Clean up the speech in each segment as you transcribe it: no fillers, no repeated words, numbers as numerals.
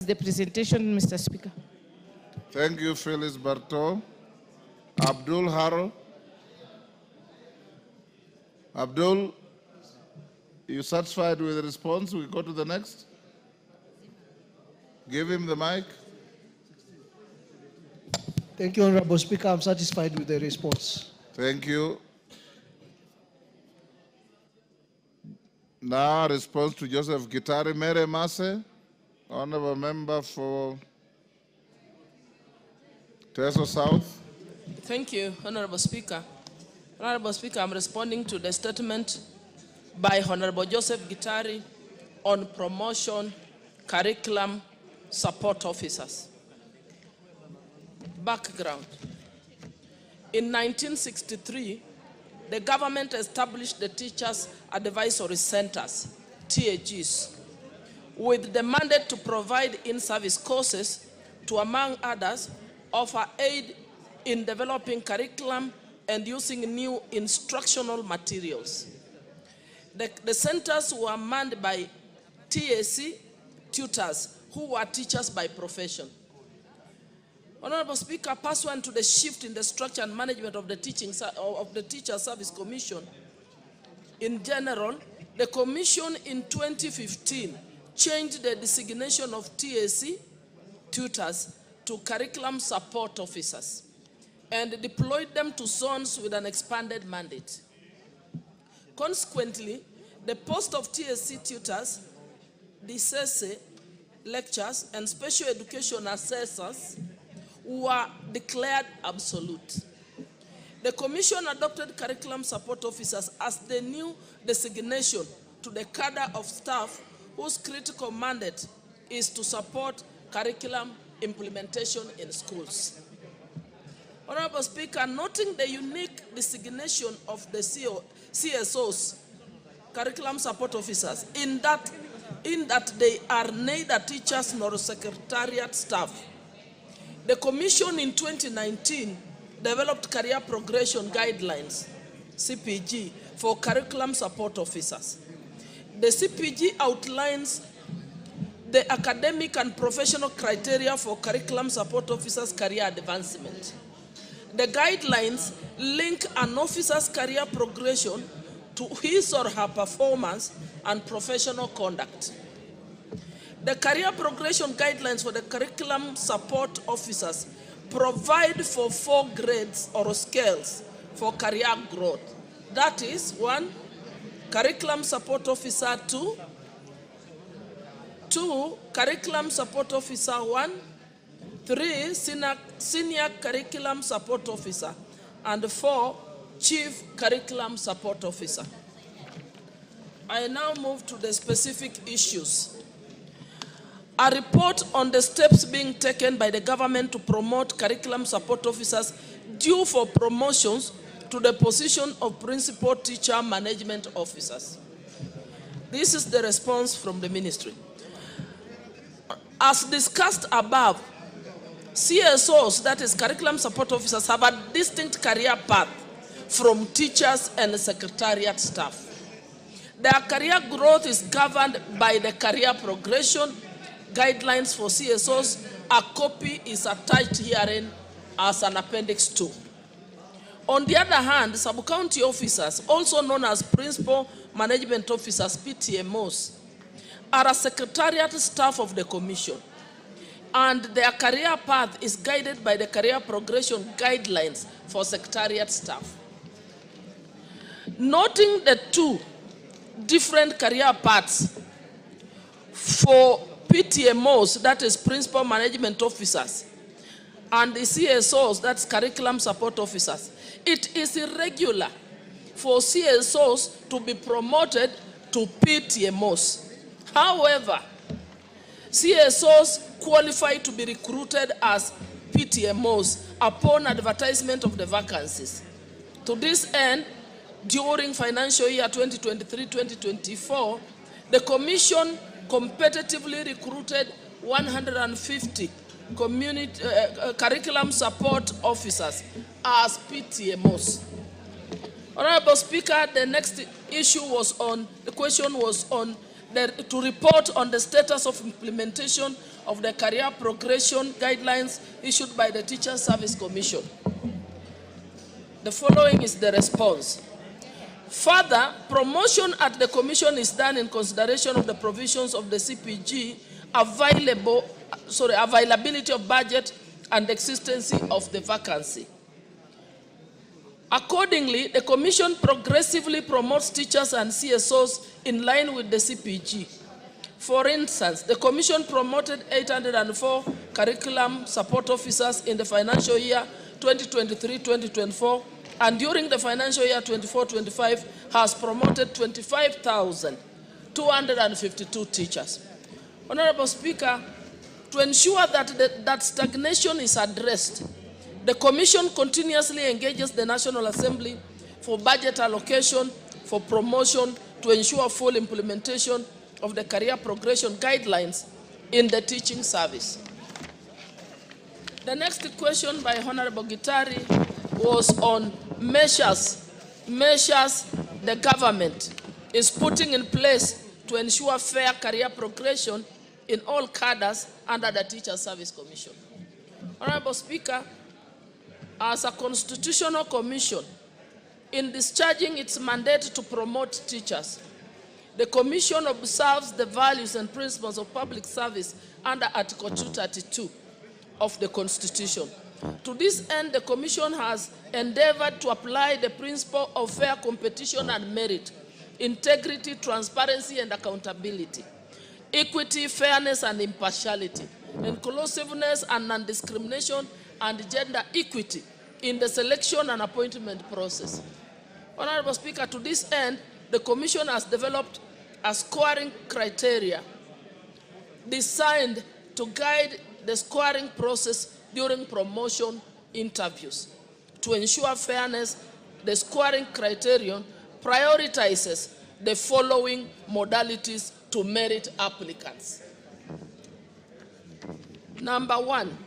the presentation, Mr. Speaker. Thank you, Phyllis Barto. Abdul Haro. Abdul, you satisfied with the response? We go to the next. Give him the mic. Thank you, Honorable Speaker. I'm satisfied with the response. Thank you. Now, response to Joseph Gitari Mere Mase, Honorable Member for Teso South. Thank you, Honorable Speaker. Honorable Speaker, I'm responding to the statement by Honorable Joseph Gitari on promotion, curriculum, support officers. Background. In 1963, the government established the Teachers Advisory Centers, TAGs, with the mandate to provide in-service courses to, among others, offer aid in developing curriculum and using new instructional materials. The centers were manned by TAC tutors who were teachers by profession. Honorable Speaker, pursuant to the shift in the structure and management of the Teacher Service Commission, in general, the Commission in 2015 changed the designation of TAC tutors to curriculum support officers and deployed them to zones with an expanded mandate. Consequently, the post of TAC tutors, DCC, lecturers, and special education assessors were declared absolute. The Commission adopted curriculum support officers as the new designation to the cadre of staff whose critical mandate is to support curriculum implementation in schools. Honorable Speaker, noting the unique designation of the CSOs, curriculum support officers, in that they are neither teachers nor secretariat staff, the Commission in 2019 developed career progression guidelines, CPG, for curriculum support officers. The CPG outlines the academic and professional criteria for curriculum support officers' career advancement. The guidelines link an officer's career progression to his or her performance and professional conduct. The career progression guidelines for the curriculum support officers provide for 4 grades or scales for career growth. That is 1, curriculum support officer 2, 2, curriculum support officer 1, 3, senior curriculum support officer, and 4, chief curriculum support officer. I now move to the specific issues. A report on the steps being taken by the government to promote curriculum support officers due for promotions to the position of principal teacher management officers. This is the response from the ministry. As discussed above, CSOs, that is curriculum support officers, have a distinct career path from teachers and secretariat staff. Their career growth is governed by the career progression guidelines for CSOs. A copy is attached herein as an appendix 2. On the other hand, sub-county officers, also known as principal management officers, PTMOs, are a secretariat staff of the commission, and their career path is guided by the career progression guidelines for secretariat staff. Noting the 2 different career paths for PTMOs, that is principal management officers, and the CSOs, that's curriculum support officers, it is irregular for CSOs to be promoted to PTMOs. However, CSOs qualify to be recruited as PTMOs upon advertisement of the vacancies. To this end, during financial year 2023-2024, the Commission competitively recruited 150 curriculum support officers as PTMOs. Honorable Speaker, the next issue was on, the question was on to report on the status of implementation of the career progression guidelines issued by the Teacher Service Commission. The following is the response. Further, promotion at the Commission is done in consideration of the provisions of the CPG, availability of budget, and existence of the vacancy. Accordingly, the Commission progressively promotes teachers and CSOs in line with the CPG. For instance, the Commission promoted 804 curriculum support officers in the financial year 2023-2024, and during the financial year 24-25 has promoted 25,252 teachers. Honorable Speaker, to ensure that stagnation is addressed, the Commission continuously engages the National Assembly for budget allocation, for promotion, to ensure full implementation of the career progression guidelines in the teaching service. The next question by Honorable Gitari was on measures the government is putting in place to ensure fair career progression in all cadres under the Teacher Service Commission. Honorable Speaker, as a constitutional commission, in discharging its mandate to promote teachers, the Commission observes the values and principles of public service under Article 232 of the Constitution. To this end, the Commission has endeavored to apply the principle of fair competition and merit, integrity, transparency and accountability, equity, fairness and impartiality, inclusiveness and non-discrimination, and gender equity in the selection and appointment process. Honorable Speaker, to this end, the Commission has developed a scoring criteria designed to guide the scoring process during promotion interviews. To ensure fairness, the scoring criterion prioritizes the following modalities to merit applicants. Number 1,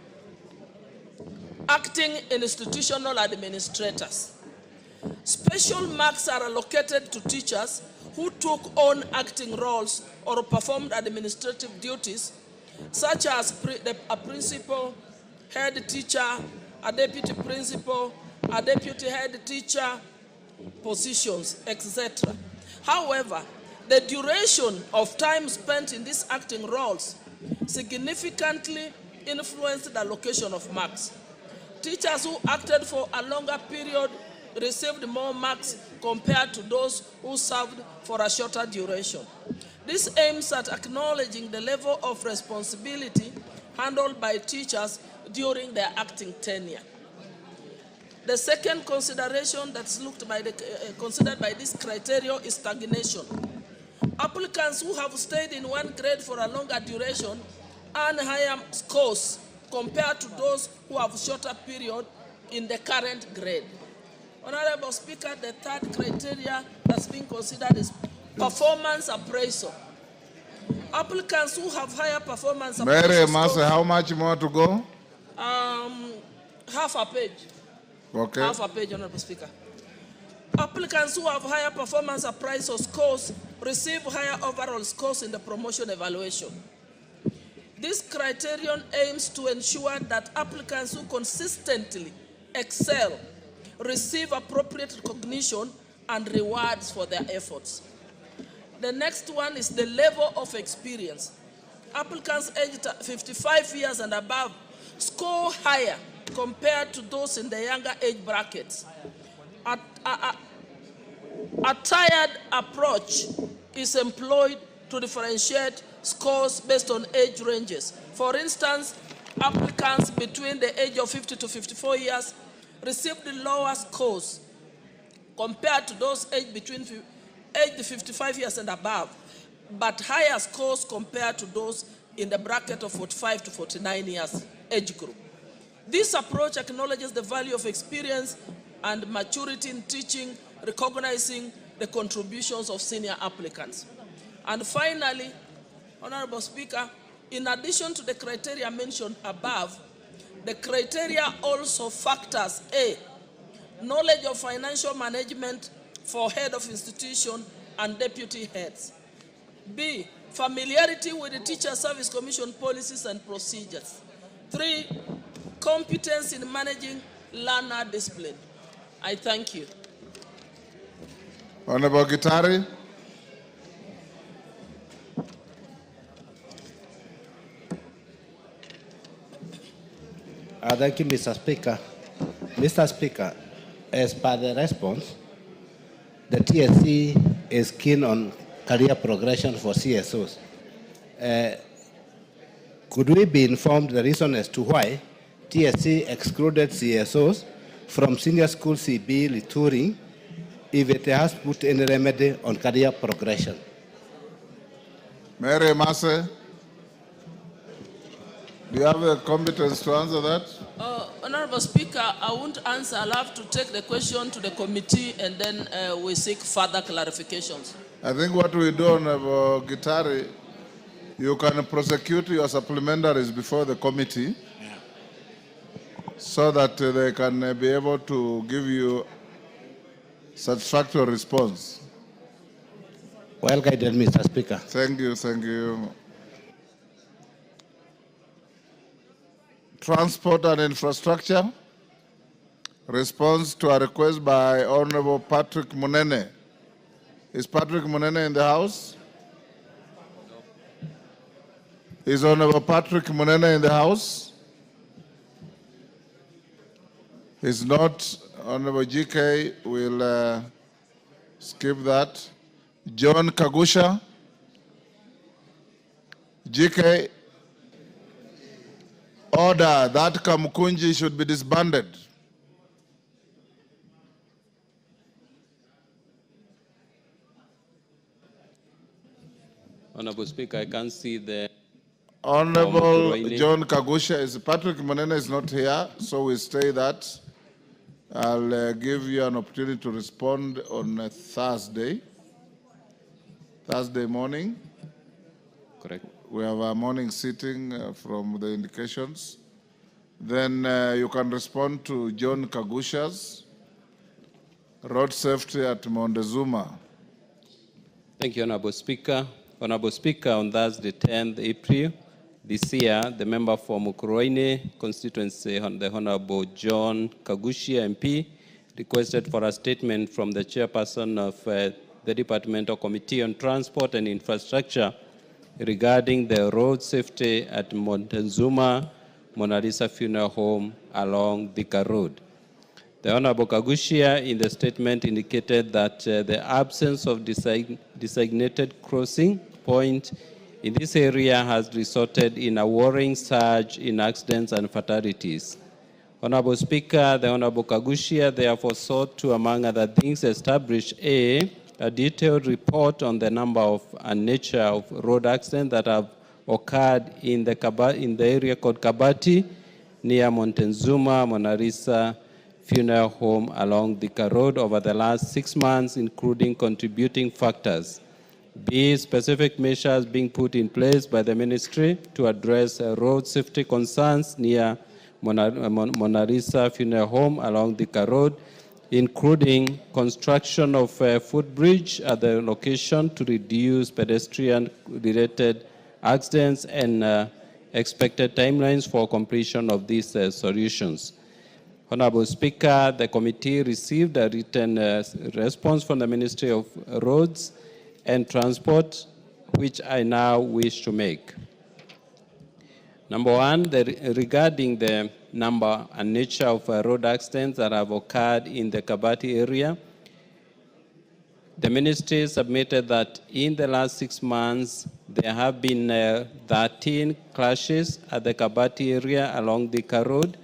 acting institutional administrators. Special marks are allocated to teachers who took on acting roles or performed administrative duties, such as a principal, head teacher, a deputy principal, a deputy head teacher positions, etc. However, the duration of time spent in these acting roles significantly influenced the allocation of marks. Teachers who acted for a longer period received more marks compared to those who served for a shorter duration. This aims at acknowledging the level of responsibility handled by teachers during their acting tenure. The second consideration that's considered by this criteria is stagnation. Applicants who have stayed in one grade for a longer duration earn higher scores compared to those who have shorter period in the current grade. Honorable Speaker, the third criteria that's being considered is performance appraisal. Applicants who have higher performance appraisal Mary, Master, how much more to go? Half a page. Okay. Half a page, Honorable Speaker. Applicants who have higher performance appraisal scores receive higher overall scores in the promotion evaluation. This criterion aims to ensure that applicants who consistently excel receive appropriate recognition and rewards for their efforts. The next one is the level of experience. Applicants aged 55 years and above score higher compared to those in the younger age brackets. A tiered approach is employed to differentiate scores based on age ranges. For instance, applicants between the age of 50 to 54 years received lower scores compared to those aged between 55 years and above, but higher scores compared to those in the bracket of 45 to 49 years age group. This approach acknowledges the value of experience and maturity in teaching, recognizing the contributions of senior applicants. And finally, Honorable Speaker, in addition to the criteria mentioned above, the criteria also factors A, knowledge of financial management for head of institution and deputy heads. B, familiarity with the Teacher Service Commission policies and procedures. 3, competence in managing learner discipline. I thank you. Honorable Gitari. Thank you, Mr. Speaker. Mr. Speaker, as per the response, the TSC is keen on career progression for CSOs. Could we be informed the reason as to why TSC excluded CSOs from senior school CB tutoring if it has put any remedy on career progression? Mary Masse, do you have the competence to answer that? Honorable Speaker, I won't answer. I'll have to take the question to the committee and then we seek further clarifications. I think what we do, Honorable Gitari, you can prosecute your supplementaries before the committee so that they can be able to give you satisfactory response. Well guided, Mr. Speaker. Thank you, thank you. Transport and infrastructure. Response to a request by Honorable Patrick Munene. Is Patrick Munene in the house? Is Honorable Patrick Munene in the house? Is not. Honorable GK will skip that. John Kagusha. GK. Order that Kamukunji should be disbanded. Honorable Speaker, I can't see the... Honorable John Kagusha is Patrick Munene is not here, so we stay that. I'll give you an opportunity to respond on a Thursday morning. Correct. We have a morning sitting from the indications. Then you can respond to John Kagusha's road safety at Montezuma. Thank you, Honorable Speaker. Honorable Speaker, on Thursday, 10th April this year, the member for Mukurweini constituency, the Honorable John Kagushia MP, requested for a statement from the chairperson of the Departmental Committee on Transport and Infrastructure regarding the road safety at Montezuma Mona Lisa Funeral Home along Thika Road. The Honorable Kagushia in the statement indicated that the absence of designated crossing point in this area has resulted in a worrying surge in accidents and fatalities. Honorable Speaker, the Honorable Kagushia therefore sought to, among other things, establish a detailed report on the number of and nature of road accidents that have occurred in the area called Kabati, near Montezuma Mona Lisa Funeral Home along Thika Road over the last 6 months, including contributing factors. B, specific measures being put in place by the ministry to address road safety concerns near Mona Lisa Funeral Home along Thika Road, including construction of a footbridge at the location to reduce pedestrian-related accidents and expected timelines for completion of these solutions. Honorable Speaker, the committee received a written response from the Ministry of Roads and Transport, which I now wish to make. Number one, regarding the number and nature of road accidents that have occurred in the Kabati area, the ministry submitted that in the last 6 months, there have been 13 crashes at the Kabati area along Thika Road,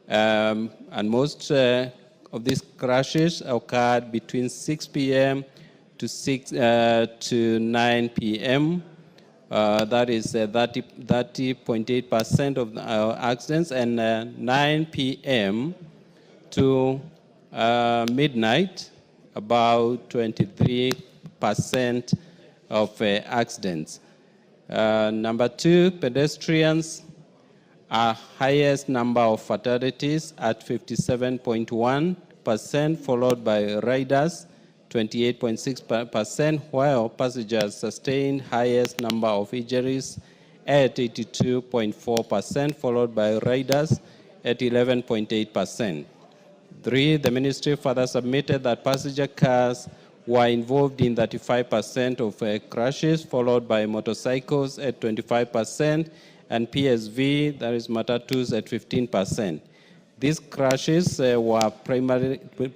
and most of these crashes occurred between 6 p.m. to 9 p.m. That is 30.8% of accidents, and 9 p.m. to midnight, about 23% of accidents. Number two, pedestrians are highest number of fatalities at 57.1%, followed by riders, 28.6%, while passengers sustained highest number of injuries at 82.4%, followed by riders at 11.8%. 3, the ministry further submitted that passenger cars were involved in 35% of crashes, followed by motorcycles at 25%, and PSV, that is matatus, at 15%. These crashes were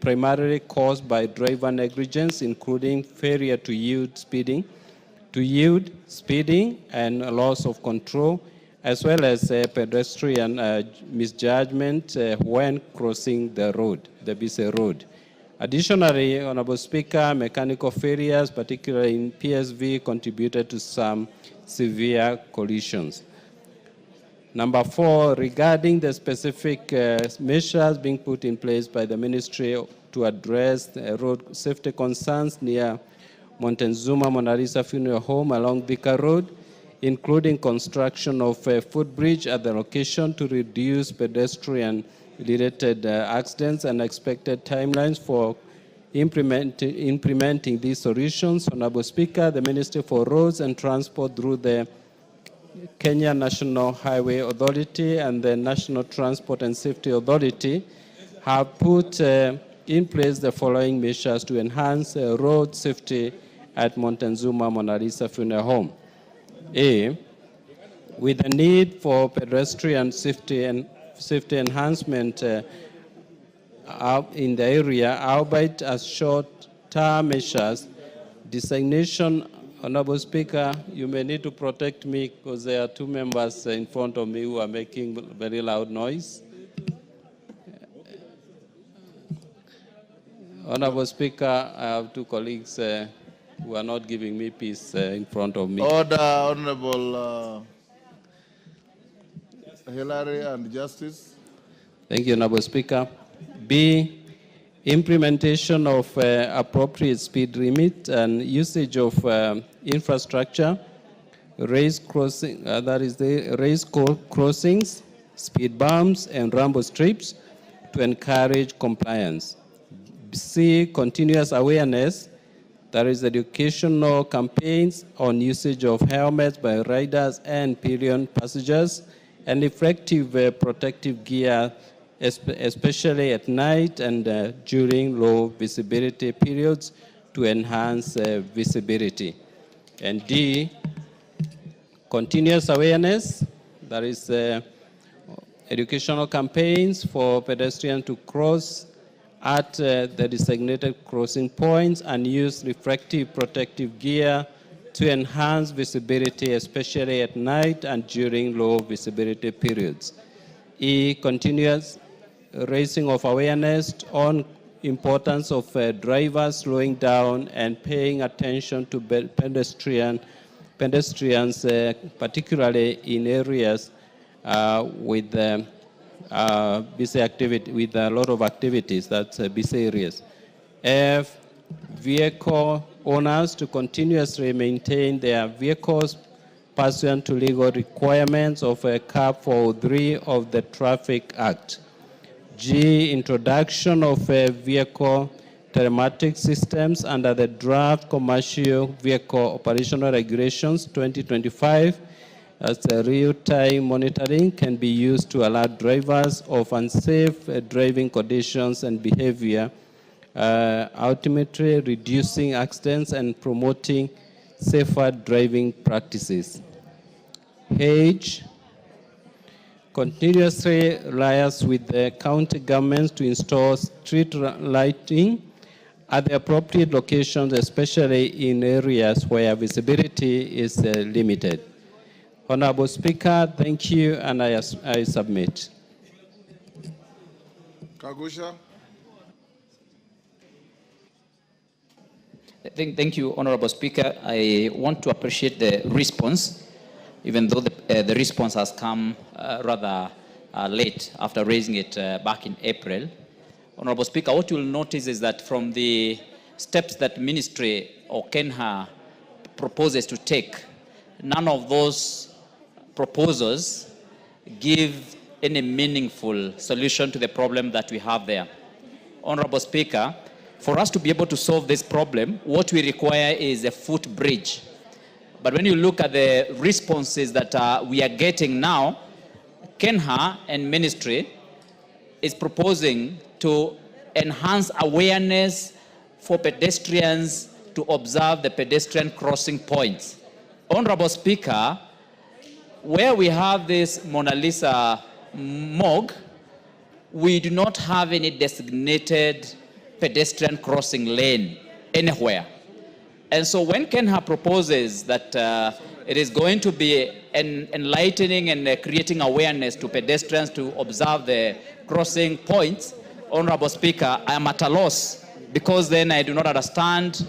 primarily caused by driver negligence, including failure to yield speeding, and loss of control, as well as pedestrian misjudgment when crossing the road, the BC road. Additionally, Honorable Speaker, mechanical failures, particularly in PSV, contributed to some severe collisions. Number 4, regarding the specific measures being put in place by the ministry to address road safety concerns near Montezuma Mona Lisa Funeral Home along Thika Road, including construction of a footbridge at the location to reduce pedestrian-related accidents and expected timelines for implementing these solutions. Honorable Speaker, the Ministry for Roads and Transport through the Kenya National Highway Authority and the National Transport and Safety Authority have put in place the following measures to enhance road safety at Montezuma Mona Lisa Funeral Home. A, with the need for pedestrian safety enhancement in the area, albeit as short-term measures, designation. Honorable Speaker, you may need to protect me because there are 2 members in front of me who are making very loud noise. Honorable Speaker, I have 2 colleagues who are not giving me peace in front of me. Order, Honorable Hillary and Justice. Thank you, Honorable Speaker. B, implementation of appropriate speed limit and usage of infrastructure, raised crossings, speed bumps, and rumble strips to encourage compliance. C, continuous awareness, that is educational campaigns on usage of helmets by riders and pillion passengers, and effective protective gear, especially at night and during low visibility periods to enhance visibility. And D, continuous awareness, that is educational campaigns for pedestrians to cross at the designated crossing points and use reflective protective gear to enhance visibility, especially at night and during low visibility periods. E, continuous raising of awareness on importance of drivers slowing down and paying attention to pedestrians, particularly in areas with busy activity, with a lot of activities, that's busy areas. F, vehicle owners to continuously maintain their vehicles pursuant to legal requirements of Cap 403 of the Traffic Act. G, introduction of vehicle telematic systems under the draft Commercial Vehicle Operational Regulations 2025, as the real-time monitoring can be used to alert drivers of unsafe driving conditions and behavior, ultimately reducing accidents and promoting safer driving practices. H, continuously liaise with the county governments to install street lighting at the appropriate locations, especially in areas where visibility is limited. Honorable Speaker, thank you, and I submit. Kagusha. Thank you, Honorable Speaker. I want to appreciate the response, even though the response has come rather late after raising it back in April. Honorable Speaker, what you will notice is that from the steps that Ministry or Kenya proposes to take, none of those proposals give any meaningful solution to the problem that we have there. Honorable Speaker, For us to be able to solve this problem, what we require is a footbridge. But when you look at the responses that we are getting now, Kenha and Ministry is proposing to enhance awareness for pedestrians to observe the pedestrian crossing points. Honorable Speaker, where we have this Mona Lisa morgue, we do not have any designated pedestrian crossing lane anywhere. And so when Kenha proposes that it is going to be enlightening and creating awareness to pedestrians to observe the crossing points, Honorable Speaker, I am at a loss, because then I do not understand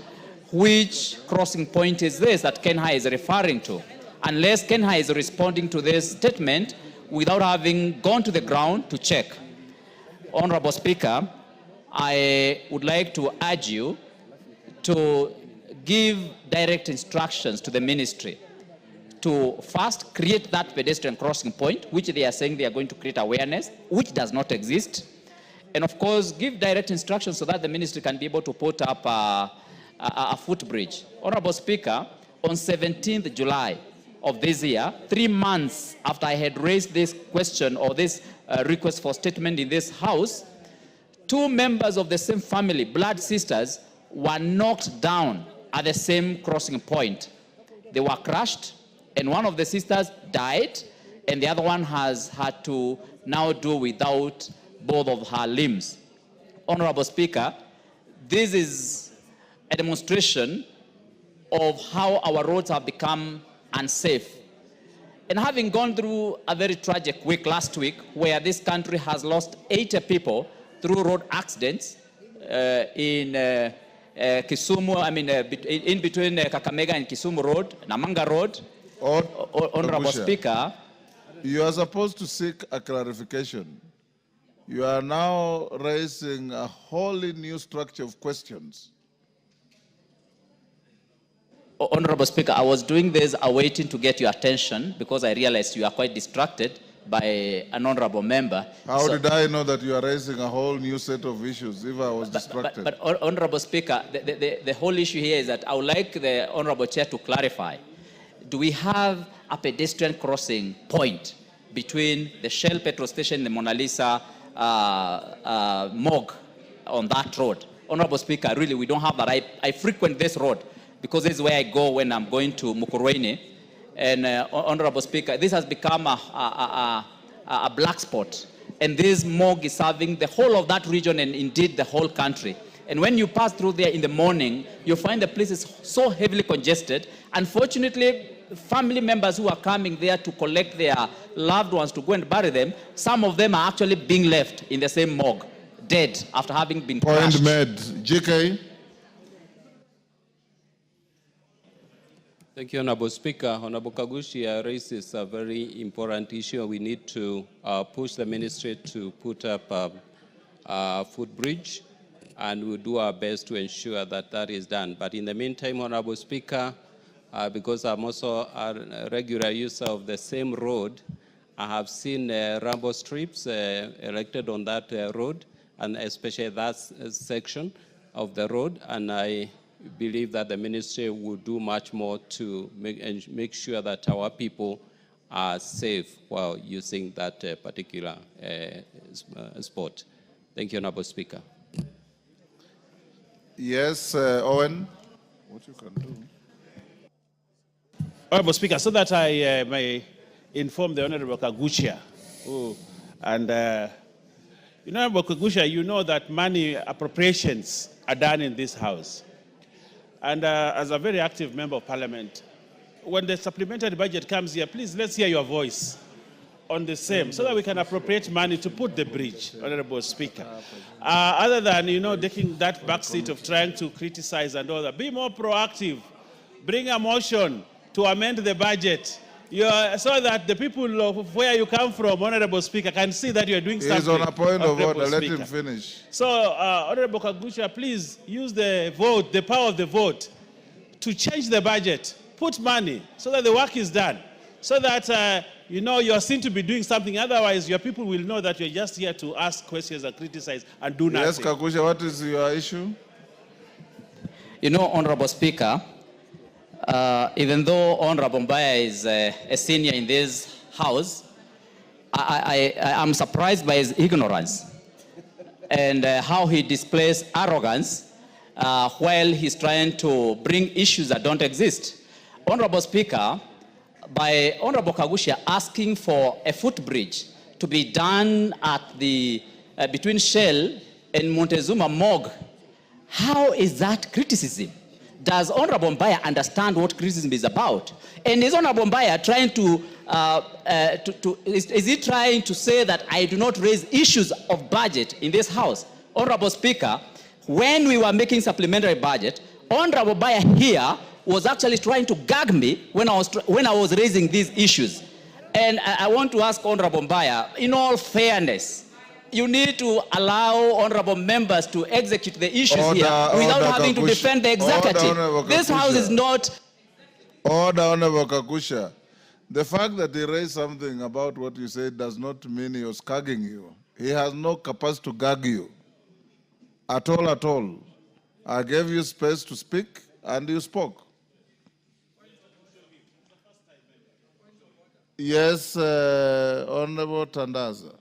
which crossing point is this that Kenha is referring to, unless Kenha is responding to this statement without having gone to the ground to check. Honorable Speaker, I would like to urge you to give direct instructions to the ministry to first create that pedestrian crossing point, which they are saying they are going to create awareness, which does not exist. And of course, give direct instructions so that the ministry can be able to put up a footbridge. Honorable Speaker, on 17th July of this year, 3 months after I had raised this question or this request for statement in this house, 2 members of the same family, blood sisters, were knocked down at the same crossing point. They were crushed, and one of the sisters died, and the other one has had to now do without both of her limbs. Honorable Speaker, this is a demonstration of how our roads have become unsafe. And having gone through a very tragic week last week, where this country has lost 80 people through road accidents in Kisumu, in between Kakamega and Kisumu Road, Namanga Road. Honorable Speaker, you are supposed to seek a clarification. You are now raising a wholly new structure of questions. Honorable Speaker, I was doing this awaiting to get your attention because I realized you are quite distracted by an honorable member. How did I know that you are raising a whole new set of issues if I was distracted? But Honorable Speaker, the whole issue here is that I would like the Honorable Chair to clarify. Do we have a pedestrian crossing point between the Shell petrol station and the Mona Lisa morgue on that road? Honorable Speaker, really, we don't have that. I frequent this road because this is where I go when I'm going to Mukurweini. And Honorable Speaker, this has become a black spot. And this morgue is serving the whole of that region and indeed the whole country. And when you pass through there in the morning, you find the place is so heavily congested. Unfortunately, family members who are coming there to collect their loved ones to go and bury them, some of them are actually being left in the same morgue, dead after having been crushed. Point made. GK. Thank you, Honorable Speaker. Honorable Kagushia raises a very important issue. We need to push the ministry to put up a footbridge, and we'll do our best to ensure that that is done. But in the meantime, Honorable Speaker, because I'm also a regular user of the same road, I have seen rambo strips erected on that road, and especially that section of the road, and I believe that the ministry will do much more to make sure that our people are safe while using that particular spot. Thank you, Honorable Speaker. Yes, Owen. What you can do. Honorable Speaker, so that I may inform the Honorable Kagushia, Honorable Kagushia, you know that money appropriations are done in this House. And as a very active member of Parliament, when the supplementary budget comes here, please let's hear your voice on the same, so that we can appropriate money to put the bridge, Honorable Speaker. Other than, taking that back seat of trying to criticize and all that, be more proactive. Bring a motion to amend the budget, so that the people of where you come from, Honorable Speaker, can see that you are doing something. He's on a point of order. Let him finish. So, Honorable Kagusha, please use the vote, the power of the vote, to change the budget. Put money so that the work is done. So that, you are seen to be doing something. Otherwise, your people will know that you're just here to ask questions and criticize and do nothing. Yes, Kagusha, what is your issue? You know, Honorable Speaker, even though Honorable Mbaya is a senior in this House, I'm surprised by his ignorance and how he displays arrogance while he's trying to bring issues that don't exist. Honorable Speaker, by Honorable Kagusha asking for a footbridge to be done at the between Shell and Montezuma Morgue, how is that criticism? Does Honorable Mbaya understand what criticism is about? And is Honorable Mbaya trying is he trying to say that I do not raise issues of budget in this House? Honorable Speaker, when we were making supplementary budget, Honorable Mbaya here was actually trying to gag me when I was raising these issues. And I want to ask Honorable Mbaya, in all fairness, you need to allow honorable members to execute the issues here without having to defend the executive. This House is not... Order, Honorable Kakusha. The fact that he raised something about what you said does not mean he was gagging you. He has no capacity to gag you. At all, at all. I gave you space to speak, and you spoke. Yes, Honorable Tandaza.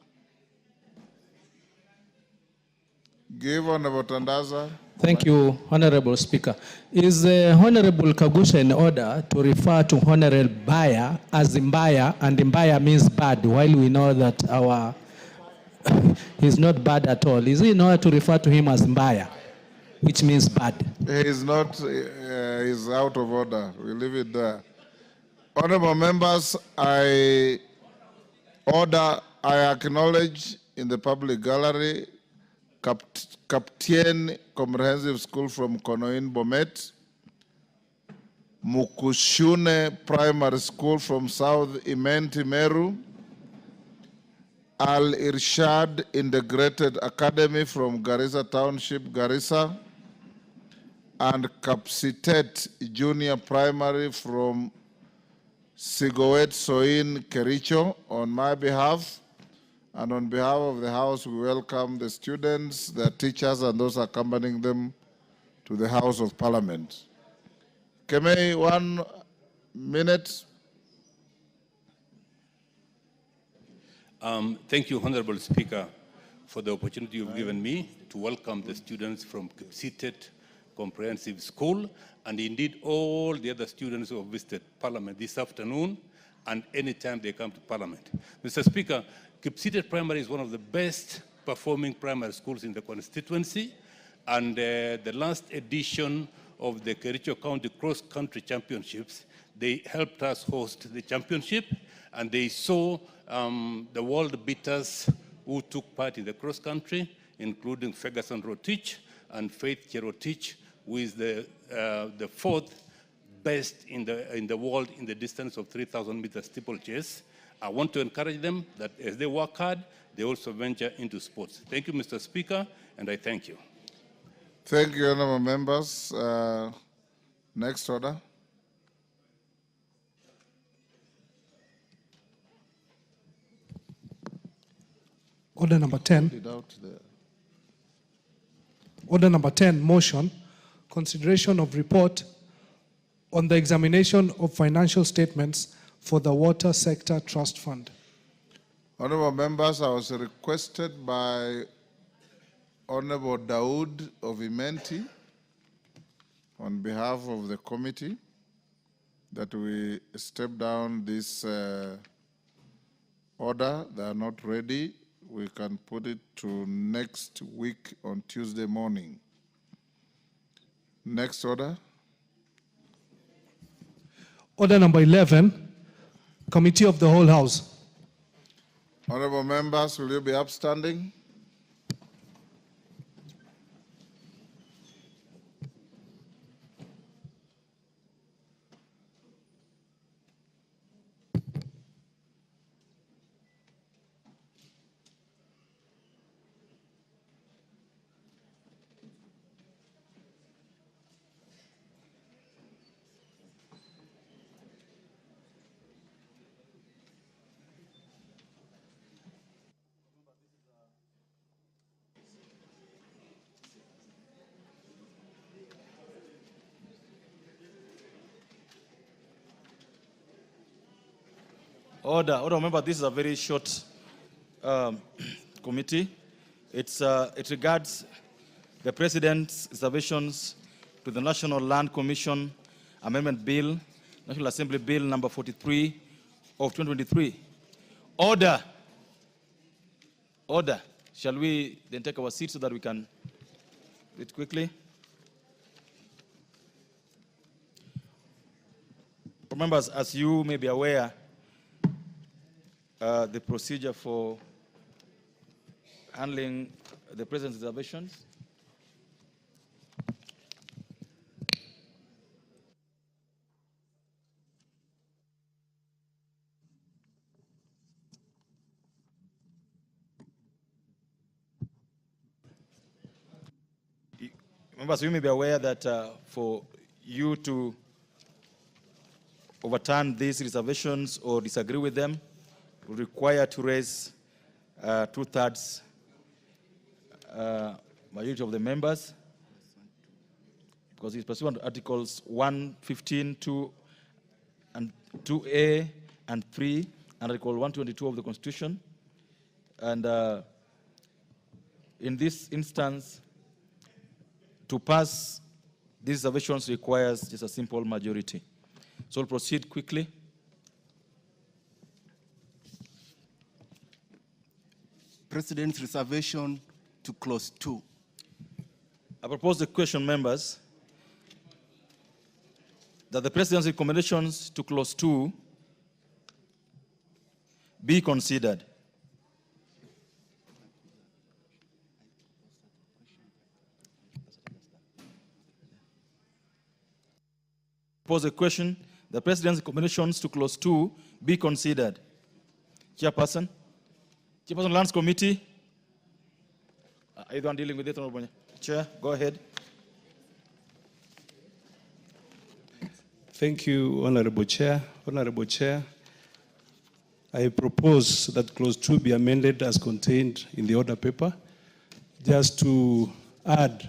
Give Honorable Tandaza. Thank you, Honorable Speaker. Is Honorable Kagusha in order to refer to Honorable Mbaya as Mbaya, and Mbaya means bad, while we know that he's not bad at all. Is he in order to refer to him as Mbaya, which means bad? He's not, he's out of order. We'll leave it there. Honorable members, I acknowledge in the public gallery Captain Comprehensive School from Konoin Bomet, Mukushune Primary School from South Imenti Meru, Al Irshad Integrated Academy from Garissa Township, Garissa, and Kapsitet Junior Primary from Sigowet Soin Kericho. On my behalf and on behalf of the House, we welcome the students, their teachers, and those accompanying them to the House of Parliament. Kemei, 1 minute. Thank you, Honorable Speaker, for the opportunity you've given me to welcome the students from Kapsitet Comprehensive School, and indeed all the other students who have visited Parliament this afternoon and anytime they come to Parliament. Mr. Speaker, Kapsitet Primary is one of the best performing primary schools in the constituency, and the last edition of the Kericho County Cross Country Championships, they helped us host the championship, and they saw the world beaters who took part in the cross country, including Ferguson Rotich and Faith Cherotich, who is the fourth best in the world in the distance of 3,000 meter steeplechase. I want to encourage them that as they work hard, they also venture into sports. Thank you, Mr. Speaker, and I thank you. Thank you, honorable members. Next order. Order number 10. Order number 10, motion, consideration of report on the examination of financial statements for the Water Sector Trust Fund. Honorable members, I was requested by Honorable Daoud of Imenti on behalf of the committee that we step down this order. They are not ready. We can put it to next week on Tuesday morning. Next order. Order number 11, Committee of the Whole House. Honorable members, will you be upstanding? Order. Remember, this is a very short committee. It regards the President's reservations to the National Land Commission Amendment Bill, National Assembly Bill number 43 of 2023. Order. Order. Shall we then take our seats so that we can do it quickly? Members, as you may be aware, the procedure for handling the President's reservations. Members, you may be aware that for you to overturn these reservations or disagree with them, will require to raise 2/3 majority of the members, because it's pursuant to Articles 115, 2 and 2A and 3, and Article 122 of the Constitution. And in this instance, to pass these reservations requires just a simple majority. So we'll proceed quickly. President's reservation to clause 2. I propose the question, members, that the President's recommendations to clause 2 be considered. Pose a question. The President's recommendations to clause 2 be considered. Chairperson. Chairperson, Lands Committee. Are you the one dealing with it, Honorable Chair? Go ahead. Thank you, Honorable Chair. Honorable Chair, I propose that clause 2 be amended as contained in the order paper, just to add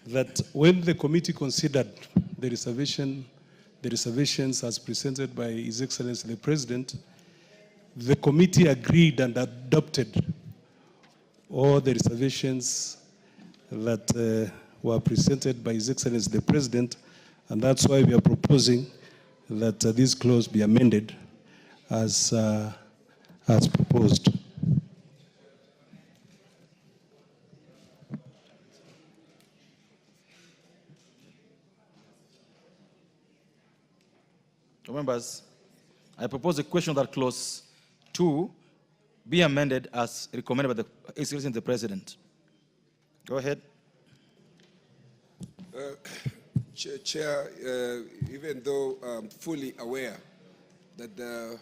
that when the committee considered the reservations as presented by His Excellency the President, the committee agreed and adopted all the reservations that were presented by His Excellency the President, and that's why we are proposing that this clause be amended as proposed. Members, I propose a question that clause 2 be amended as recommended by the Excellency of the President. Go ahead. Chair, even though I'm fully aware that the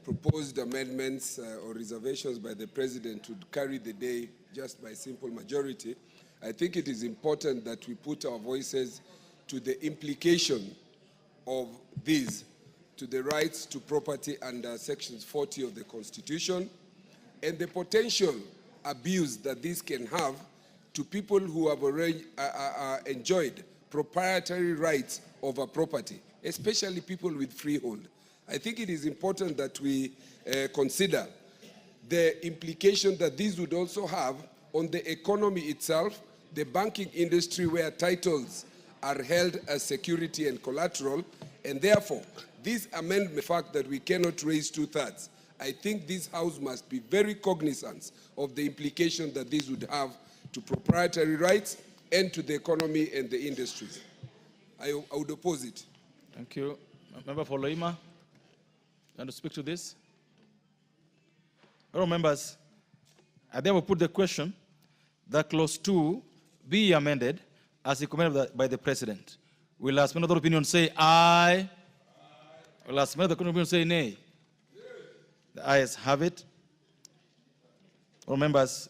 proposed amendments or reservations by the President would carry the day just by simple majority, I think it is important that we put our voices to the implication of these to the rights to property under sections 40 of the Constitution and the potential abuse that this can have to people who have already enjoyed proprietary rights over property, especially people with freehold. I think it is important that we consider the implication that this would also have on the economy itself, the banking industry where titles are held as security and collateral, and therefore, this amendment, the fact that we cannot raise 2/3, I think this House must be very cognizant of the implication that this would have to proprietary rights and to the economy and the industries. I would oppose it. Thank you. Member for Loima, want to speak to this? Hello, members. I therefore put the question that clause 2 be amended as recommended by the President. Will last minute opinion say aye? Will last minute opinion say nay? The ayes have it. All members,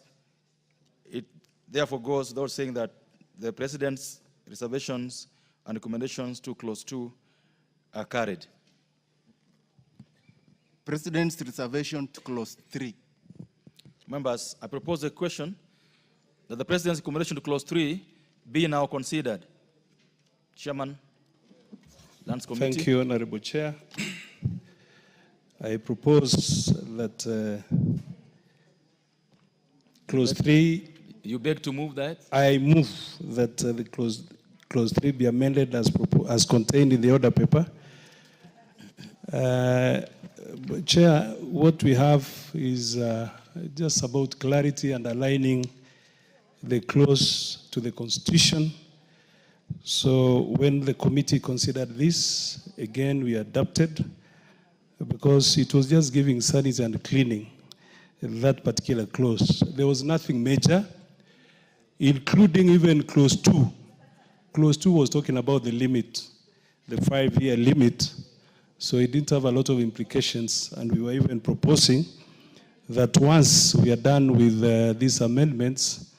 it therefore goes without saying that the President's reservations and recommendations to clause 2 are carried. President's reservation to clause 3. Members, I propose a question that the President's recommendation to clause 3 be now considered. Chairman, Lands Committee. Thank you, Honorable Chair. I propose that clause 3. You beg to move that? I move that the clause 3 be amended as contained in the order paper. Chair, what we have is just about clarity and aligning the clause to the Constitution. So when the committee considered this, again, we adopted because it was just giving sanity and cleaning that particular clause. There was nothing major, including even clause 2. Clause 2 was talking about the limit, the 5-year limit. So it didn't have a lot of implications, and we were even proposing that once we are done with these amendments,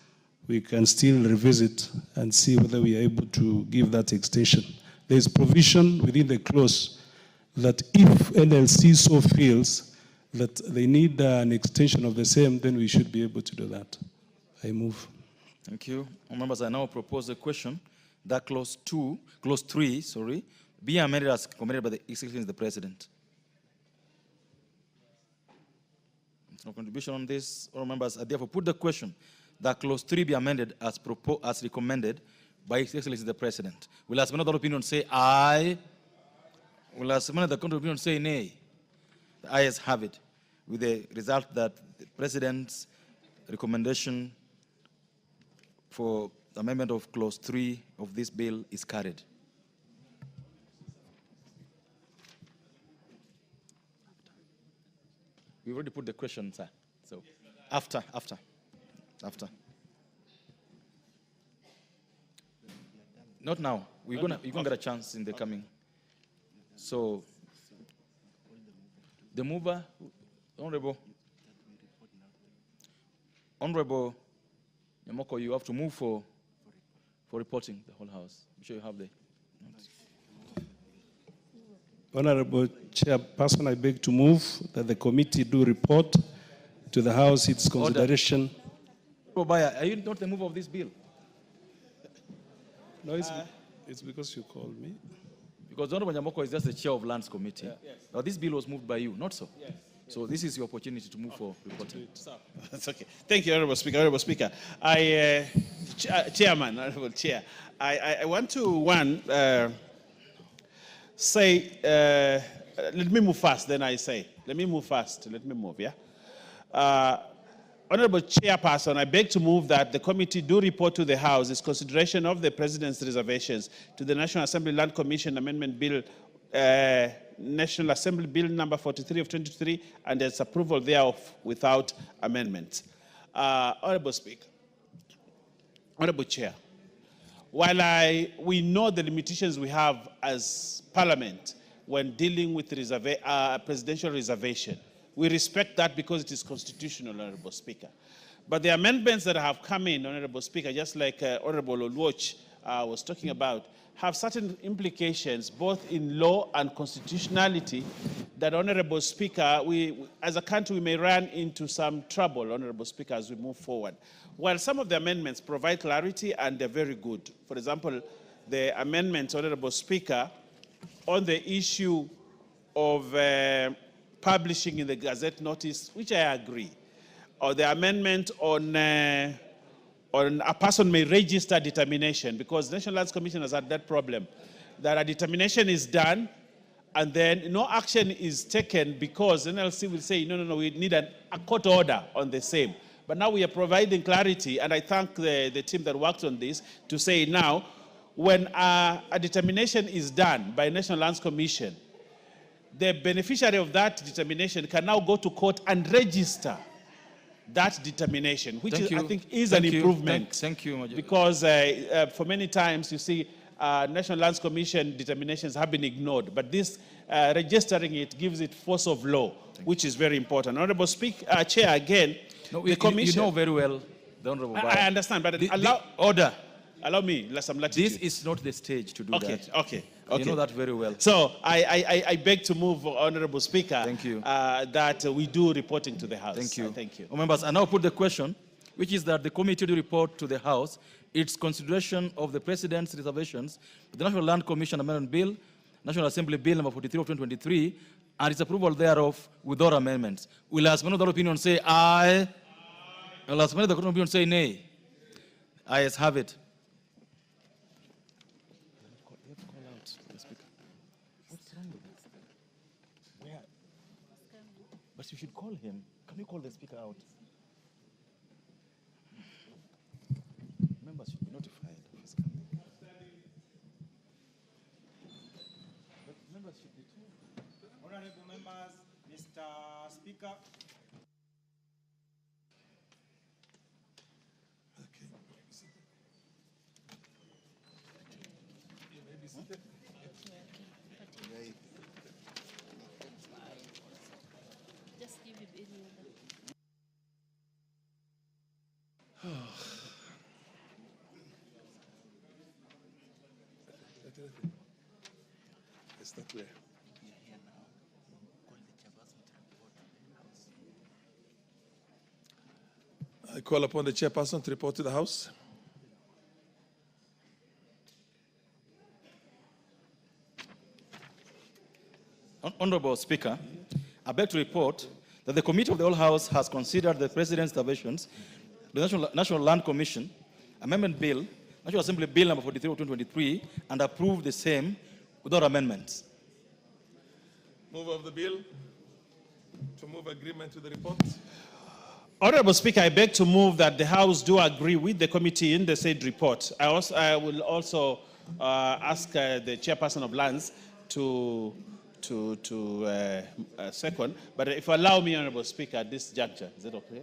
we can still revisit and see whether we are able to give that extension. There is provision within the clause that if NLC so feels that they need an extension of the same, then we should be able to do that. I move. Thank you. Members, I now propose a question that clause 3, be amended as recommended by the Executive of the President. There's no contribution on this. All members, I therefore put the question that clause 3 be amended as recommended by His Excellency the President. Will as another opinion say aye? Will as another opinion say nay? The ayes have it, with the result that the President's recommendation for the amendment of clause 3 of this bill is carried. We already put the question, sir. So after. Not now. You're gonna get a chance in the coming. So the mover, Honorable Nyamoko, you have to move for reporting the whole House. I'm sure you have the. Honorable Chairperson, I beg to move that the committee do report to the House its consideration. Obaya, are you not the mover of this bill? No, it's because you called me. Because Honorable Nyamoko is just the chair of Lands Committee. Yeah, yes. But this bill was moved by you, not so? Yes. So this is your opportunity to move for reporting. That's okay. Thank you, Honorable Speaker. Honorable Speaker, Chairman, Honorable Chair, I want to, say, let me move fast, then I say. Let me move fast. Let me move, yeah? Honorable Chairperson, I beg to move that the committee do report to the House its consideration of the President's reservations to the National Assembly Land Commission Amendment Bill, National Assembly Bill number 43 of 2023, and its approval thereof without amendment. Honorable Speaker, Honorable Chair, while we know the limitations we have as Parliament when dealing with presidential reservation, we respect that because it is constitutional, Honorable Speaker. But the amendments that have come in, Honorable Speaker, just like Honorable Olwoch was talking about, have certain implications both in law and constitutionality that, Honorable Speaker, we as a country we may run into some trouble, Honorable Speaker, as we move forward. While some of the amendments provide clarity and they're very good. For example, the amendment, Honorable Speaker, on the issue of publishing in the Gazette notice, which I agree, or the amendment on a person may register determination, because the National Lands Commission has had that problem, that a determination is done and then no action is taken because NLC will say, no, we need a court order on the same. But now we are providing clarity, and I thank the team that worked on this to say now, when a determination is done by National Lands Commission, the beneficiary of that determination can now go to court and register that determination, which I think is an improvement. Thank you, Major. Because for many times, you see, National Lands Commission determinations have been ignored, but this registering it gives it force of law, which is very important. Honorable Speaker, Chair, again, the Commission... You know very well, the Honorable I understand, but order. Allow me some latitude. This is not the stage to do that. Okay. You know that very well. So I beg to move, Honorable Speaker, thank you. That we do reporting to the House. Thank you. Thank you. Members, I now put the question, which is that the committee to report to the House its consideration of the President's reservations, the National Land Commission Amendment Bill, National Assembly Bill number 43 of 2023, and its approval thereof without amendments. Will as many of the opinion say aye? Will as many of the opinion say nay? Ayes have it. But you should call him. Can you call the speaker out? Members should be notified of his coming. But members should be told. Honorable members, Mr. Speaker. Just give him any other. It's not clear. I call upon the chairperson to report to the House. Honorable Speaker, I beg to report that the Committee of the Whole House has considered the President's interventions, the National Land Commission, Amendment Bill, National Assembly Bill number 43 of 2023, and approved the same without amendments. Move of the bill to move agreement to the report. Honorable Speaker, I beg to move that the House do agree with the committee in the said report. I will also ask the chairperson of lands to second. But if you allow me, Honorable Speaker, at this juncture, is that okay?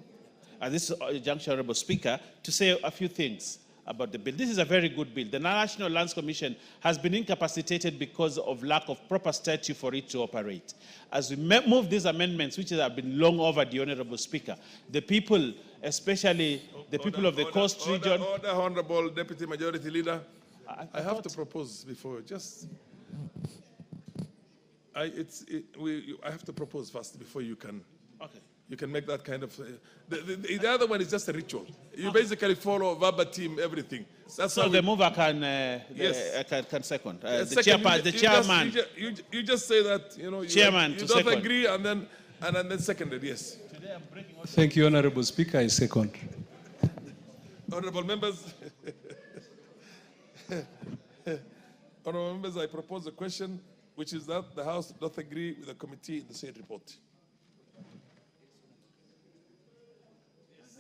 At this juncture, Honorable Speaker, to say a few things about the bill. This is a very good bill. The National Lands Commission has been incapacitated because of lack of proper statute for it to operate. As we move these amendments, which have been long overdue, Honorable Speaker, the people, especially the people of the coast region... Order, Honorable Deputy Majority Leader. I have to propose before, just... I have to propose first before you can... Okay. You can make that kind of... the other one is just a ritual. You basically follow verbatim everything. That's so how the mover can, yes. can second. Second, The chairman. You just say that, you know, Chairman you to don't second. agree and then seconded, yes. Thank you, Honorable Speaker. I second. Honorable members, honorable members, I propose a question, which is that the House doth agree with the committee in the said report.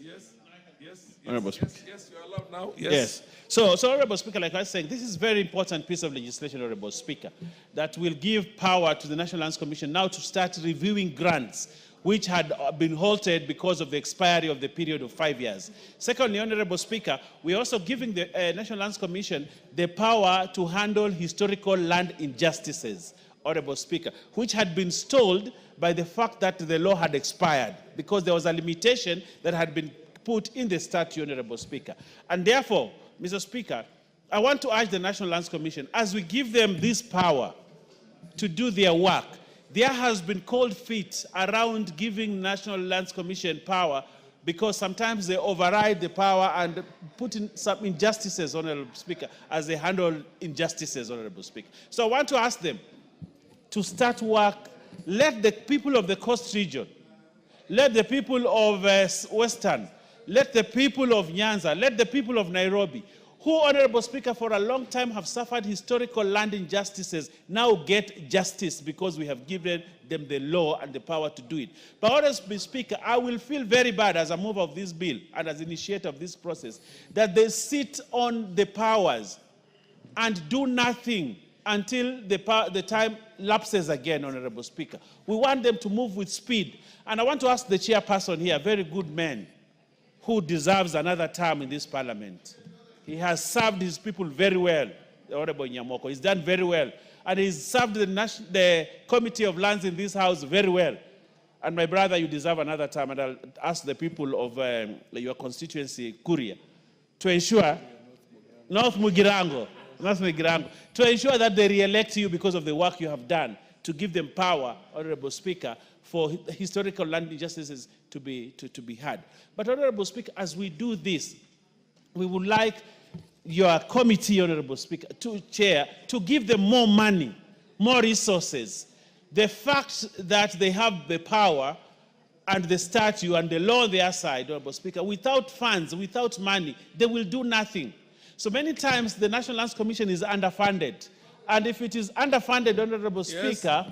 Yes, yes, Honorable Speaker. yes, you are allowed now. Yes. So, Honorable Speaker, like I was saying, this is a very important piece of legislation, Honorable Speaker, that will give power to the National Lands Commission now to start reviewing grants which had been halted because of the expiry of the period of 5 years. Secondly, Honorable Speaker, we are also giving the National Lands Commission the power to handle historical land injustices, Honorable Speaker, which had been stalled by the fact that the law had expired because there was a limitation that had been put in the statute, Honorable Speaker. And therefore, Mr. Speaker, I want to urge the National Lands Commission, as we give them this power to do their work, there has been cold feet around giving National Lands Commission power because sometimes they override the power and put in some injustices, Honorable Speaker, as they handle injustices, Honorable Speaker. So I want to ask them to start work. Let the people of the coast region, let the people of Western, let the people of Nyanza, let the people of Nairobi, who, Honorable Speaker, for a long time have suffered historical land injustices, now get justice because we have given them the law and the power to do it. But, Honorable Speaker, I will feel very bad as a mover of this bill and as initiator of this process that they sit on the powers and do nothing until the time lapses again, Honorable Speaker. We want them to move with speed. And I want to ask the chairperson here, a very good man, who deserves another term in this parliament. He has served his people very well, the Honorable Nyamoko. He's done very well. And he's served the Committee of Lands in this House very well. And my brother, you deserve another term. And I'll ask the people of your constituency, Kuria, to ensure, North Mugirango, to ensure that they re-elect you because of the work you have done, to give them power, Honorable Speaker, for historical land injustices to be had. But, Honorable Speaker, as we do this, we would like your committee, Honorable Speaker, to chair, to give them more money, more resources, The fact that they have the power and the statute and the law on their side, Honorable Speaker, without funds, without money, they will do nothing. So many times the National Lands Commission is underfunded. And if it is underfunded, Honorable Speaker...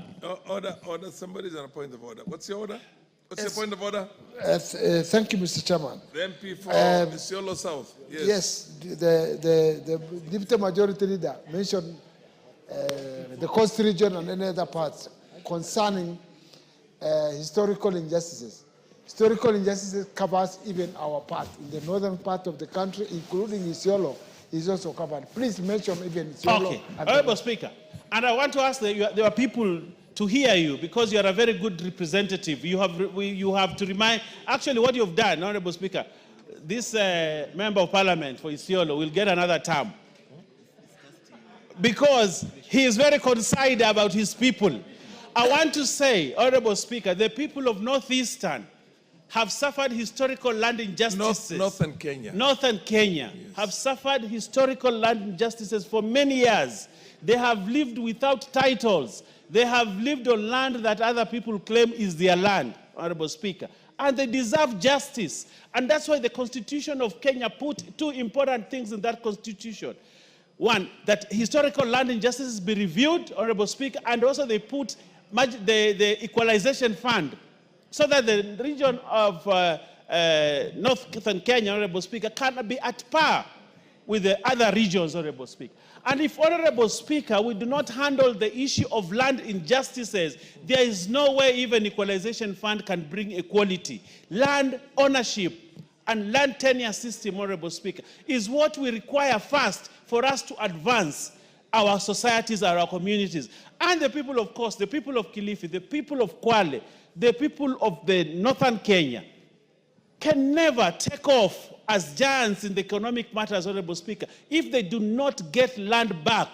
Order. Somebody's on a point of order. What's your order? What's your point of order? Thank you, Mr. Chairman. The MP for Isiolo South. Yes, the Deputy Majority Leader mentioned the coast region and any other parts concerning historical injustices. Historical injustices covers even our part. In the northern part of the country, including Isiolo, is also covered. Please mention even Isiolo. Okay, Honorable Speaker, and I want to ask that there are people to hear you because you are a very good representative. You have to remind, actually what you've done, Honorable Speaker, this Member of Parliament for Isiolo will get another term because he is very concerned about his people. I want to say, Honorable Speaker, the people of Northeastern have suffered historical land injustices. Northern Kenya. Northern Kenya have suffered historical land injustices for many years. They have lived without titles. They have lived on land that other people claim is their land, Honorable Speaker. And they deserve justice. And that's why the Constitution of Kenya put two important things in that Constitution. One, that historical land injustices be reviewed, Honorable Speaker, and also they put the Equalization Fund so that the region of Northern Kenya, Honorable Speaker, can be at par with the other regions, Honorable Speaker. And if, Honorable Speaker, we do not handle the issue of land injustices, there is no way even Equalization Fund can bring equality. Land ownership and land tenure system, Honorable Speaker, is what we require first for us to advance our societies, our communities. And the people, of course, the people of Kilifi, the people of Kwale, the people of the northern Kenya can never take off as giants in the economic matters, Honorable Speaker, if they do not get land back.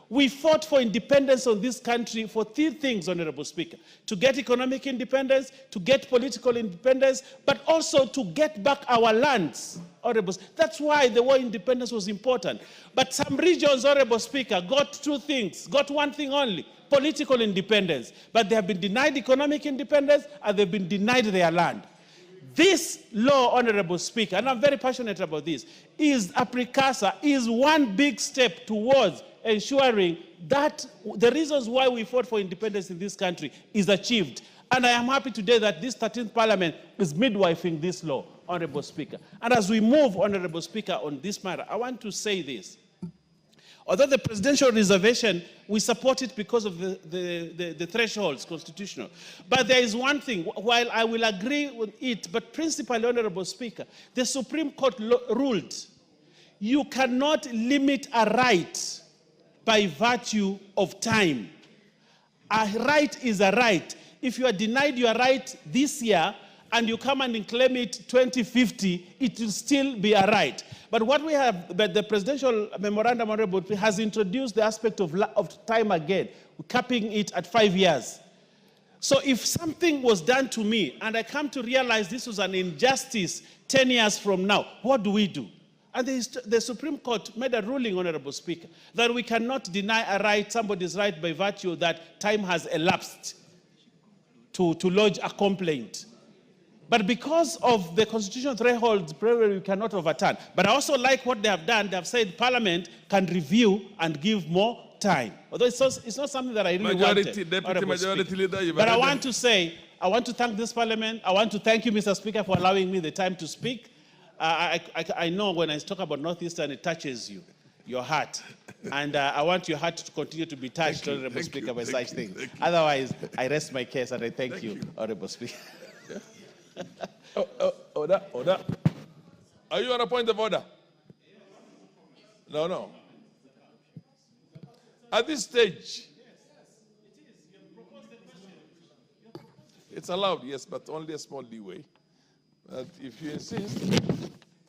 We fought for independence on this country for three things, Honorable Speaker: to get economic independence, to get political independence, but also to get back our lands, Honorable Speaker. That's why the war independence was important. But some regions, Honorable Speaker, got two things, got one thing only: political independence. But they have been denied economic independence and they've been denied their land. This law, Honorable Speaker, and I'm very passionate about this, is a precursor, is one big step towards ensuring that the reasons why we fought for independence in this country is achieved. And I am happy today that this 13th Parliament is midwifing this law, Honorable Speaker. And as we move, Honorable Speaker, on this matter, I want to say this. Although the presidential reservation, we support it because of the thresholds constitutional. But there is one thing, while I will agree with it, but principally, Honorable Speaker, the Supreme Court ruled you cannot limit a right by virtue of time. A right is a right. If you are denied your right this year and you come and claim it 2050, it will still be a right. But what we have, but the presidential memorandum has introduced the aspect of time again, capping it at 5 years. So if something was done to me and I come to realize this was an injustice 10 years from now, what do we do? And the Supreme Court made a ruling, Honorable Speaker, that we cannot deny a right, somebody's right, by virtue that time has elapsed to lodge a complaint. But because of the constitutional thresholds, we cannot overturn. But I also like what they have done. They have said Parliament can review and give more time. Although it's not something that I really wanted. Deputy Majority Leader, but I want to say, I want to thank this Parliament. I want to thank you, Mr. Speaker, for allowing me the time to speak. I know when I talk about Northeastern, it touches you, your heart. And I want your heart to continue to be touched, Honorable Speaker, by such things. Otherwise, I rest my case and I thank you, Honorable Speaker. Order. Are you on a point of order? No. At this stage, it's allowed, yes, but only a small leeway. But if you insist,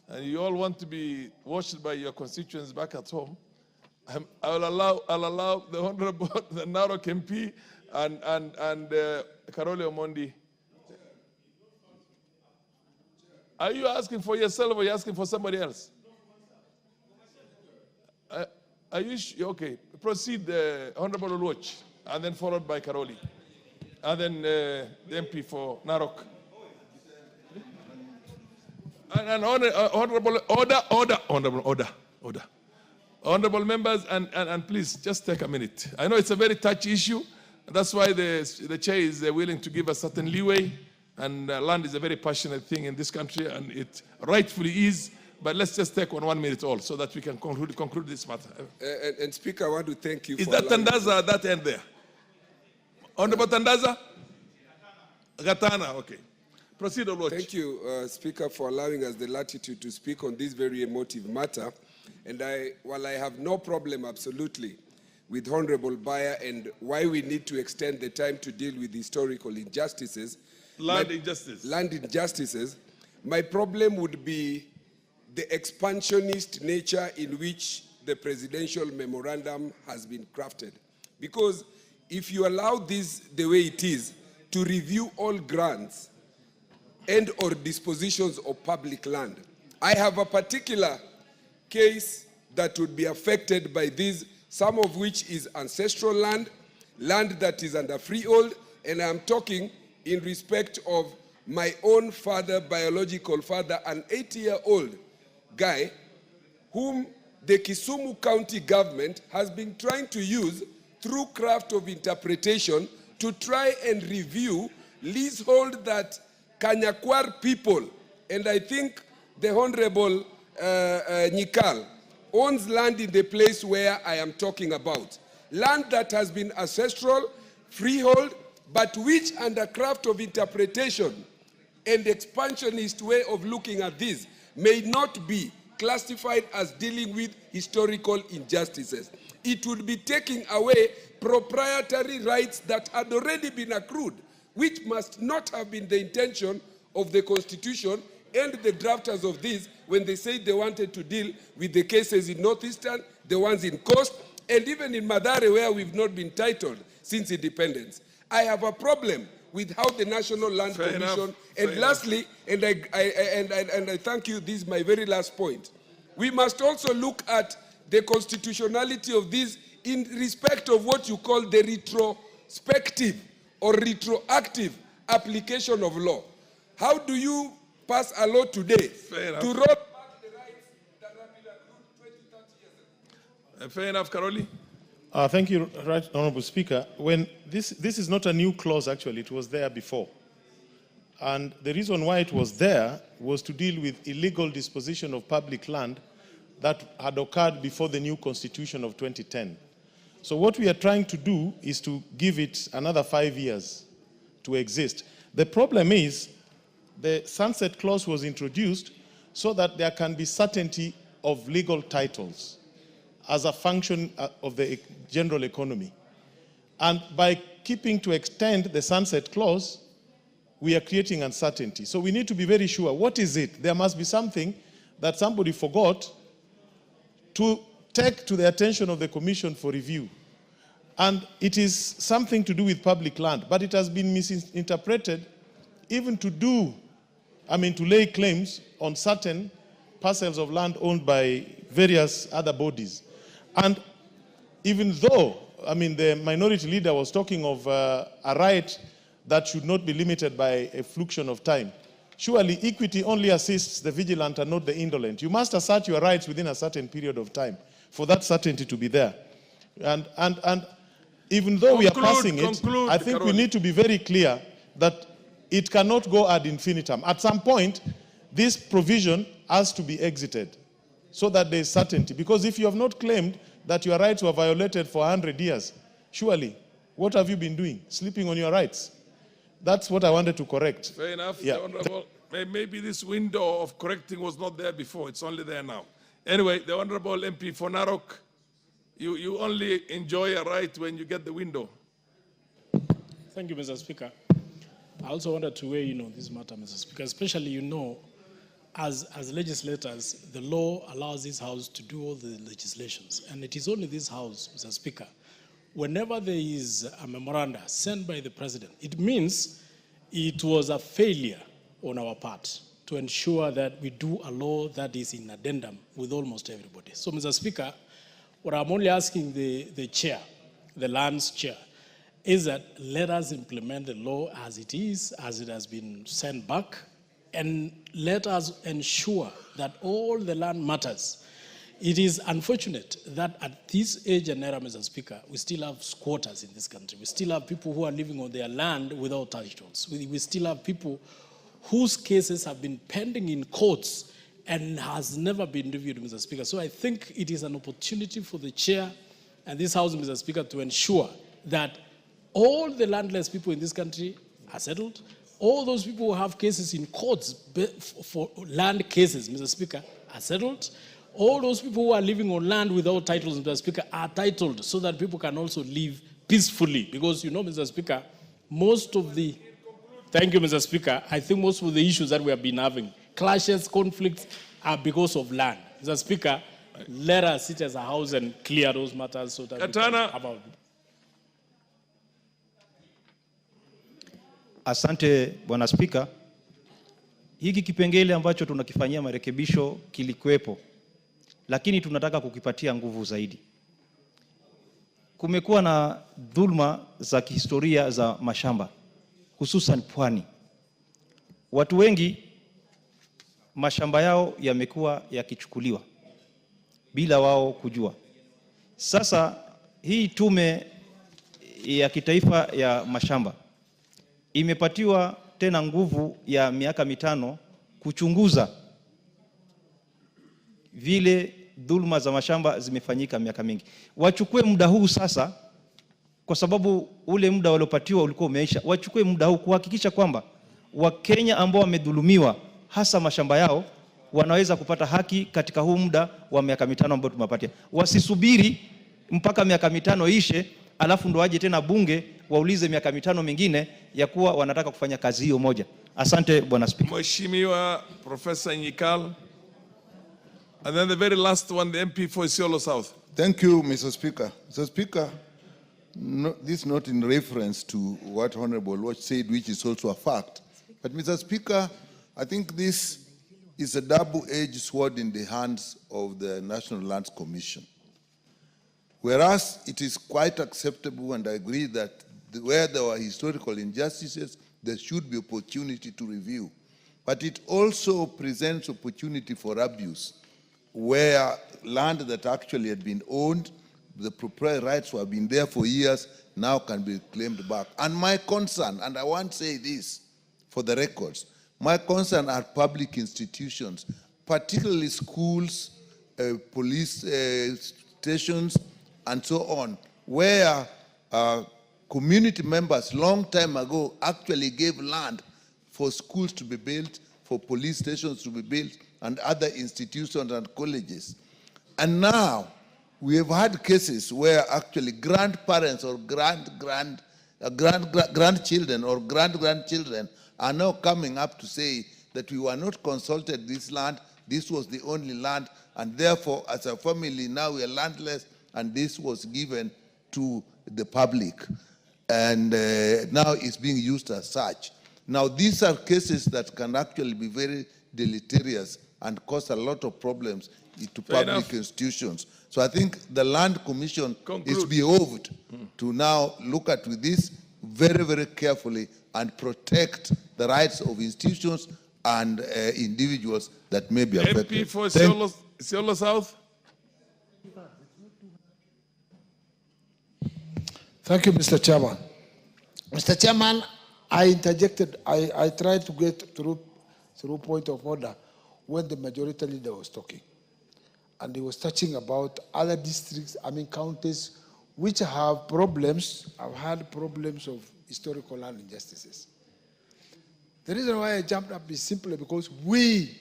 and you all want to be watched by your constituents back at home, I'll allow the Honorable, the Narok MP and Karole Omondi. Are you asking for yourself or are you asking for somebody else? Are you okay? Proceed, Honorable Oluoch, and then followed by Karoli. And then the MP for Narok. And honorable order. Honorable members, and please just take a minute. I know it's a very touchy issue. And that's why the chair is willing to give a certain leeway. And land is a very passionate thing in this country, and it rightfully is. But let's just take 1 minute all so that we can conclude this matter. And Speaker, I want to thank you Is for that Tandaza at that end there? Honorable Tandaza? Gatana, okay. Proceed, Lord. Thank you, Speaker, for allowing us the latitude to speak on this very emotive matter. And while I have no problem, absolutely, with Honorable Bayer and why we need to extend the time to deal with historical injustices, land injustices, my problem would be the expansionist nature in which the presidential memorandum has been crafted. Because if you allow this the way it is, to review all grants and or dispositions of public land, I have a particular case that would be affected by this, some of which is ancestral land, land that is under freehold, and I'm talking in respect of my own father, biological father, an 80-year-old guy whom the Kisumu County government has been trying to use through craft of interpretation to try and review leasehold that Kanyakwar people, and I think the Honorable Nyikal, owns land in the place where I am talking about. Land that has been ancestral, freehold, but which under craft of interpretation and expansionist way of looking at this may not be classified as dealing with historical injustices. It would be taking away proprietary rights that had already been accrued, which must not have been the intention of the Constitution and the drafters of this when they said they wanted to deal with the cases in Northeastern, the ones in Coast, and even in Madare where we've not been titled since independence. I have a problem with how the National Land Commission, and lastly, and I thank you, this is my very last point, we must also look at the constitutionality of this in respect of what you call the retrospective or retroactive application of law. How do you pass a law today to roll back the rights that have been accrued 20, 30 years ago? Fair enough, Karoli. Thank you, Right Honorable Speaker. When this is not a new clause, actually, it was there before. And the reason why it was there was to deal with illegal disposition of public land that had occurred before the new Constitution of 2010. So what we are trying to do is to give it another 5 years to exist. The problem is the sunset clause was introduced so that there can be certainty of legal titles as a function of the general economy. And by keeping to extend the sunset clause, we are creating uncertainty. So we need to be very sure, what is it? There must be something that somebody forgot to take to the attention of the Commission for review. And it is something to do with public land, but it has been misinterpreted even to lay claims on certain parcels of land owned by various other bodies. And even though, the minority leader was talking of a right that should not be limited by a fluxion of time, surely equity only assists the vigilant and not the indolent. You must assert your rights within a certain period of time for that certainty to be there. And even though we are passing it, I think we need to be very clear that it cannot go ad infinitum. At some point, this provision has to be exited so that there is certainty. Because if you have not claimed that your rights were violated for 100 years, surely, what have you been doing? Sleeping on your rights. That's what I wanted to correct. Fair enough, Yeah. Honorable. Maybe this window of correcting was not there before. It's only there now. Anyway, the Honorable MP for Narok, you only enjoy a right when you get the window. Thank you, Mr. Speaker. I also wanted to weigh in on this matter, Mr. Speaker, especially, as legislators, the law allows this House to do all the legislations. And it is only this House, Mr. Speaker, whenever there is a memoranda sent by the President, it means it was a failure on our part to ensure that we do a law that is in addendum with almost everybody. So, Mr. Speaker, what I'm only asking the chair, the lands chair, is that let us implement the law as it is, as it has been sent back, and let us ensure that all the land matters. It is unfortunate that at this age and era, Mr. Speaker, we still have squatters in this country. We still have people who are living on their land without titles. We still have people whose cases have been pending in courts and has never been reviewed, Mr. Speaker. So I think it is an opportunity for the chair and this House, Mr. Speaker, to ensure that all the landless people in this country are settled. All those people who have cases in courts for land cases, Mr. Speaker, are settled. All those people who are living on land without titles, Mr. Speaker, are titled so that people can also live peacefully. Because, you know, Mr. Speaker, thank you, Mr. Speaker, I think most of the issues that we have been having, clashes, conflicts, are because of land. Mr. Speaker, let us sit as a house and clear those matters so that we can have our... Asante Bwana Spika. Hiki kipengele ambacho tunakifanyia marekebisho kilikuwepo, lakini tunataka kukipatia nguvu zaidi. Kumekuwa na dhulma za kihistoria za mashamba, hususan pwani. Watu wengi mashamba yao yamekuwa yakichukuliwa bila wao kujua. Sasa hii tume ya kitaifa ya mashamba imepatiwa tena nguvu ya miaka 5 kuchunguza vile dhulma za mashamba zimefanyika miaka mingi. Wachukue muda huu sasa, kwa sababu ule muda waliopatiwa ulikuwa umeisha. Wachukue muda huu kuhakikisha kwamba Wakenya ambao wamedhulumiwa hasa mashamba yao wanaweza kupata haki katika huu muda wa miaka 5 ambao tumepatia. Wasisubiri mpaka miaka 5 ishe alafu ndo waje tena bunge waulize miaka 5 mingine ya kuwa wanataka kufanya kazi hiyo moja. Asante Bwana Speaker. Mheshimiwa Professor Nyikal. And then the very last one, the MP for Isiolo South. Thank you, Mr. Speaker. Mr. Speaker, this is not in reference to what Honorable Watch said, which is also a fact. But Mr. Speaker, I think this is a double-edged sword in the hands of the National Lands Commission. Whereas it is quite acceptable, and I agree that where there were historical injustices, there should be opportunity to review. But it also presents opportunity for abuse, where land that actually had been owned, the proprietary rights who have been there for years, now can be claimed back. And my concern, and I want to say this for the records, my concern are public institutions, particularly schools, police stations, and so on, where community members long time ago actually gave land for schools to be built, for police stations to be built, and other institutions and colleges. And now, we have had cases where actually grandparents or grandchildren or grandchildren are now coming up to say that we were not consulted this land, this was the only land, and therefore, as a family, now we are landless, and this was given to the public. And now it's being used as such. Now, these are cases that can actually be very deleterious and cause a lot of problems to public institutions. So I think the Land Commission is behoved to now look at this very, very carefully and protect the rights of institutions and individuals that may be affected. MP for Isiolo South. Thank you, Mr. Chairman. Mr. Chairman, I interjected. I tried to get through point of order when the majority leader was talking. And he was touching about other districts, counties, which have problems, have had problems of historical land injustices. The reason why I jumped up is simply because we,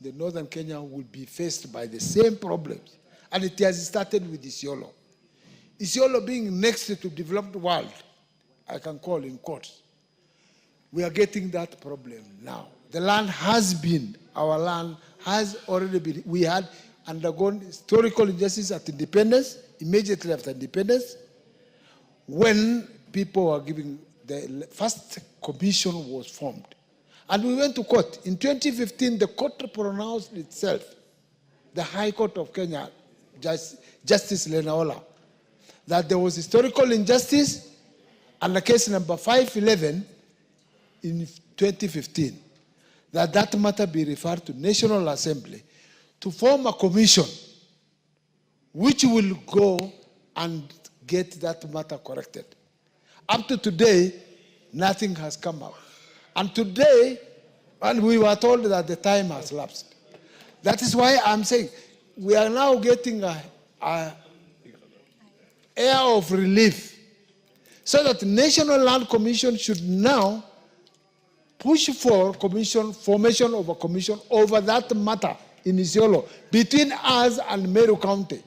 the Northern Kenya, will be faced by the same problems. And it has started with Isiolo. Isiolo being next to the developed world, I can call in courts. We are getting that problem now. The land has been, our land has already been, we had undergone historical injustice at independence, immediately after independence, when people were giving, the first commission was formed. And we went to court. In 2015, the court pronounced itself, the High Court of Kenya, Justice Lenaola, that there was historical injustice under case number 511 in 2015, that matter be referred to National Assembly to form a commission which will go and get that matter corrected. Up to today, nothing has come out. And today, and we were told that the time has lapsed. That is why I'm saying we are now getting a air of relief, so that the National Land Commission should now push for formation of a commission over that matter in Isiolo between us and Meru County.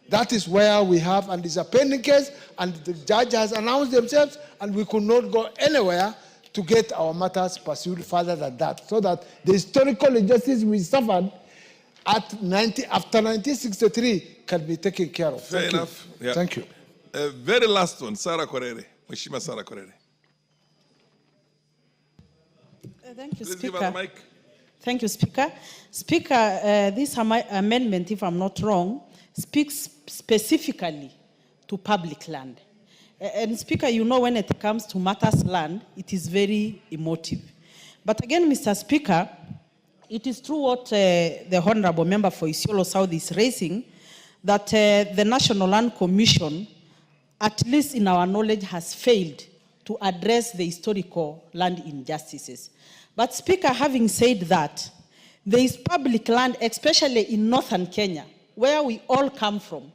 That is where we have, and it's a pending case, and the judge has announced themselves, and we could not go anywhere to get our matters pursued further than that, so that the historical injustice we suffered after 1963 can be taken care of. Fair enough. Yeah. Thank you. Very last one, Sarah Korere. Mheshimiwa Sarah Korere. Thank you, Please Speaker. give her the mic. Thank you, Speaker. Speaker, this amendment, if I'm not wrong, speaks specifically to public land. And Speaker, you know when it comes to matters land, it is very emotive. But again, Mr. Speaker, it is true what the Honorable Member for Isiolo South is raising, that the National Land Commission, at least in our knowledge, has failed to address the historical land injustices. But Speaker, having said that, there is public land, especially in northern Kenya, where we all come from,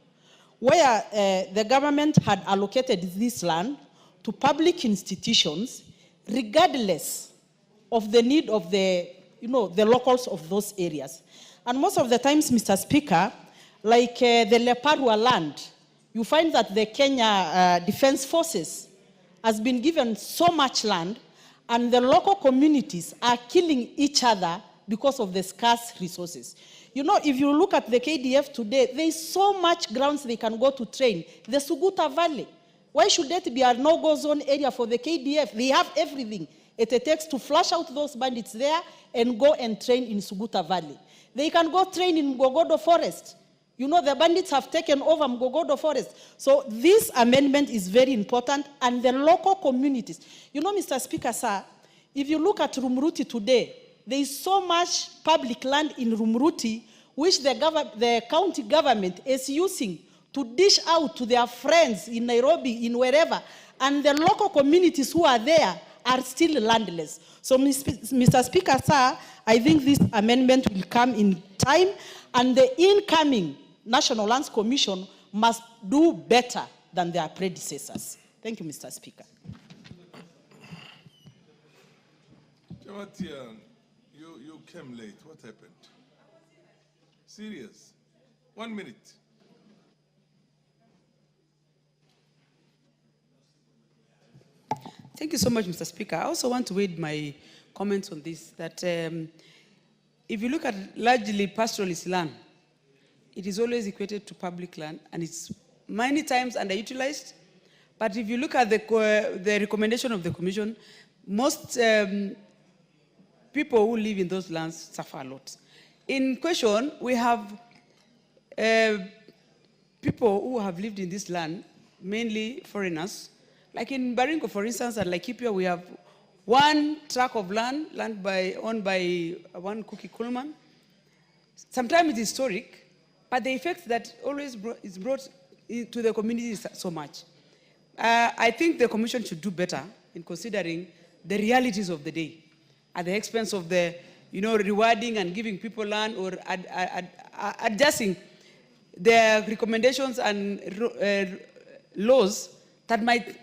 where the government had allocated this land to public institutions, regardless of the need of the locals of those areas. And most of the times, Mr. Speaker, like the Leparua land, you find that the Kenya Defense Forces has been given so much land, and the local communities are killing each other because of the scarce resources. You know, if you look at the KDF today, there is so much grounds they can go to train. The Suguta Valley, why should that be a no-go zone area for the KDF? They have everything it takes to flush out those bandits there and go and train in Suguta Valley. They can go train in Mgogodo Forest. You know, the bandits have taken over Mgogodo Forest. So this amendment is very important, and the local communities. You know, Mr. Speaker, sir, if you look at Rumuruti today, there is so much public land in Rumuruti which the county government is using to dish out to their friends in Nairobi, in wherever, and the local communities who are there are still landless. So, Mr. Speaker, sir, I think this amendment will come in time, and the incoming National Lands Commission must do better than their predecessors. Thank you, Mr. Speaker. Jamatian, you came late. What happened? Serious. 1 minute. Thank you so much, Mr. Speaker. I also want to add my comments on this, that if you look at largely pastoralist land, it is always equated to public land, and it's many times underutilized. But if you look at the recommendation of the Commission, most people who live in those lands suffer a lot. In question, we have people who have lived in this land, mainly foreigners. Like in Baringo, for instance, at Laikipia, we have one tract of land owned by one Cookie Coleman. Sometimes it's historic, but the effect that always is brought to the community is so much. I think the Commission should do better in considering the realities of the day at the expense of the, rewarding and giving people land, or adjusting their recommendations and laws that might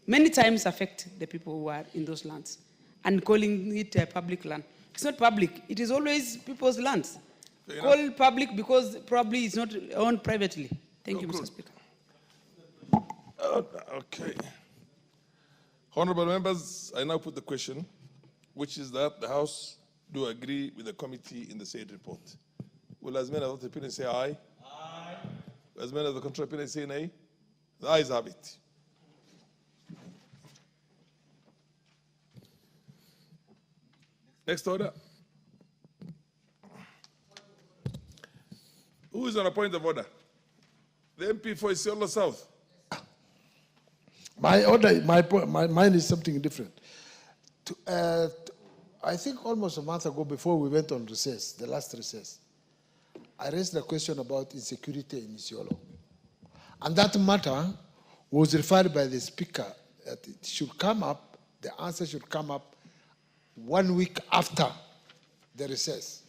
many times affect the people who are in those lands, and calling it public land. It's not public. It is always people's lands. Call public because probably it's not owned privately. Thank you, Mr. Speaker. Okay. Honorable members, I now put the question, which is that the House do agree with the committee in the said report. Will as many of the opinions say aye? Aye. As many of the contrary opinions say nay? The ayes have it. Next order. Who is on a point of order? The MP for Isiolo South. My order, mine is something different. I think almost a month ago, before we went on recess, the last recess, I raised the question about insecurity in Isiolo. And that matter was referred by the speaker that it should come up, the answer should come up 1 week after the recess.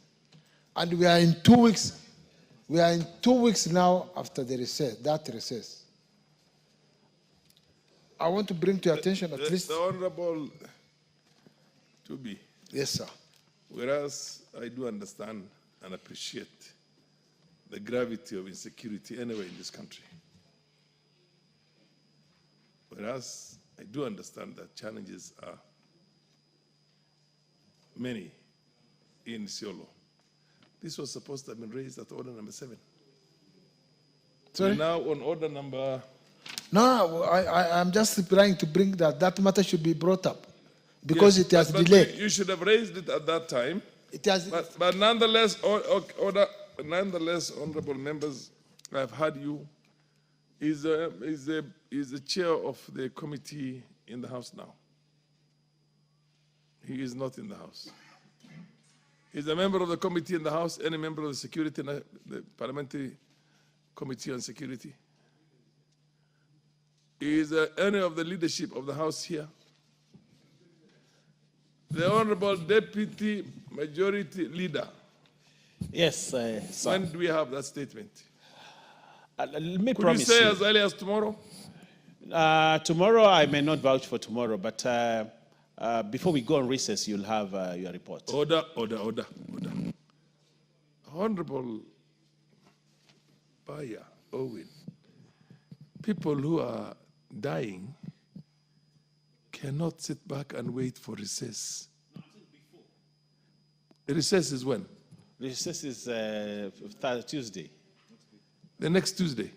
And we are in 2 weeks, we are in 2 weeks now after the recess, that recess. I want to bring to your attention at least. The Honorable Tubi. Yes, sir. Whereas I do understand and appreciate the gravity of insecurity anywhere in this country. Whereas I do understand that challenges are many in Isiolo. This was supposed to have been raised at order number 7. Sorry? We're now on order number... No, I'm just trying to bring that matter should be brought up because Yes, it has but delayed. You should have raised it at that time. It has. But nonetheless, nonetheless, honorable members, I've heard you. Is the chair of the committee in the House now? He is not in the House. He's a member of the committee in the House, any member of the Security, the Parliamentary Committee on Security. Is any of the leadership of the House here? The Honorable Deputy Majority Leader. Yes, when do we have that statement? Let me Could promise you say you. as early as tomorrow? Tomorrow, I may not vouch for tomorrow, but before we go on recess, you'll have your report. Order. Honorable Baya Owen, people who are dying cannot sit back and wait for recess. Recess is when? Recess is Tuesday. The next Tuesday?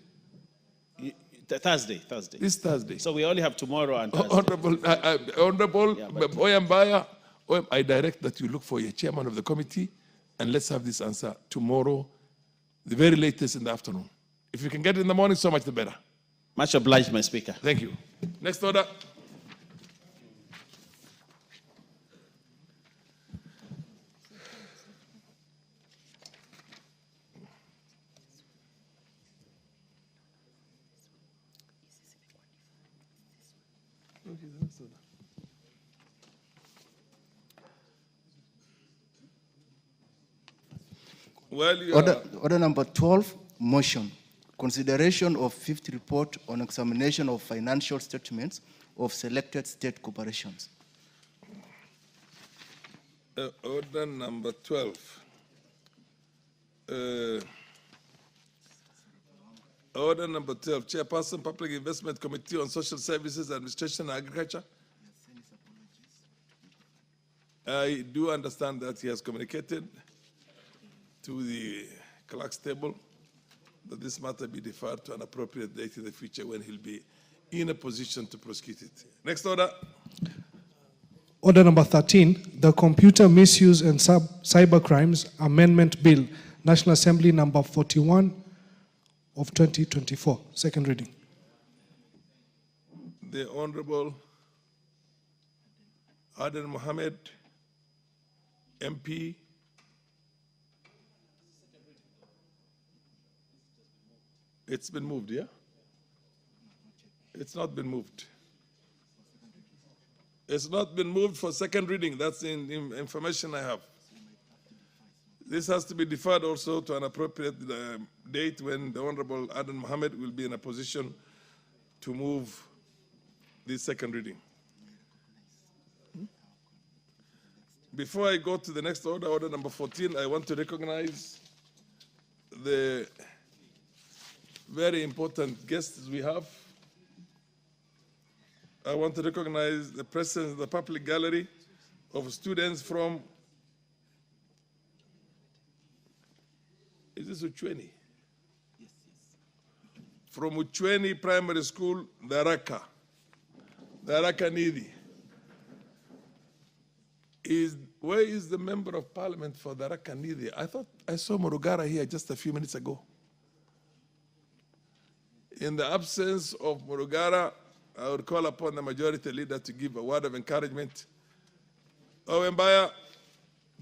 Thursday. This Thursday. So we only have tomorrow and Thursday. Honorable Oyambaya, I direct that you look for your chairman of the committee and let's have this answer tomorrow, the very latest in the afternoon. If you can get it in the morning, so much the better. Much obliged, my speaker. Thank you. Next order. Order number 12, motion. Consideration of fifth report on examination of financial statements of selected state corporations. Order number 12. Order number 12, Chairperson, Public Investment Committee on Social Services, Administration and Agriculture. I do understand that he has communicated to the clerk's table that this matter be deferred to an appropriate date in the future when he'll be in a position to prosecute it. Next order. Order number 13, the Computer Misuse and Cyber Crimes Amendment Bill, National Assembly number 41 of 2024. Second reading. The Honorable Aden Mohammed, MP. It's been moved, yeah? It's not been moved. It's not been moved for second reading. That's the information I have. This has to be deferred also to an appropriate date when the Honorable Aden Mohammed will be in a position to move this second reading. Before I go to the next order, order number 14, I want to recognize the very important guests we have. I want to recognize the presence of the public gallery of students from, is this Uchweni? Yes. From Uchweni Primary School, Daraka Nidi. Where is the member of parliament for Daraka Nidi? I thought I saw Murugara here just a few minutes ago. In the absence of Murugara, I would call upon the majority leader to give a word of encouragement. Mbaya,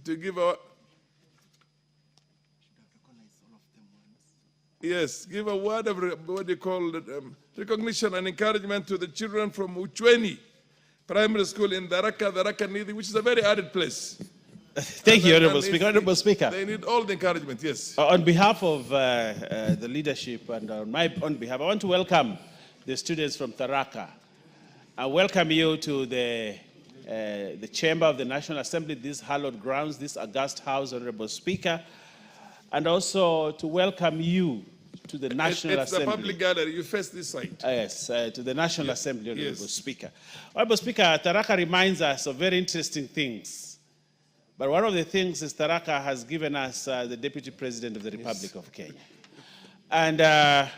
to give a... Yes, give a word of, what do you call it, recognition and encouragement to the children from Uchweni Primary School in Tharaka Nithi, which is a very arid place. Thank you, Honorable Speaker. Honorable Speaker. They need all the encouragement, yes. On behalf of the leadership and on my own behalf, I want to welcome the students from Tharaka. I welcome you to the chamber of the National Assembly, these hallowed grounds, this august house, Honorable Speaker, and also to welcome you to the National Assembly. It's the public gallery. You face this side. Yes, to the National Assembly, Honorable Yes. Speaker. Honorable Speaker, Tharaka reminds us of very interesting things. But one of the things is Tharaka has given us the Deputy President of the Republic of Kenya. And I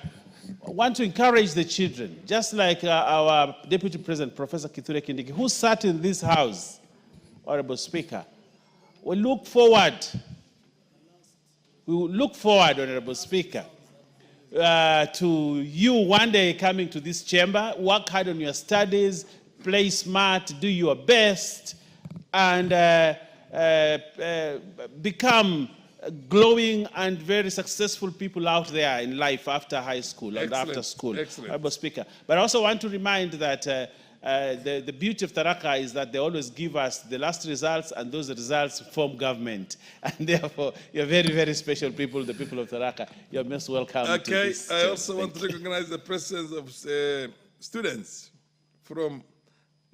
want to encourage the children, just like our Deputy President, Professor Kithure Kindiki, who sat in this house, Honorable Speaker. We look forward, Honorable Speaker, to you one day coming to this chamber, work hard on your studies, play smart, do your best, and become glowing and very successful people out there in life after high school and after school. Excellent. Honorable Speaker. But I also want to remind that the beauty of Tharaka is that they always give us the last results, and those results form government. And therefore, you're very, very special people, the people of Tharaka. You're most welcome. Okay, to this I also want to recognize the presence of students from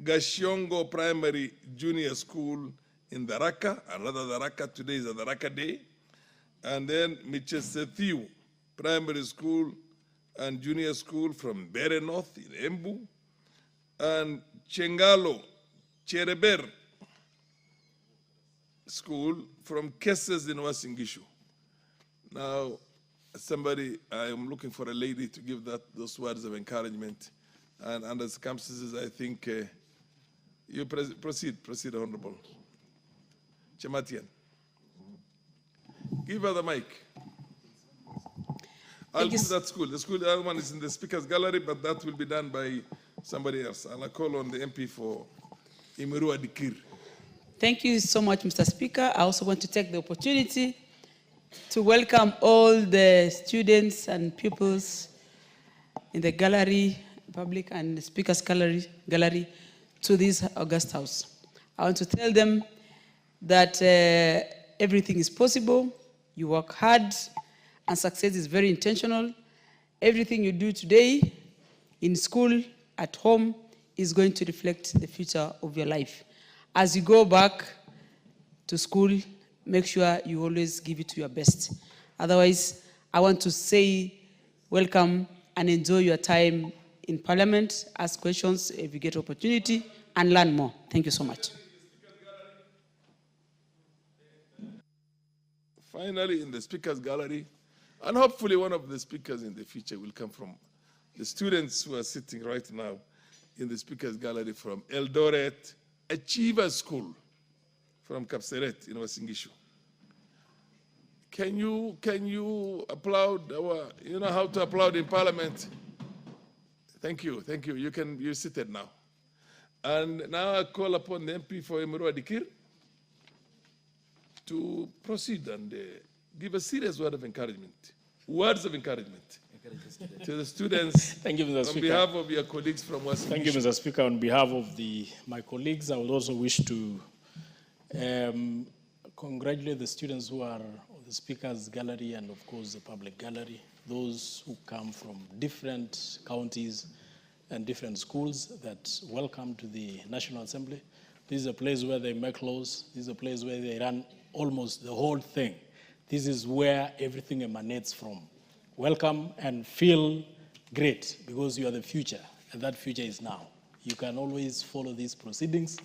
Gachagua Primary Junior School in Tharaka, another Tharaka. Today is a Tharaka Day. And then Michesethiu Primary School and Junior School from Bere North in Embu, and Chengalo Chereber School from Kesses in Uasin Gishu. Now, I am looking for a lady to give those words of encouragement. And under circumstances, I think you proceed, Honorable. Chematian. Give her the mic. I'll give that school. The other one is in the Speaker's Gallery, but that will be done by somebody else. And I'll call on the MP for Imiru Adikir. Thank you so much, Mr. Speaker. I also want to take the opportunity to welcome all the students and pupils in the gallery, public and the Speaker's gallery to this August House. I want to tell them that everything is possible, you work hard, and success is very intentional. Everything you do today, in school, at home, is going to reflect the future of your life. As you go back to school, make sure you always give it to your best. Otherwise, I want to say welcome and enjoy your time in Parliament, ask questions if you get opportunity, and learn more. Thank you so much. Finally, in the Speaker's Gallery, and hopefully one of the speakers in the future will come from the students who are sitting right now in the Speaker's Gallery from Eldoret Achiever School from Kapseret in Uasin Gishu. Can you applaud you know how to applaud in Parliament? Thank you. You're seated now. And now I call upon the MP for Imiru Adikir to proceed and give a serious word of encouragement. Words of encouragement to the students. Thank you, Mr. Speaker. On behalf of your colleagues from Uasin Gishu. Thank you, Mr. Speaker. On behalf of my colleagues, I would also wish to congratulate the students who are on the Speaker's Gallery and, of course, the public gallery, those who come from different counties and different schools that welcome to the National Assembly. This is a place where they make laws. This is a place where they run almost the whole thing. This is where everything emanates from. Welcome and feel great because you are the future, and that future is now. You can always follow these proceedings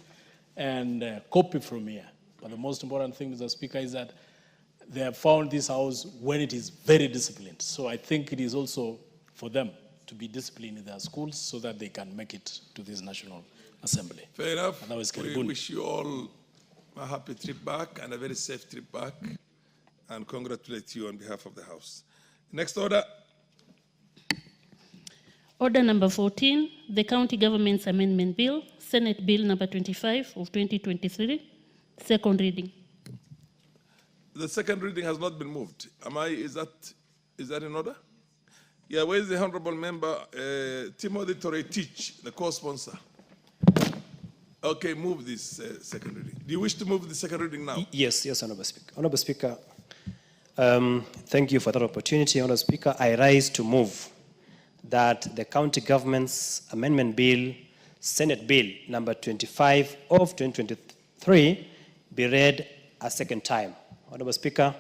and copy from here. But the most important thing, Mr. Speaker, is that they have found this house when it is very disciplined. So I think it is also for them to be disciplined in their schools so that they can make it to this National Assembly. Fair enough. We wish you all a happy trip back and a very safe trip back, and congratulate you on behalf of the House. Next order. Order number 14, the County Government's Amendment Bill, Senate Bill number 25 of 2023, second reading. The second reading has not been moved. Is that in order? Yeah, where is the honorable member, Timothy Toretich, the co-sponsor? Okay, move this second reading. Do you wish to move the second reading now? Yes, Honorable Speaker. Honorable Speaker, thank you for that opportunity. Honorable Speaker, I rise to move that the County Government's Amendment Bill, Senate Bill number 25 of 2023, be read a second time. Honorable Speaker,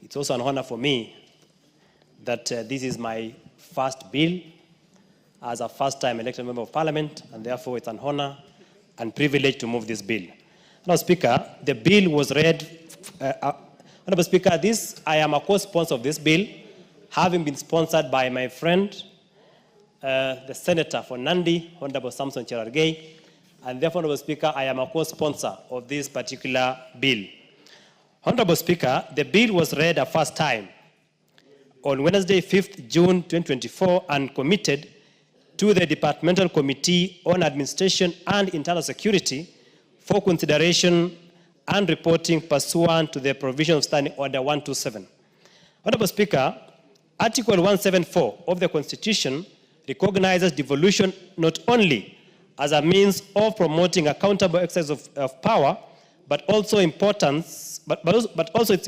it's also an honor for me that this is my first bill as a first-time elected member of Parliament, and therefore it's an honor and privilege to move this bill. Honorable Speaker, the bill was read. Honorable Speaker, I am a co-sponsor of this bill, having been sponsored by my friend, the Senator for Nandi, Honorable Samson Cherargei, and therefore, Honorable Speaker, I am a co-sponsor of this particular bill. Honorable Speaker, the bill was read a first time on Wednesday, 5th June 2024, and committed to the Departmental Committee on Administration and Internal Security for consideration and reporting pursuant to the provision of Standing Order 127. Honorable Speaker, Article 174 of the Constitution recognizes devolution not only as a means of promoting accountable exercise of power, but also its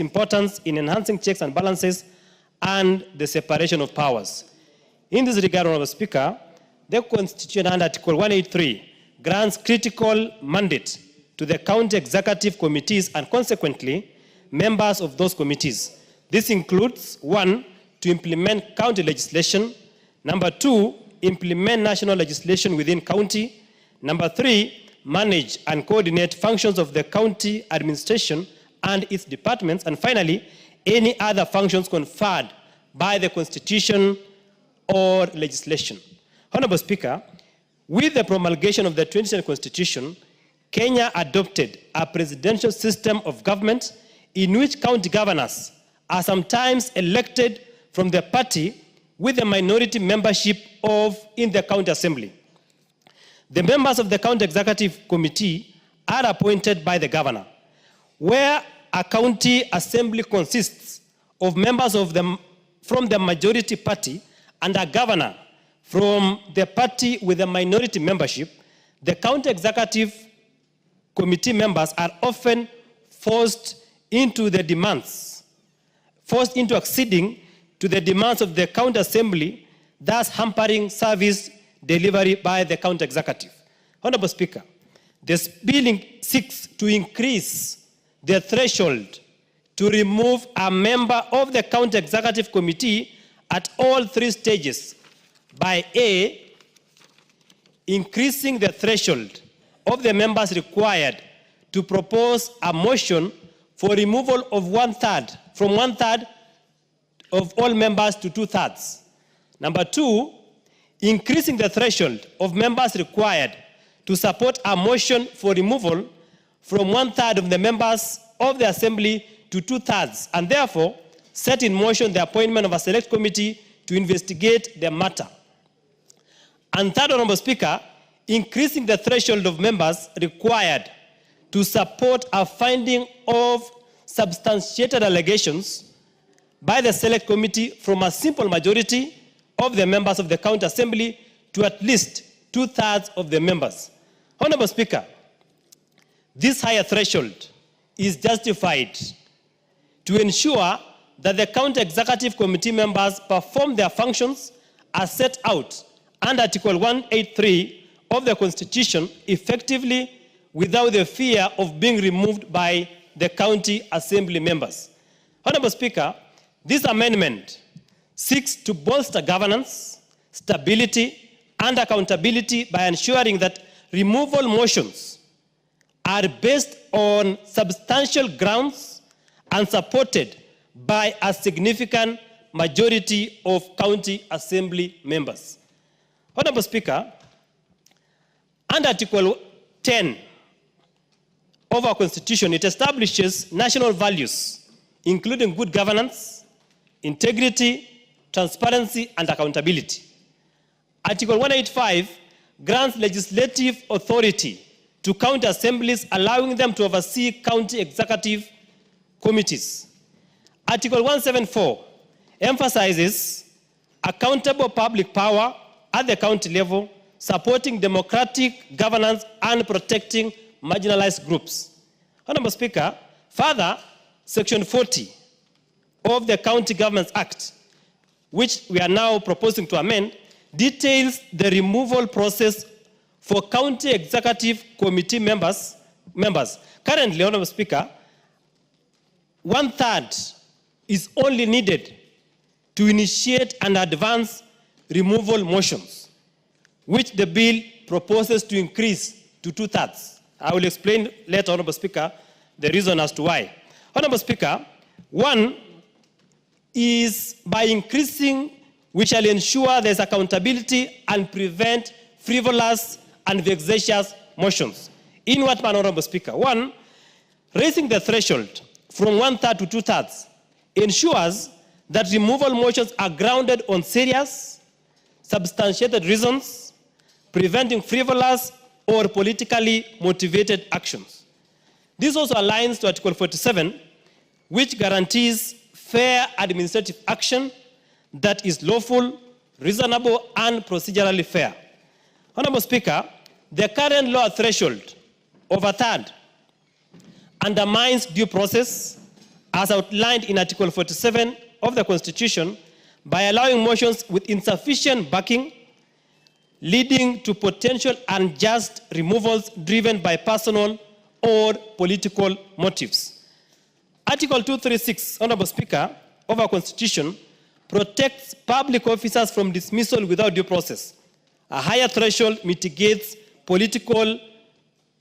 importance in enhancing checks and balances and the separation of powers. In this regard, Honorable Speaker, the Constitution under Article 183 grants critical mandate to the county executive committees and consequently members of those committees. This includes 1, to implement county legislation, number 2, implement national legislation within county, number 3, manage and coordinate functions of the county administration and its departments, and finally, any other functions conferred by the Constitution or legislation. Honorable Speaker, with the promulgation of the 2010 Constitution, Kenya adopted a presidential system of government in which county governors are sometimes elected from the party with a minority membership in the county assembly. The members of the county executive committee are appointed by the governor. Where a county assembly consists of members from the majority party and a governor from the party with a minority membership, the county executive committee members are often forced into acceding to the demands of the county assembly, thus hampering service delivery by the county executive. Honorable Speaker, this bill seeks to increase the threshold to remove a member of the county executive committee at all 3 stages by A, increasing the threshold of the members required to propose a motion for removal of 1/3, from 1/3 of all members to 2/3. Number 2, increasing the threshold of members required to support a motion for removal from 1/3 of the members of the assembly to 2/3, and therefore set in motion the appointment of a select committee to investigate the matter. And third, Honorable Speaker, increasing the threshold of members required to support a finding of substantiated allegations by the select committee from a simple majority of the members of the county assembly to at least 2/3 of the members. Honorable Speaker, this higher threshold is justified to ensure that the county executive committee members perform their functions as set out under Article 183 of the Constitution effectively without the fear of being removed by the county assembly members. Honorable Speaker, this amendment seeks to bolster governance, stability, and accountability by ensuring that removal motions are based on substantial grounds and supported by a significant majority of county assembly members. Honorable Speaker, under Article 10 of our Constitution, it establishes national values, including good governance, integrity, transparency, and accountability. Article 185 grants legislative authority to county assemblies, allowing them to oversee county executive committees. Article 174 emphasizes accountable public power at the county level, supporting democratic governance and protecting marginalized groups. Honorable Speaker, further, Section 40 of the County Governments Act, which we are now proposing to amend, details the removal process for county executive committee members. Currently, Honorable Speaker, 1/3 is only needed to initiate and advance removal motions, which the bill proposes to increase to 2/3. I will explain later, Honorable Speaker, the reason as to why. Honorable Speaker, one is by increasing, we shall ensure there's accountability and prevent frivolous and vexatious motions. In what manner, Honorable Speaker? One, raising the threshold from 1/3 to 2/3 ensures that removal motions are grounded on serious, substantiated reasons, preventing frivolous or politically motivated actions. This also aligns to Article 47, which guarantees fair administrative action that is lawful, reasonable, and procedurally fair. Honorable Speaker, the current law threshold of 1/3 undermines due process as outlined in Article 47 of the Constitution by allowing motions with insufficient backing, leading to potential unjust removals driven by personal or political motives. Article 236, Honorable Speaker, of our Constitution protects public officers from dismissal without due process. A higher threshold mitigates political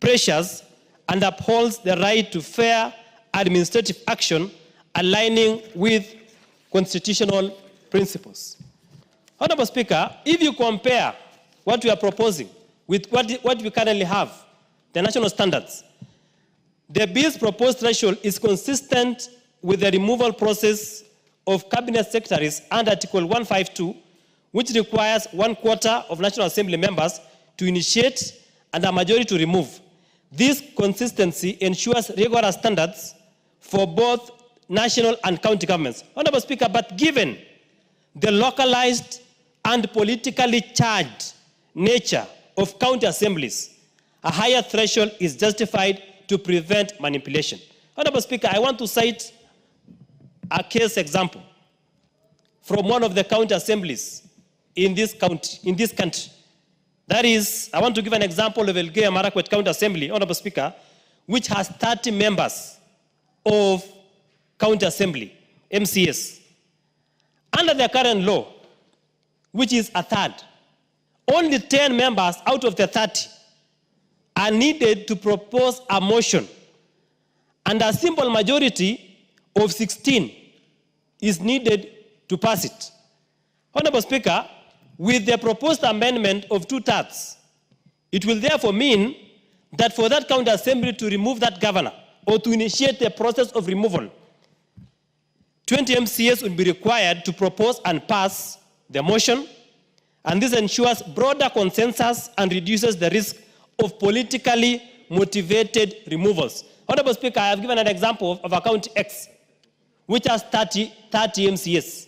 pressures and upholds the right to fair administrative action, aligning with constitutional principles. Honorable Speaker, if you compare what we are proposing with what we currently have, the national standards, the bill's proposed threshold is consistent with the removal process of cabinet secretaries under Article 152, which requires 1/4 of National Assembly members to initiate and a majority to remove. This consistency ensures rigorous standards for both national and county governments. Honorable Speaker, but given the localized and politically charged nature of county assemblies, a higher threshold is justified to prevent manipulation. Honorable Speaker, I want to cite a case example from one of the county assemblies in this country. That is, I want to give an example of Elgeyo Marakwet County Assembly, Honorable Speaker, which has 30 members of county assembly, MCS. Under the current law, which is 1/3, only 10 members out of the 30 are needed to propose a motion, and a simple majority of 16 is needed to pass it. Honorable Speaker, with the proposed amendment of 2/3, it will therefore mean that for that county assembly to remove that governor or to initiate the process of removal, 20 MCAs will be required to propose and pass the motion, and this ensures broader consensus and reduces the risk of politically motivated removals. Honorable Speaker, I have given an example of a county X, which has 30 MCAs.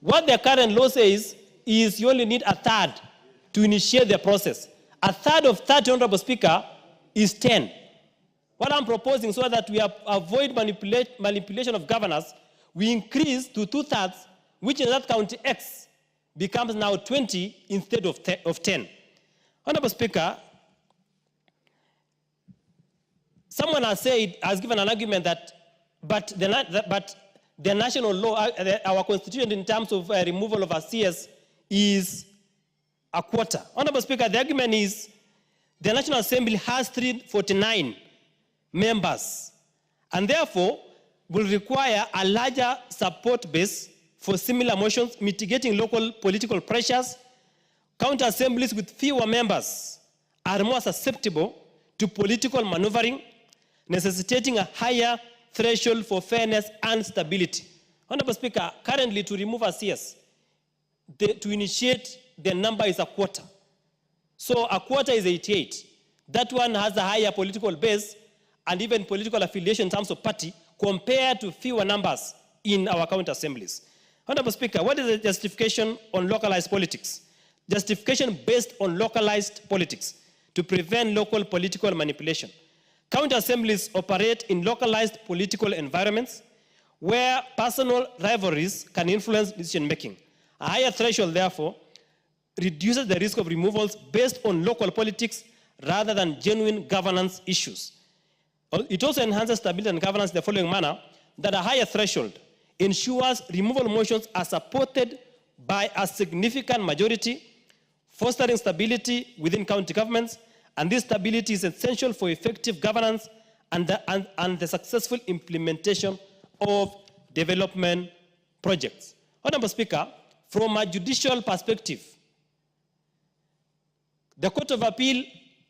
What the current law says is you only need 1/3 to initiate the process. 1/3 of 30, Honorable Speaker, is 10. What I'm proposing, so that we avoid manipulation of governors, we increase to 2/3, which in that county X becomes now 20 instead of 10. Honorable Speaker, someone has given an argument that, but the national law, our constitution in terms of removal of a CS is 1/4. Honorable Speaker, the argument is the National Assembly has 349 members, and therefore will require a larger support base for similar motions, mitigating local political pressures. County assemblies with fewer members are more susceptible to political maneuvering, necessitating a higher threshold for fairness and stability. Honorable Speaker, currently to remove a CS, to initiate the number is a quarter. So a quarter is 88. That one has a higher political base and even political affiliation in terms of party compared to fewer numbers in our county assemblies. Honorable Speaker, what is the justification on localized politics? Justification based on localized politics to prevent local political manipulation. County assemblies operate in localized political environments where personal rivalries can influence decision-making. A higher threshold, therefore, reduces the risk of removals based on local politics rather than genuine governance issues. It also enhances stability and governance in the following manner, that a higher threshold ensures removal motions are supported by a significant majority, fostering stability within county governments, and this stability is essential for effective governance and the successful implementation of development projects. Honorable Speaker, from a judicial perspective, the Court of Appeal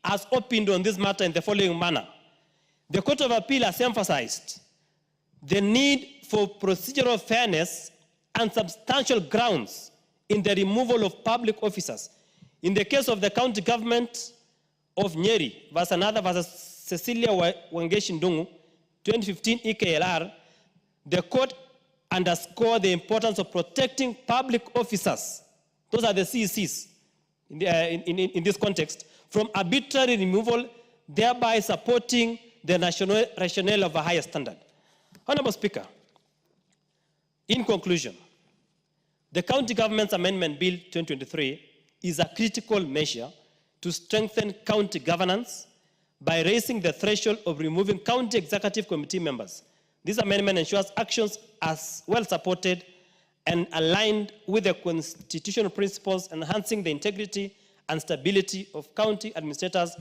has opined on this matter in the following manner. The Court of Appeal has emphasized the need for procedural fairness and substantial grounds in the removal of public officers. In the case of the county government of Nyeri versus Cecilia Wangeshi Ndung'u, 2015 EKLR, the court underscored the importance of protecting public officers, those are the CECs in this context, from arbitrary removal, thereby supporting the national rationale of a higher standard. Honorable Speaker, in conclusion, the County Government's Amendment Bill 2023 is a critical measure to strengthen county governance by raising the threshold of removing county executive committee members. This amendment ensures actions are well supported and aligned with the constitutional principles, enhancing the integrity and stability of county administrators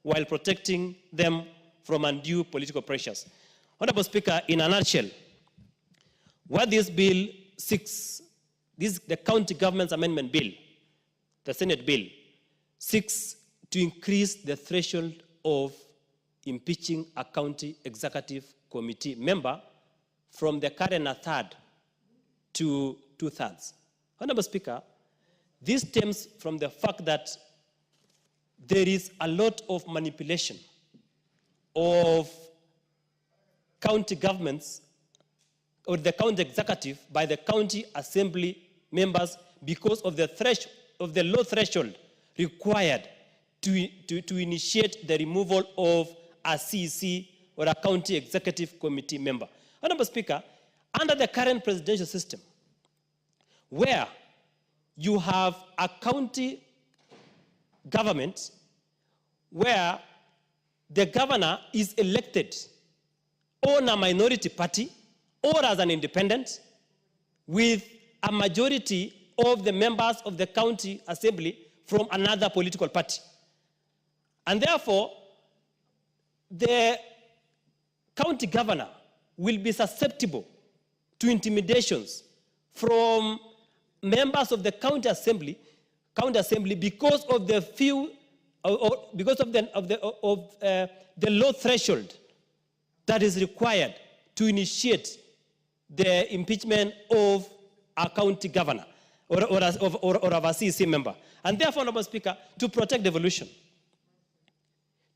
while protecting them from undue political pressures. Honorable Speaker, in a nutshell, what this bill seeks, the County Government's Amendment Bill, the Senate bill, seeks to increase the threshold of impeaching a county executive committee member from the current a third to 2/3. Honorable Speaker, this stems from the fact that there is a lot of manipulation of county governments or the county executive by the county assembly members because of the low threshold required to initiate the removal of a CEC or a county executive committee member. Honorable Speaker, under the current presidential system, where you have a county government where the governor is elected on a minority party or as an independent with a majority of the members of the county assembly from another political party. And therefore, the county governor will be susceptible to intimidations from members of the county assembly because of the the low threshold that is required to initiate the impeachment of a county governor or of a CEC member. And therefore, Honorable Speaker, to protect devolution,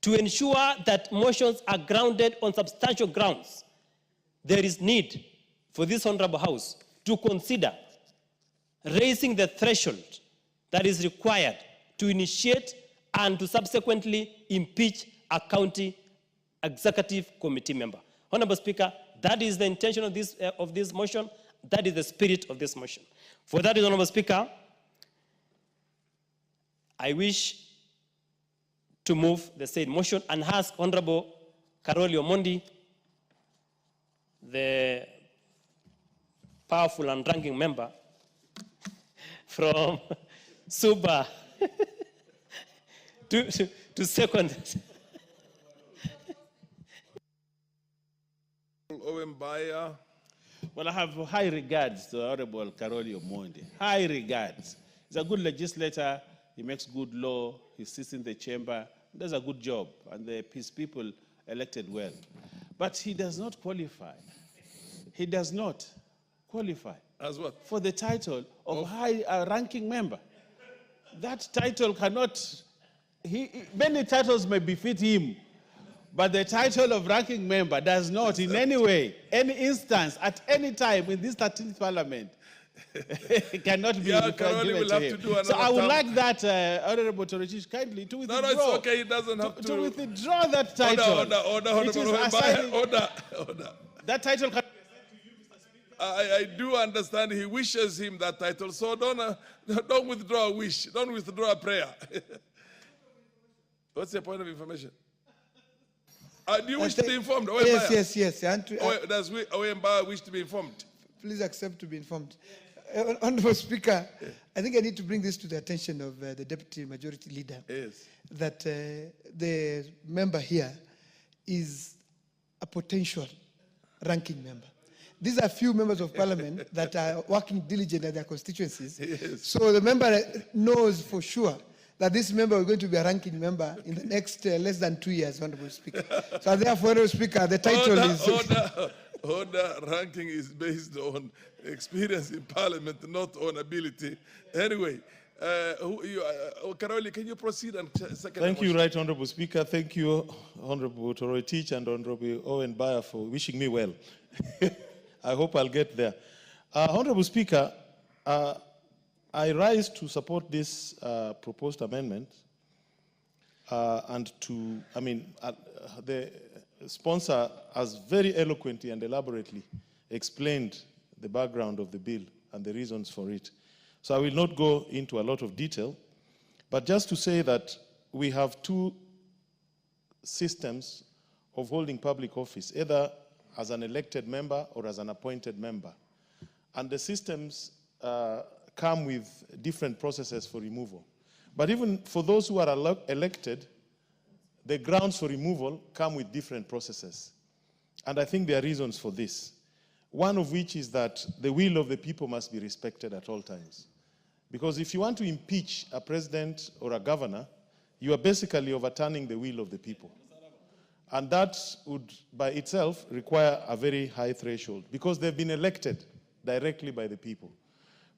to ensure that motions are grounded on substantial grounds, there is need for this Honorable House to consider raising the threshold that is required to initiate and to subsequently impeach a county executive committee member. Honorable Speaker, that is the intention of this motion. That is the spirit of this motion. For that, Honorable Speaker, I wish to move the said motion and ask Honorable Karoli Omondi, the powerful and ranking member from Suba, to second. Well, I have high regards to Honorable Karoli Omondi. High regards. He's a good legislator. He makes good law. He sits in the chamber, does a good job, and his people elected well. But he does not qualify. He does not qualify as what? For the title of high ranking member. that title cannot, many titles may befit him, but the title of ranking member does not in any way, any instance, at any time in this 13th Parliament, cannot be given to him. So I would like that, Honorable Toricish, kindly to withdraw. No, it's okay. He doesn't have to withdraw that title. Order. That title can. I do understand he wishes him that title, so don't withdraw a wish. Don't withdraw a prayer. What's your point of information? Do you wish to be informed? Yes. Does Oyemba wish to be informed? Please accept to be informed. Honorable Speaker, I think I need to bring this to the attention of the Deputy Majority Leader. Yes. That the member here is a potential ranking member. These are few members of Parliament that are working diligently at their constituencies. Yes. So the member knows for sure that this member is going to be a ranking member in the next less than 2 years, Honorable Speaker. So therefore, Honorable Speaker, the title is... Order ranking is based on experience in Parliament, not on ability. Anyway, Karoli, can you proceed and second? Thank you, Right Honorable Speaker. Thank you, Honorable Torotich and Honorable Owen Bayer for wishing me well. I hope I'll get there. Honorable Speaker, I rise to support this proposed amendment and to, the sponsor has very eloquently and elaborately explained the background of the bill and the reasons for it. So I will not go into a lot of detail, but just to say that we have two systems of holding public office, either as an elected member or as an appointed member. And the systems come with different processes for removal. But even for those who are elected, the grounds for removal come with different processes. And I think there are reasons for this. One of which is that the will of the people must be respected at all times. Because if you want to impeach a president or a governor, you are basically overturning the will of the people. And that would, by itself, require a very high threshold, because they've been elected directly by the people.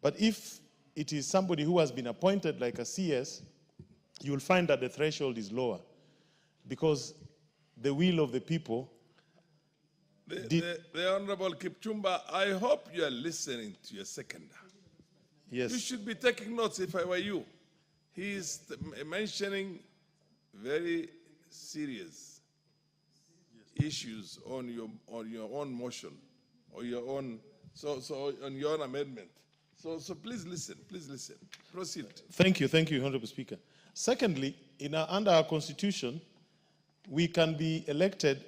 But if it is somebody who has been appointed like a CS, you will find that the threshold is lower, because the will of the people. The Honorable Kipchumba, I hope you are listening to your seconder. Yes. You should be taking notes if I were you. He is mentioning very serious issues on your own motion or your own on your own amendment. So please listen. Proceed. Thank you, Honorable Speaker. Secondly, under our Constitution, we can be elected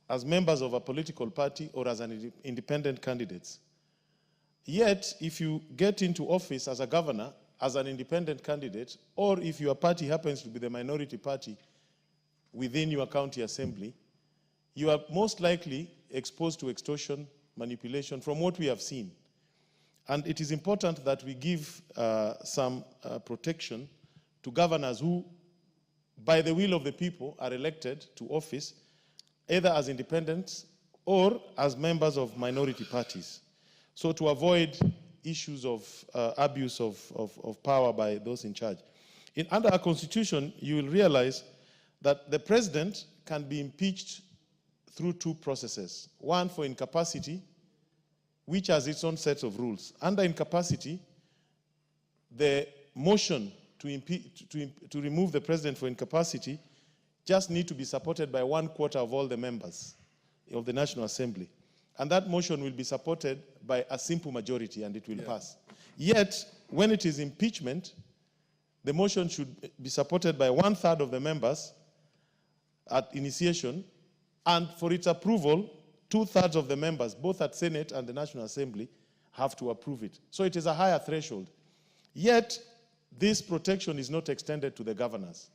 as members of a political party or as an independent candidates. Yet, if you get into office as a governor, as an independent candidate, or if your party happens to be the minority party within your county assembly, you are most likely exposed to extortion, manipulation, from what we have seen. And it is important that we give some protection to governors who, by the will of the people, are elected to office, either as independents or as members of minority parties. So to avoid issues of abuse of power by those in charge. Under our Constitution, you will realize that the president can be impeached through two processes. One for incapacity, which has its own set of rules. Under incapacity, the motion to remove the president for incapacity just need to be supported by 1/4 of all the members of the National Assembly. And that motion will be supported by a simple majority and it will pass. Yet, when it is impeachment, the motion should be supported by 1/3 of the members at initiation, and for its approval, 2/3 of the members, both at Senate and the National Assembly, have to approve it. So it is a higher threshold. Yet, this protection is not extended to the governors.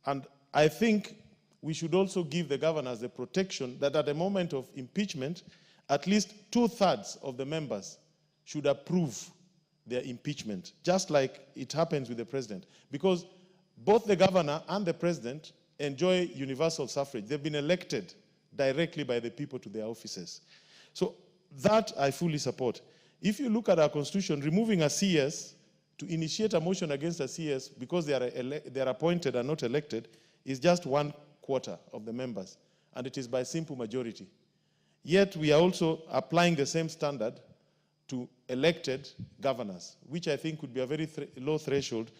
And I think we should also give the governors the protection that at the moment of impeachment, at least 2/3 of the members should approve their impeachment, just like it happens with the president. Because both the governor and the president enjoy universal suffrage. They've been elected directly by the people to their offices. So that I fully support. If you look at our Constitution, removing a CS to initiate a motion against a CS because they are appointed and not elected is just 1/4 of the members, and it is by simple majority. Yet we are also applying the same standard to elected governors, which I think would be a very low threshold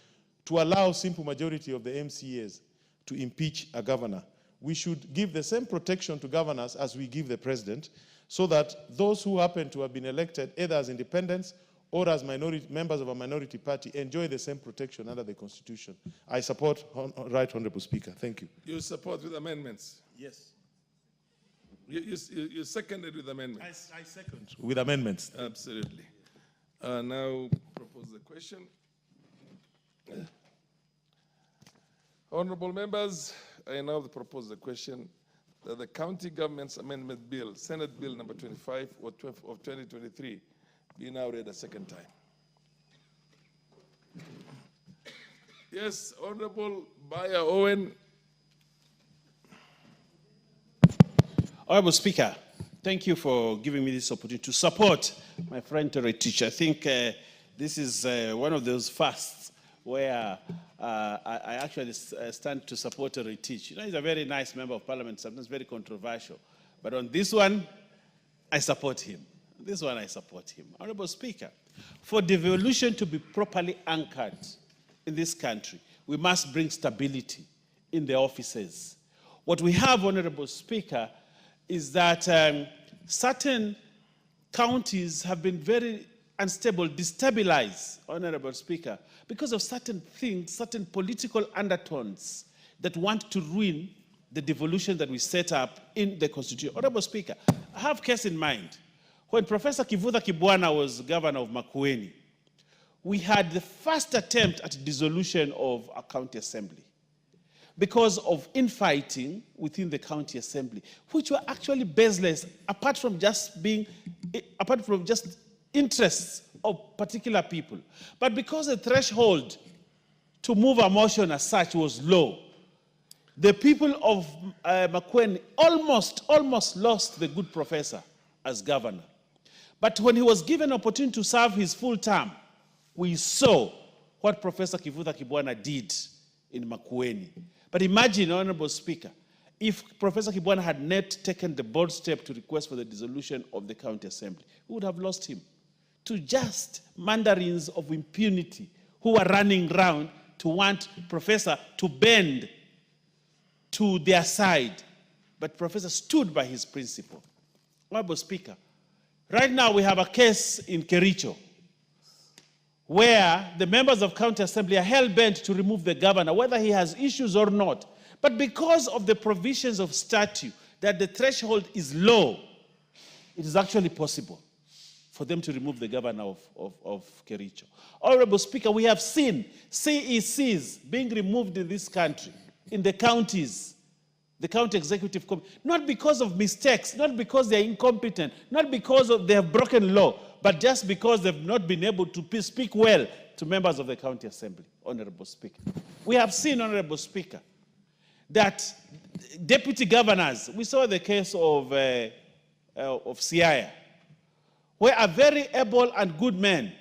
to allow simple majority of the MCAs to impeach a governor. We should give the same protection to governors as we give the president, so that those who happen to have been elected either as independents or as members of a minority party enjoy the same protection under the Constitution. I support, Right Honorable Speaker. Thank you. You support with amendments? Yes. You seconded with amendments? I second. With amendments. Absolutely. Now propose the question. Honorable members, I now propose the question that the County Government's Amendment Bill, Senate Bill number 25 of 2023, be now read a second time. Yes, Honorable Baya Owen. Honorable Speaker, thank you for giving me this opportunity to support my friend Terry Teach. I think this is one of those fasts where I actually stand to support Terry Teach. You know, he's a very nice member of parliament, sometimes very controversial. But on this one, I support him. This one, I support him. Honorable Speaker, for devolution to be properly anchored in this country, we must bring stability in the offices. What we have, Honorable Speaker, is that certain counties have been very unstable, destabilized, Honorable Speaker, because of certain things, certain political undertones that want to ruin the devolution that we set up in the Constitution. Honorable Speaker, I have a case in mind. When Professor Kivutha Kibwana was governor of Makwiny, we had the first attempt at dissolution of a county assembly because of infighting within the county assembly, which were actually baseless, apart from just interests of particular people. But because the threshold to move a motion as such was low, the people of Makwiny almost lost the good professor as governor. But when he was given an opportunity to serve his full term, we saw what Professor Kivutha Kibwana did in Makwiny. But imagine, Honorable Speaker, if Professor Kibwana had not taken the bold step to request for the dissolution of the county assembly, we would have lost him to just mandarins of impunity who are running around to want Professor to bend to their side. But Professor stood by his principle. Honorable Speaker, right now we have a case in Kericho where the members of county assembly are hell-bent to remove the governor, whether he has issues or not. But because of the provisions of statute, that the threshold is low, it is actually possible for them to remove the governor of Kericho. Honorable Speaker, we have seen CECs being removed in this country, in the counties, the county executive committee, not because of mistakes, not because they're incompetent, not because they have broken law, but just because they've not been able to speak well to members of the county assembly, Honorable Speaker. We have seen, Honorable Speaker, that deputy governors, we saw the case of Siaya, where a very able and good man,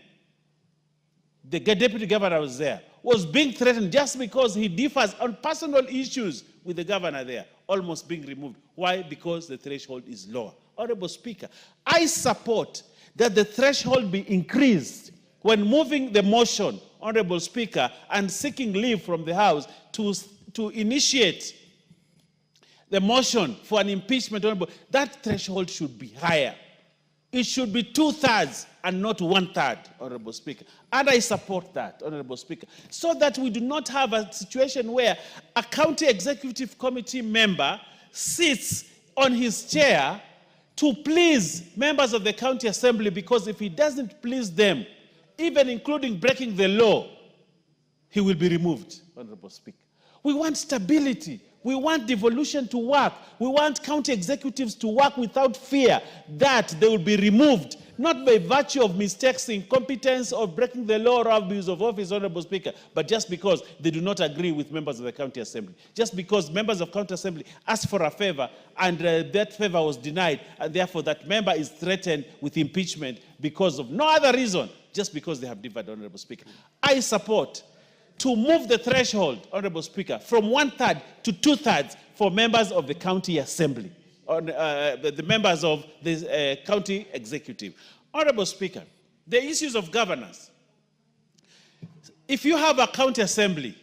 the deputy governor was there, was being threatened just because he differs on personal issues with the governor there, almost being removed. Why? Because the threshold is lower. Honorable Speaker, I support that the threshold be increased when moving the motion, Honorable Speaker, and seeking leave from the House to initiate the motion for an impeachment. That threshold should be higher. It should be 2/3 and not 1/3, Honorable Speaker. And I support that, Honorable Speaker, so that we do not have a situation where a county executive committee member sits on his chair to please members of the county assembly, because if he doesn't please them, even including breaking the law, he will be removed, Honorable Speaker. We want stability. We want devolution to work. We want county executives to work without fear that they will be removed, not by virtue of mistakes, incompetence, or breaking the law or abuse of office, Honorable Speaker, but just because they do not agree with members of the county assembly. Just because members of county assembly asked for a favor and that favor was denied, and therefore that member is threatened with impeachment because of no other reason just because they have differed, Honorable Speaker. I support to move the threshold, Honorable Speaker, from 1/3 to 2/3 for members of the county assembly, the members of the county executive. Honorable Speaker, the issues of governance. If you have a county assembly,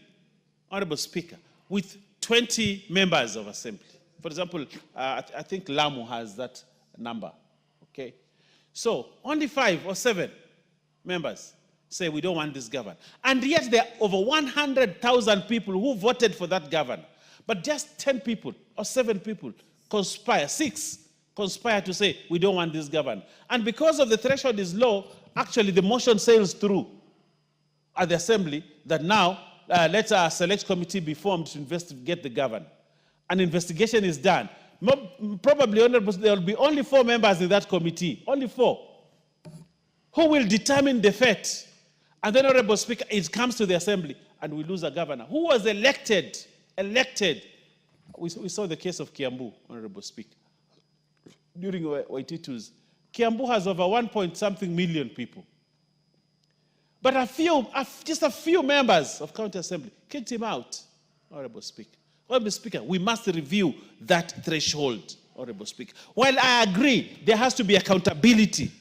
Honorable Speaker, with 20 members of assembly, for example, I think Lamu has that number, okay? So only 5 or 7 members say we don't want this governor. And yet there are over 100,000 people who voted for that governor. But just 10 people or 7 people conspire, 6 conspire to say we don't want this governor. And because of the threshold is low, actually the motion sails through at the assembly that now let a select committee be formed to investigate the governor. An investigation is done. Probably there will be only 4 members in that committee, only 4, who will determine the fate. And then, Honorable Speaker, it comes to the assembly and we lose a governor who was elected. We saw the case of Kiambu, Honorable Speaker, during Waititu's. Kiambu has over 1-point-something million people. But just a few members of county assembly kicked him out, Honorable Speaker. Honorable Speaker, we must review that threshold, Honorable Speaker. While I agree there has to be accountability,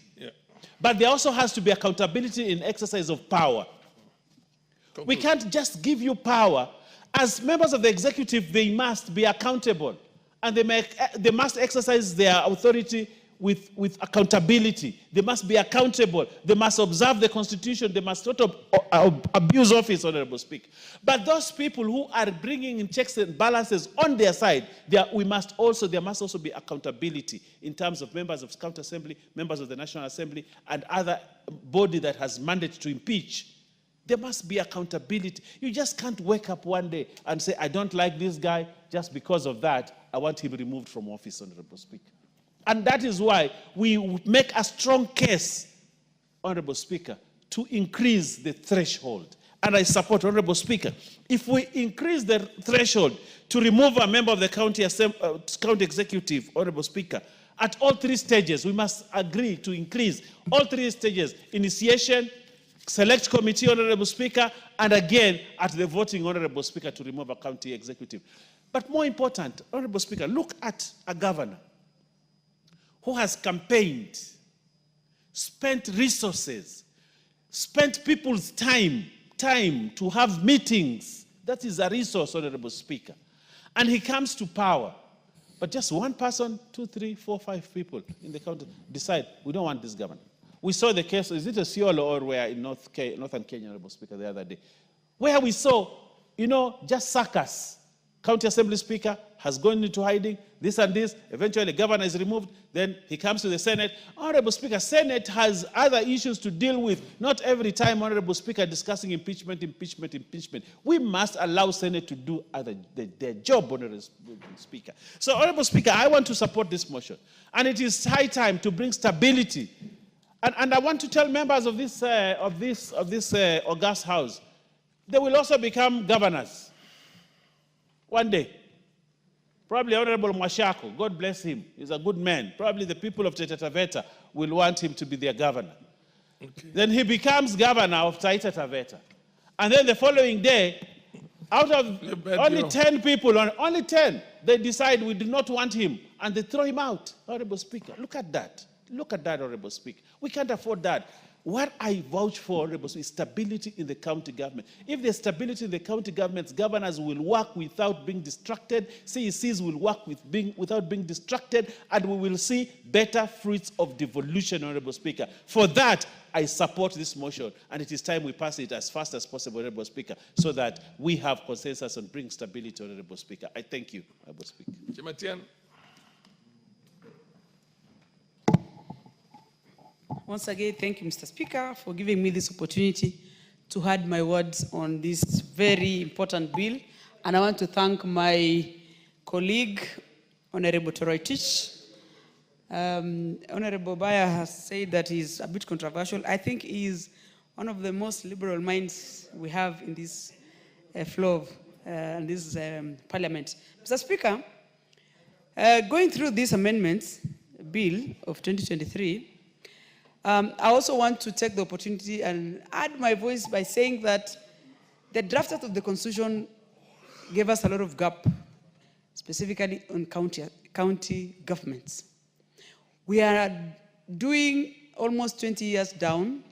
but there also has to be accountability in exercise of power. We can't just give you power. As members of the executive, they must be accountable. And they must exercise their authority with accountability. They must be accountable. They must observe the Constitution. They must not abuse office, Honorable Speaker. But those people who are bringing in checks and balances on their side, there must also be accountability in terms of members of county assembly, members of the National Assembly, and other body that has mandate to impeach. There must be accountability. You just can't wake up one day and say, I don't like this guy, just because of that, I want him removed from office, Honorable Speaker. And that is why we make a strong case, Honorable Speaker, to increase the threshold. And I support, Honorable Speaker, if we increase the threshold to remove a member of the county executive, Honorable Speaker, at all 3 stages, we must agree to increase all 3 stages: initiation, select committee, Honorable Speaker, and again at the voting, Honorable Speaker, to remove a county executive. But more important, Honorable Speaker, look at a governor who has campaigned, spent resources, spent people's time to have meetings. That is a resource, Honorable Speaker. And he comes to power. But just one person, 2, 3, 4, 5 people in the county decide, we don't want this governor. We saw the case, is it a Siolo or where in Northern Kenya, Honorable Speaker, the other day, where we saw, just circus. County Assembly Speaker has gone into hiding, this and this, eventually governor is removed, then he comes to the Senate. Honorable Speaker, Senate has other issues to deal with. Not every time, Honorable Speaker, discussing impeachment. We must allow Senate to do their job, Honorable Speaker. So, Honorable Speaker, I want to support this motion. And it is high time to bring stability. And I want to tell members of this august house, they will also become governors one day. Probably Honorable Mwashako, God bless him, he's a good man. Probably the people of Taita Taveta will want him to be their governor. Okay. Then he becomes governor of Taita Taveta. And then the following day, out of only 10 people, only 10, they decide we do not want him, and they throw him out. Honorable Speaker, look at that. Look at that, Honorable Speaker. We can't afford that. What I vouch for, Honorable Speaker, is stability in the county government. If there's stability in the county governments, governors will work without being distracted, CECs will work without being distracted, and we will see better fruits of devolution, Honorable Speaker. For that, I support this motion, and it is time we pass it as fast as possible, Honorable Speaker, so that we have consensus and bring stability, Honorable Speaker. I thank you, Honorable Speaker. Chimatian. Once again, thank you, Mr. Speaker, for giving me this opportunity to add my words on this very important bill. And I want to thank my colleague, Honorable Toroitich. Honorable Baya has said that he's a bit controversial. I think he's one of the most liberal minds we have in this floor of this parliament. Mr. Speaker, going through this amendments bill of 2023, I also want to take the opportunity and add my voice by saying that the draft of the Constitution gave us a lot of gap, specifically on county governments. We are doing almost 20 years down,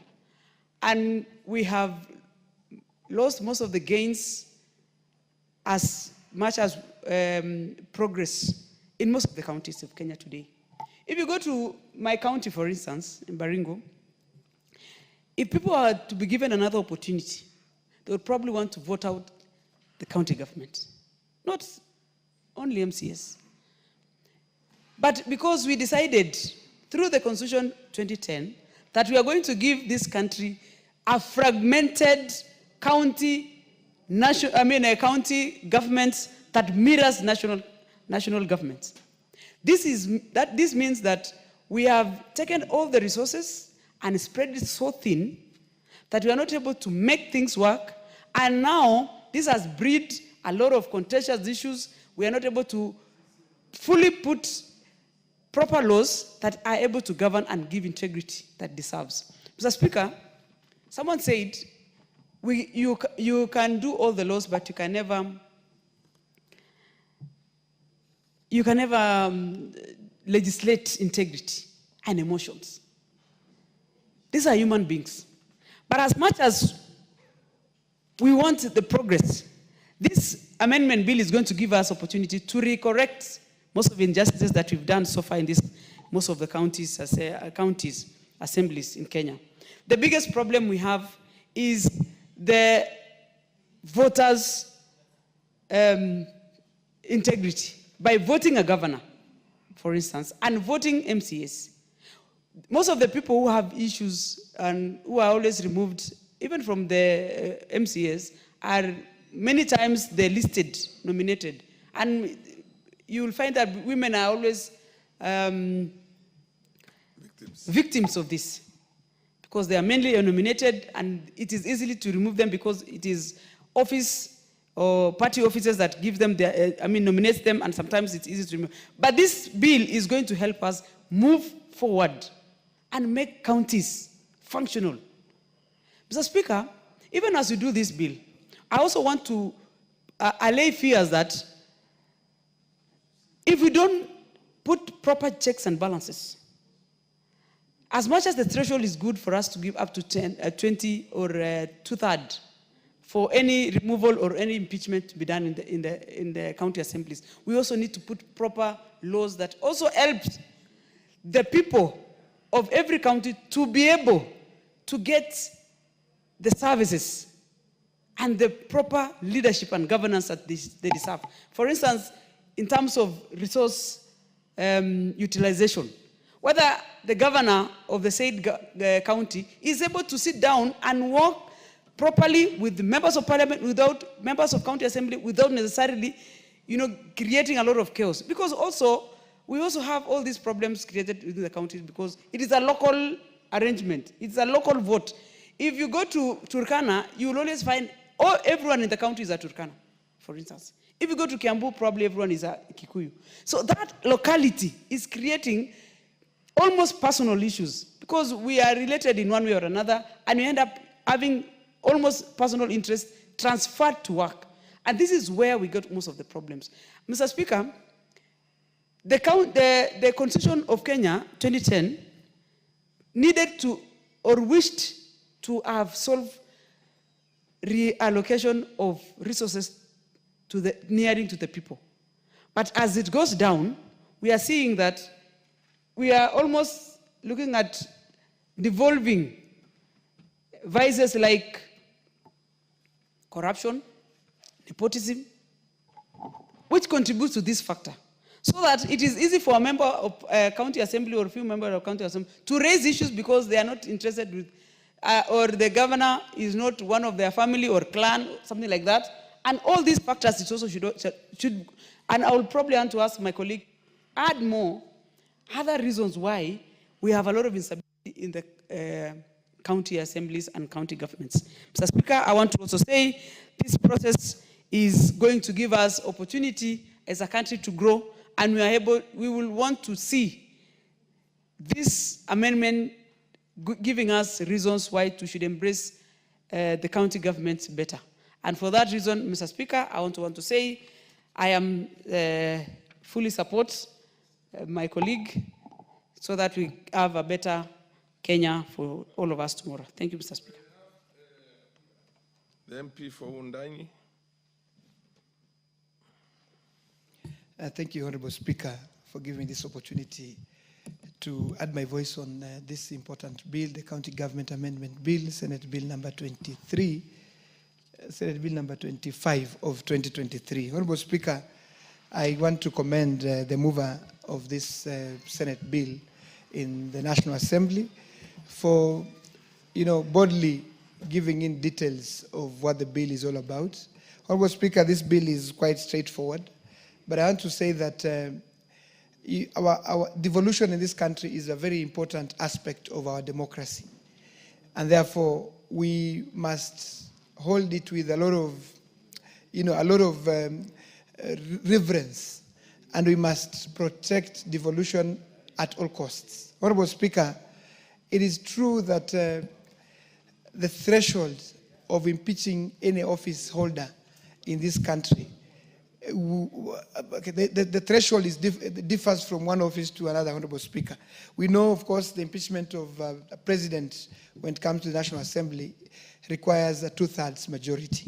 and we have lost most of the gains as much as progress in most of the counties of Kenya today. If you go to my county, for instance, in Baringo, if people are to be given another opportunity, they would probably want to vote out the county government, not only MCS. But because we decided through the Constitution 2010 that we are going to give this country a fragmented county government that mirrors national governments. This means that we have taken all the resources and spread it so thin that we are not able to make things work. And now this has bred a lot of contentious issues. We are not able to fully put proper laws that are able to govern and give integrity that it deserves. Mr. Speaker, someone said, you can do all the laws, but you can never legislate integrity and emotions. These are human beings. But as much as we want the progress, this amendment bill is going to give us opportunity to recorrect most of the injustices that we've done so far in most of the counties, assemblies in Kenya. The biggest problem we have is the voters' integrity. By voting a governor, for instance, and voting MCS, most of the people who have issues and who are always removed, even from the MCS, are many times the listed, nominated. And you will find that women are always victims of this, because they are mainly nominated, and it is easy to remove them because it is office or party officers that give them nominates them, and sometimes it's easy to remove. But this bill is going to help us move forward and make counties functional. Mr. Speaker, even as we do this bill, I also want to allay fears that if we don't put proper checks and balances, as much as the threshold is good for us to give up to 20 or 2/3 for any removal or any impeachment to be done in the county assemblies, we also need to put proper laws that also help the people of every county to be able to get the services and the proper leadership and governance that they deserve. For instance, in terms of resource utilization, whether the governor of the said county is able to sit down and work properly with the members of parliament, without members of county assembly, without necessarily, creating a lot of chaos. Because we also have all these problems created within the counties because it is a local arrangement. It's a local vote. If you go to Turkana, you will always find everyone in the county is a Turkana, for instance. If you go to Kiambu, probably everyone is a Kikuyu. So that locality is creating almost personal issues because we are related in one way or another, and we end up having almost personal interest transferred to work. And this is where we got most of the problems. Mr. Speaker, the Constitution of Kenya 2010 needed to or wished to have solved reallocation of resources nearing to the people. But as it goes down, we are seeing that we are almost looking at devolving vices like corruption, nepotism, which contributes to this factor. So that it is easy for a member of a county assembly or a few members of county assembly to raise issues because they are not interested with, or the governor is not one of their family or clan, something like that. And all these factors it also should, and I will probably want to ask my colleague, add more other reasons why we have a lot of instability in the county assemblies and county governments. Mr. Speaker, I want to also say this process is going to give us opportunity as a country to grow, and we will want to see this amendment giving us reasons why we should embrace the county government better. And for that reason, Mr. Speaker, I want to say I am fully support my colleague so that we have a better Kenya for all of us tomorrow. Thank you, Mr. Speaker. The MP for Wundanyi. Thank you, Honorable Speaker, for giving me this opportunity to add my voice on this important bill, the County Government Amendment Bill, Senate Bill number 23, Senate Bill number 25 of 2023. Honorable Speaker, I want to commend the mover of this Senate bill in the National Assembly for, boldly giving in details of what the bill is all about. Honorable Speaker, this bill is quite straightforward, but I want to say that our devolution in this country is a very important aspect of our democracy, and therefore we must hold it with a lot of reverence, and we must protect devolution at all costs. Honorable Speaker, it is true that the threshold of impeaching any office holder in this country, the threshold differs from one office to another, Honorable Speaker. We know, of course, the impeachment of a president when it comes to the National Assembly requires a 2/3 majority.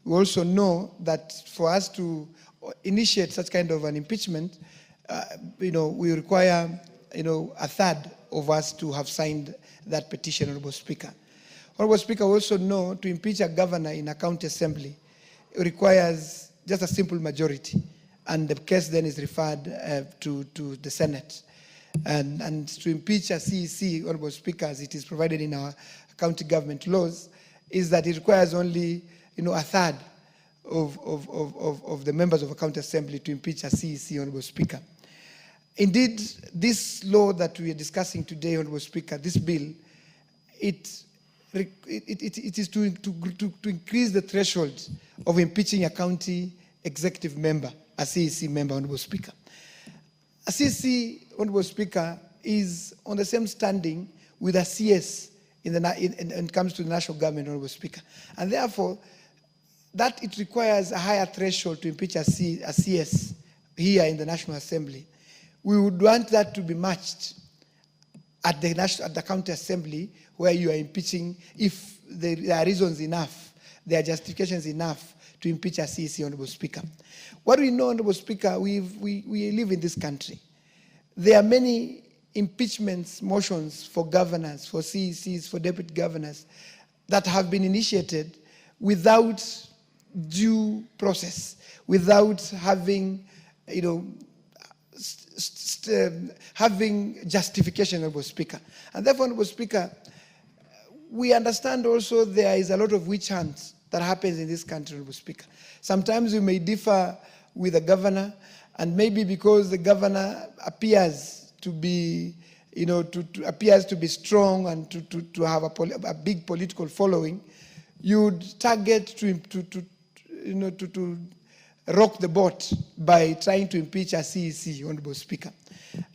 We also know that for us to initiate such kind of an impeachment, we require, a third of us to have signed that petition, Honorable Speaker. Honorable Speaker, we also know to impeach a governor in a county assembly requires just a simple majority, and the case then is referred to the Senate. And to impeach a CEC, Honorable Speaker, as it is provided in our county government laws, is that it requires only, a third of the members of a county assembly to impeach a CEC, Honorable Speaker. Indeed, this law that we are discussing today, Honorable Speaker, this bill, it is to increase the threshold of impeaching a county executive member, a CEC member, Honorable Speaker. A CEC, Honorable Speaker, is on the same standing with a CS when it comes to the national government, Honorable Speaker. And therefore, that it requires a higher threshold to impeach a CS here in the National Assembly. We would want that to be matched at the county assembly, where you are impeaching if there are reasons enough, there are justifications enough to impeach a CEC, Honorable Speaker. What we know, Honorable Speaker, we live in this country. There are many impeachment motions for governors, for CECs, for deputy governors that have been initiated without due process, without having, having justification, Honorable Speaker. And therefore, Honorable Speaker, we understand also there is a lot of witch hunts that happens in this country, Honorable Speaker. Sometimes we may differ with the governor, and maybe because the governor appears to be, appears to be strong and to have a big political following, you'd target to rock the boat by trying to impeach a CEC, Honorable Speaker.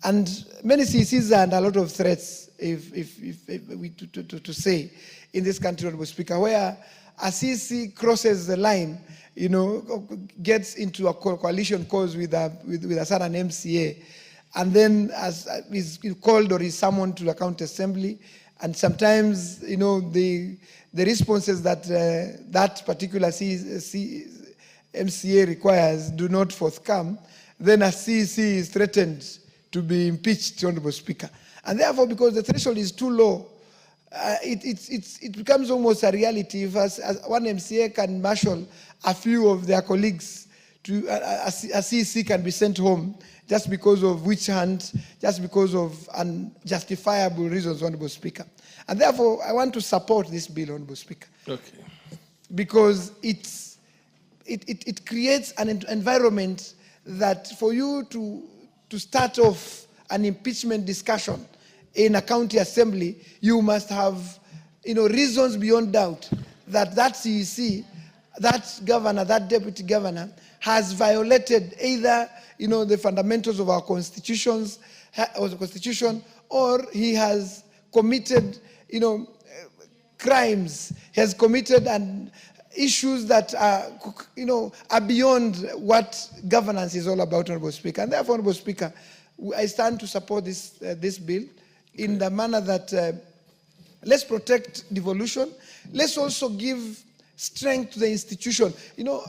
And many CECs are under a lot of threats, to say, in this country, Honorable Speaker, where a CEC crosses the line, gets into a coalition cause with a certain MCA, and then is called or is summoned to the county assembly, and sometimes, the responses that that particular MCA requires do not forthcome, then a CEC is threatened to be impeached, Honorable Speaker. And therefore, because the threshold is too low, it becomes almost a reality. If as one MCA can marshal a few of their colleagues, a CEC can be sent home just because of witch hunt, just because of unjustifiable reasons, Honorable Speaker. And therefore, I want to support this bill, Honorable Speaker. Okay. Because it creates an environment that for you to start off an impeachment discussion in a county assembly, you must have, reasons beyond doubt that CEC, that governor, that deputy governor has violated either, the fundamentals of our constitutions, or the constitution, or he has committed, crimes. He has committed and issues that are, are beyond what governance is all about, Honorable Speaker. And therefore, Honorable Speaker, I stand to support this bill in the manner that let's protect devolution. Let's also give strength to the institution.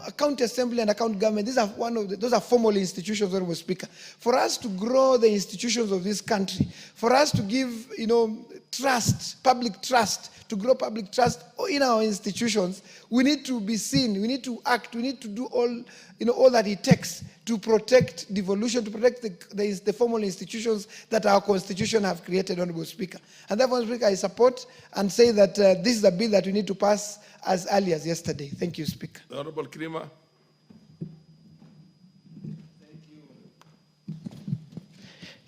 A county assembly and a county government, these are those are formal institutions, Honorable Speaker. For us to grow the institutions of this country, for us to give, trust, public trust, to grow public trust in our institutions, we need to be seen, we need to act, we need to do all that it takes to protect devolution, to protect the formal institutions that our constitution have created, Honorable Speaker. And therefore, Honorable Speaker, I support and say that this is a bill that we need to pass as early as yesterday. Thank you, Speaker. Honorable Krima.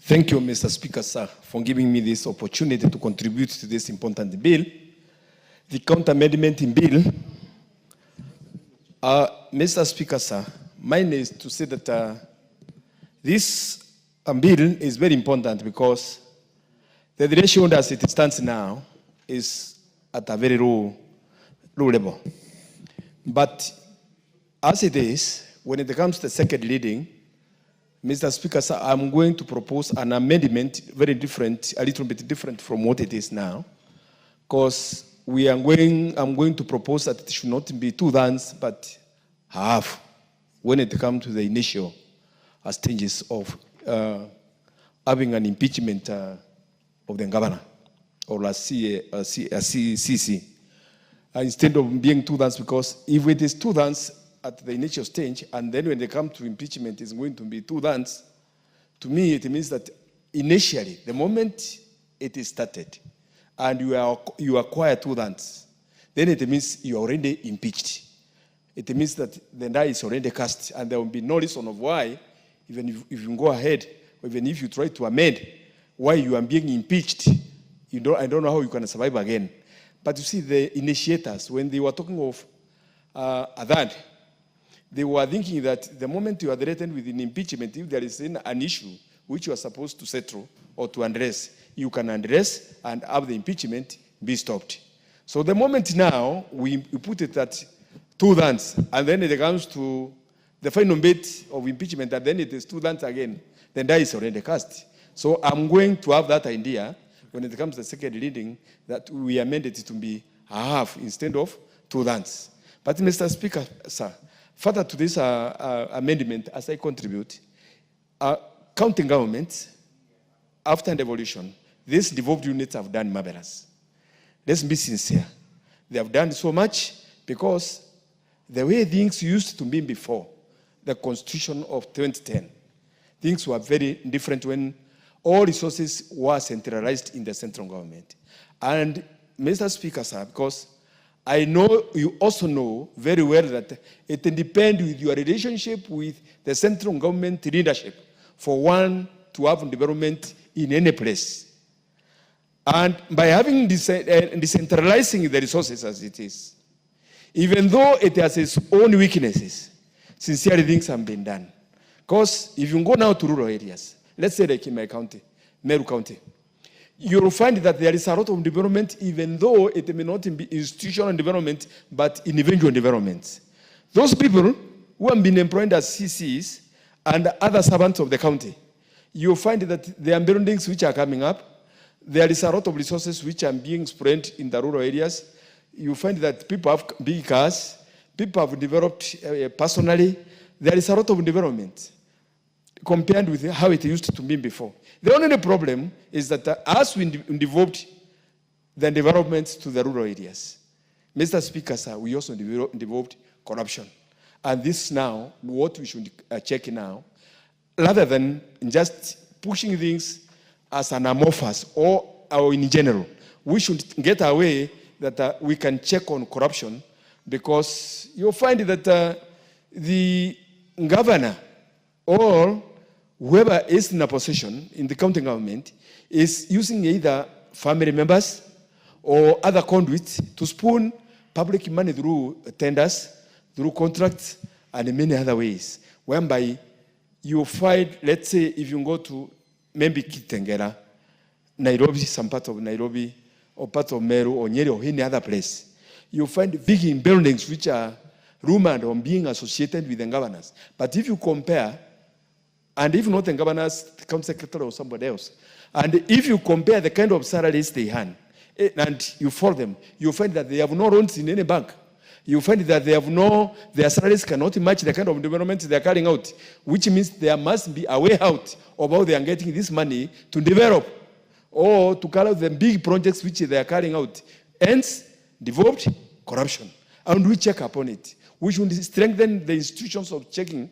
Thank you, Mr. Speaker, sir, for giving me this opportunity to contribute to this important bill. The counter-amendment in bill, Mr. Speaker, sir, mine is to say that this bill is very important because the ratio as it stands now is at a very low level. But as it is, when it comes to the second reading, Mr. Speaker, sir, I'm going to propose an amendment very different, a little bit different from what it is now, because I'm going to propose that it should not be 2/3, but half, when it comes to the initial stages of having an impeachment of the governor or a CC. Instead of being 2/3, because if it is 2/3 at the initial stage, and then when they come to impeachment, it's going to be 2/3, to me, it means that initially, the moment it is started, and you acquire 2/3, then it means you are already impeached. It means that the die is already cast, and there will be no reason of why, even if you go ahead, or even if you try to amend, why you are being impeached. I don't know how you can survive again. But you see, the initiators, when they were talking of that, they were thinking that the moment you are threatened with an impeachment, if there is an issue which you are supposed to settle or to address, you can address and have the impeachment be stopped. So the moment now we put it at 2/3, and then it comes to the final bit of impeachment, and then it is 2/3 again, then that is already cast. So I'm going to have that idea when it comes to the second reading, that we amend it to be a half instead of 2/3. But Mr. Speaker, sir, further to this amendment, as I contribute, county governments, after devolution, these devolved units have done marvelous. Let's be sincere. They have done so much because the way things used to be before the Constitution of 2010, things were very different when all resources were centralized in the central government. And Mr. Speaker, sir, because I know you also know very well that it depends with your relationship with the central government leadership for one to have development in any place. And by having decentralizing the resources as it is, even though it has its own weaknesses, sincerely things have been done. Because if you go now to rural areas, let's say like in my county, Meru County, you'll find that there is a lot of development, even though it may not be institutional development, but individual development. Those people who have been employed as CCs and other servants of the county, you'll find that there are buildings which are coming up. There is a lot of resources which are being spread in the rural areas. You find that people have big cars, people have developed personally. There is a lot of development compared with how it used to be before. The only problem is that as we developed the developments to the rural areas, Mr. Speaker, sir, we also developed corruption. And this now, what we should check now, rather than just pushing things as an amorphous or in general, we should get away that we can check on corruption, because you'll find that the governor or whoever is in a position in the county government is using either family members or other conduits to spoon public money through tenders, through contracts, and in many other ways, whereby you find, let's say, if you go to maybe Kitengela, Nairobi, some part of Nairobi, or part of Meru, or Nyeri, or any other place, you find big buildings which are rumored on being associated with the governors. But if you compare, and if not the governors, the county secretary or somebody else, and if you compare the kind of salaries they earn, and you follow them, you find that they have no loans in any bank. You find that they have their salaries cannot match the kind of development they are carrying out, which means there must be a way out of how they are getting this money to develop or to carry out the big projects which they are carrying out. Hence, devolved corruption. And we check upon it. We should strengthen the institutions of checking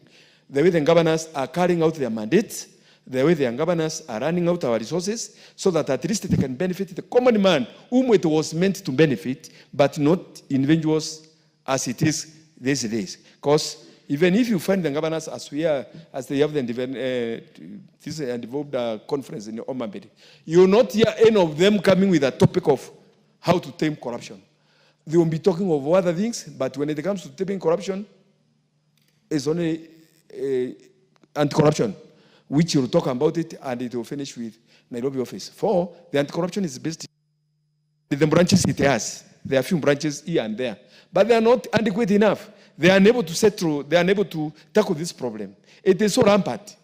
the way the governors are carrying out their mandates, the way the governors are running out our resources, so that at least they can benefit the common man whom it was meant to benefit, but not individuals as it is these days. Because even if you find the governors as they have this devolved conference in Omambedi, you will not hear any of them coming with a topic of how to tame corruption. They will be talking of other things, but when it comes to taming corruption, it's only anti-corruption, which will talk about it, and it will finish with Nairobi office. For the anti-corruption is based in the branches it has. There are a few branches here and there, but they are not adequate enough. They are unable to settle, they are unable to tackle this problem. It is so rampant.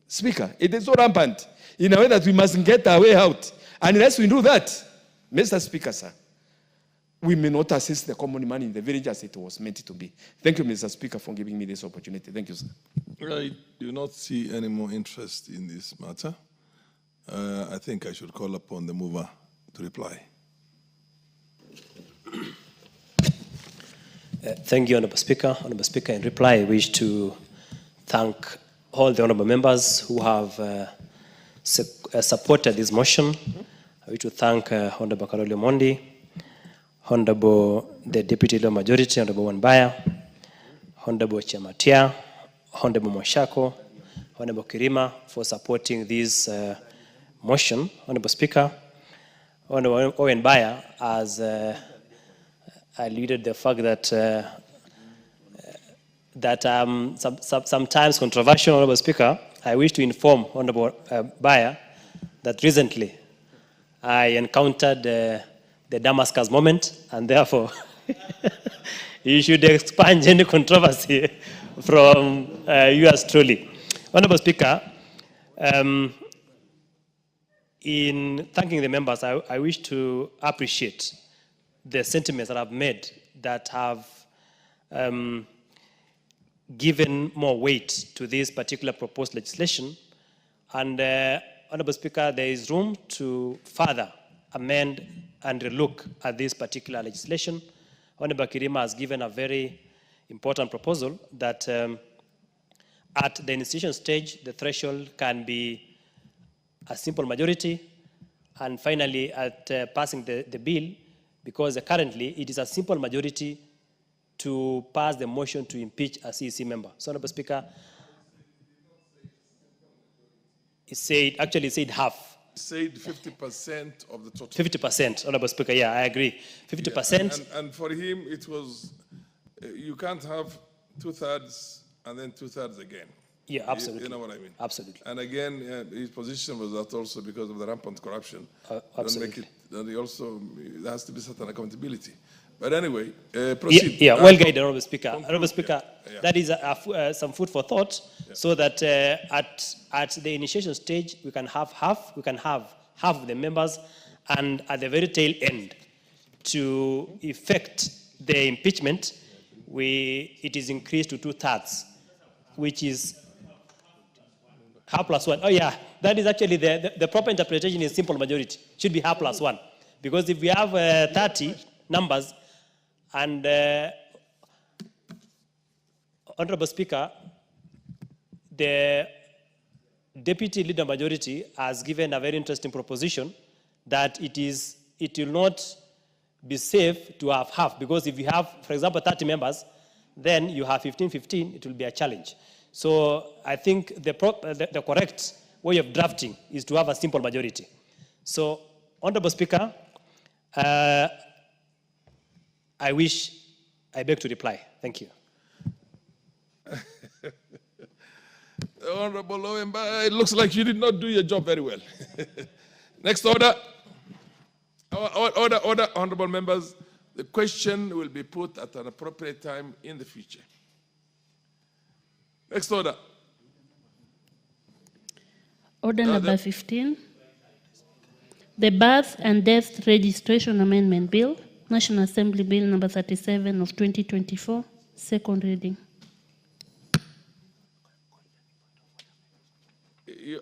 Speaker, it is so rampant in a way that we must get our way out. And unless we do that, Mr. Speaker, sir, we may not assist the common man in the village as it was meant to be. Thank you, Mr. Speaker, for giving me this opportunity. Thank you, sir. I do not see any more interest in this matter. I think I should call upon the mover to reply. Thank you, Honourable Speaker. Honourable Speaker, in reply, I wish to thank all the honourable members who have supported this motion. I wish to thank Honourable Karoli Omondi, Honourable the Deputy Leader Majority, Honourable Wanbaya, Honourable Chematia, Honourable Moshako, Honourable Kirima for supporting this motion. Honourable Speaker, Honourable Wanbaya has alluded the fact that sometimes controversial, Honourable Speaker. I wish to inform Honourable Baya that recently I encountered the Damascus moment, and therefore you should expunge any controversy from yours truly. Honourable Speaker, in thanking the members, I wish to appreciate the sentiments that I've made that have given more weight to this particular proposed legislation. And Honourable Speaker, there is room to further amend and relook at this particular legislation. Honourable Kirima has given a very important proposal that at the initiation stage, the threshold can be a simple majority, and finally at passing the bill, because currently it is a simple majority to pass the motion to impeach a CEC member. So, Honourable Speaker, it said half. It said 50% of the total. 50%, Honourable Speaker, yeah, I agree. 50%. Yeah, and for him, it was, you can't have 2/3 and then 2/3 again. Yeah, absolutely. You know what I mean? Absolutely. And again, his position was that also because of the rampant corruption. Absolutely. And there has to be certain accountability. But anyway, proceed. Yeah, well guided, Honourable Speaker. Honourable Speaker, that is some food for thought, so that at the initiation stage, we can have half of the members, and at the very tail end, to effect the impeachment, it is increased to 2/3, which is half plus one. Oh yeah, that is actually the proper interpretation is simple majority. Should be half plus one. Because if we have 30 numbers, and Honourable Speaker, the Deputy Leader Majority has given a very interesting proposition that it will not be safe to have half, because if you have, for example, 30 members, then you have 15-15, it will be a challenge. So I think the correct way of drafting is to have a simple majority. So, Honourable Speaker, I beg to reply. Thank you. Honourable Oemba, it looks like you did not do your job very well. Next order. Order, honorable members. The question will be put at an appropriate time in the future. Next order. Order number 15. The Birth and Death Registration Amendment Bill, National Assembly Bill number 37 of 2024, second reading.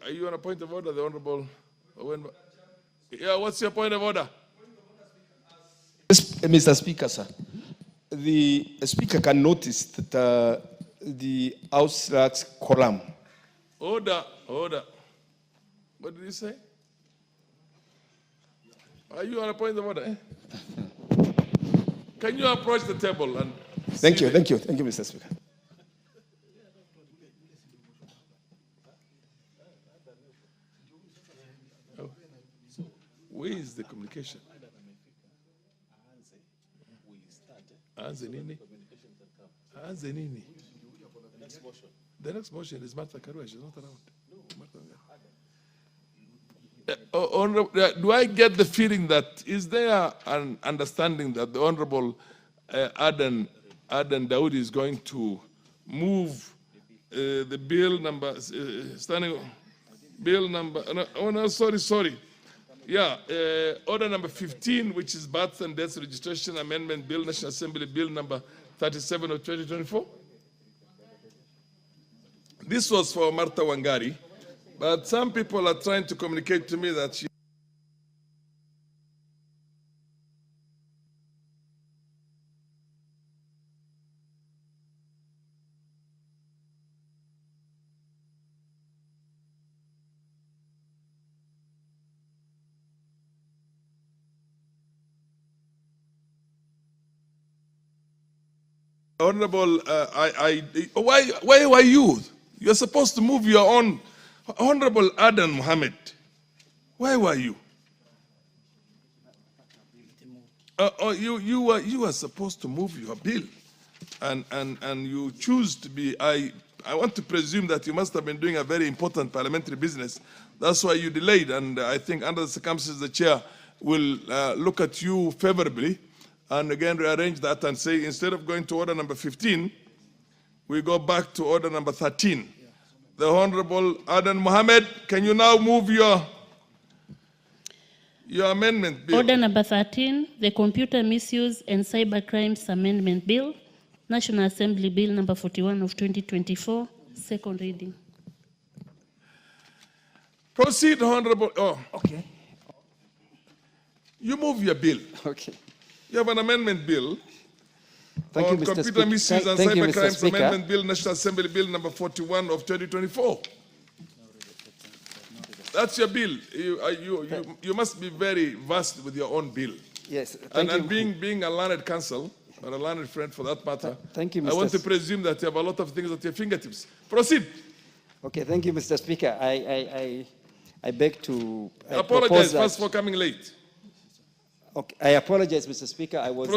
Are you on a point of order, the Honorable? Yeah, what's your point of order? Mr. Speaker, sir, the Speaker can notice that the House lacks column. Order. What did you say? Are you on a point of order? Can you approach the table and... Thank you, Mr. Speaker. Where is the communication? Anze nini? The next motion is Martha Karua. She's not around. Do I get the feeling that, is there an understanding that the Honorable Aden Dawood is going to move the bill number, sorry. Yeah, order number 15, which is Birth and Death Registration Amendment Bill, National Assembly Bill number 37 of 2024. This was for Martha Wangari, but some people are trying to communicate to me that she... Honorable, why were you? You're supposed to move your own. Honorable Adan Mohammed, why were you? You were supposed to move your bill, and you choose to be. I want to presume that you must have been doing a very important parliamentary business. That's why you delayed, and I think under the circumstances, the chair will look at you favorably and again rearrange that and say, instead of going to order number 15, we go back to order number 13. The Honorable Adan Mohammed, can you now move your amendment bill? Order number 13, the Computer Misuse and Cybercrimes Amendment Bill, National Assembly Bill number 41 of 2024, second reading. Proceed, Honorable. Oh, okay. You move your bill. Okay. You have an amendment bill. Thank on you, Mr. Computer Speaker. Misuse and Thank you, Mr. Cybercrimes Speaker. Amendment Bill, National Assembly Bill number 41 of 2024. That's your bill. You must be very vast with your own bill. Yes, and thank you. being a learned counsel, or a learned friend for that matter, Thank you, Mr. I want to presume that you have a lot of things at your fingertips. Proceed. Okay, thank you, Mr. Speaker. I beg to Apologize first for coming late. Okay, I apologize, Mr. Speaker. I was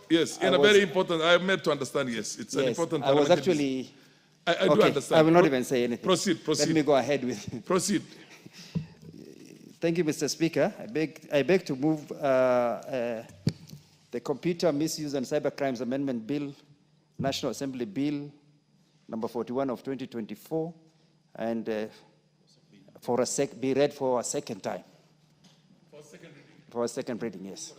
yes, in a very important, I am made to understand, yes. It's an important I was parliamentary actually... I do understand. I will not even say anything. Proceed. Let me go ahead with... Proceed. Thank you, Mr. Speaker. I beg to move the Computer Misuse and Cybercrimes Amendment Bill, National Assembly Bill number 41 of 2024, and be read for a second time. For a second reading, yes.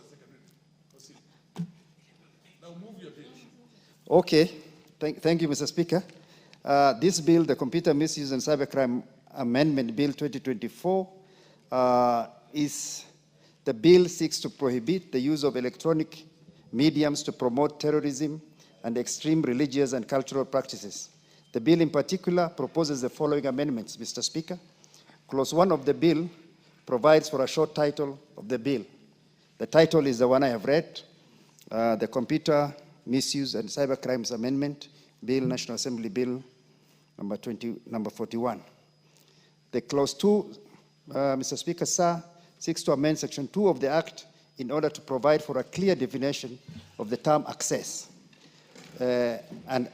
Now move your bill. Okay. Thank you, Mr. Speaker. This bill, the Computer Misuse and Cybercrime Amendment Bill 2024, the bill seeks to prohibit the use of electronic mediums to promote terrorism and extreme religious and cultural practices. The bill in particular proposes the following amendments, Mr. Speaker. Clause 1 of the bill provides for a short title of the bill. The title is the one I have read, the Computer Misuse and Cybercrimes Amendment Bill, National Assembly Bill number 41. The Clause 2, Mr. Speaker, sir, seeks to amend Section 2 of the Act in order to provide for a clear definition of the term access. And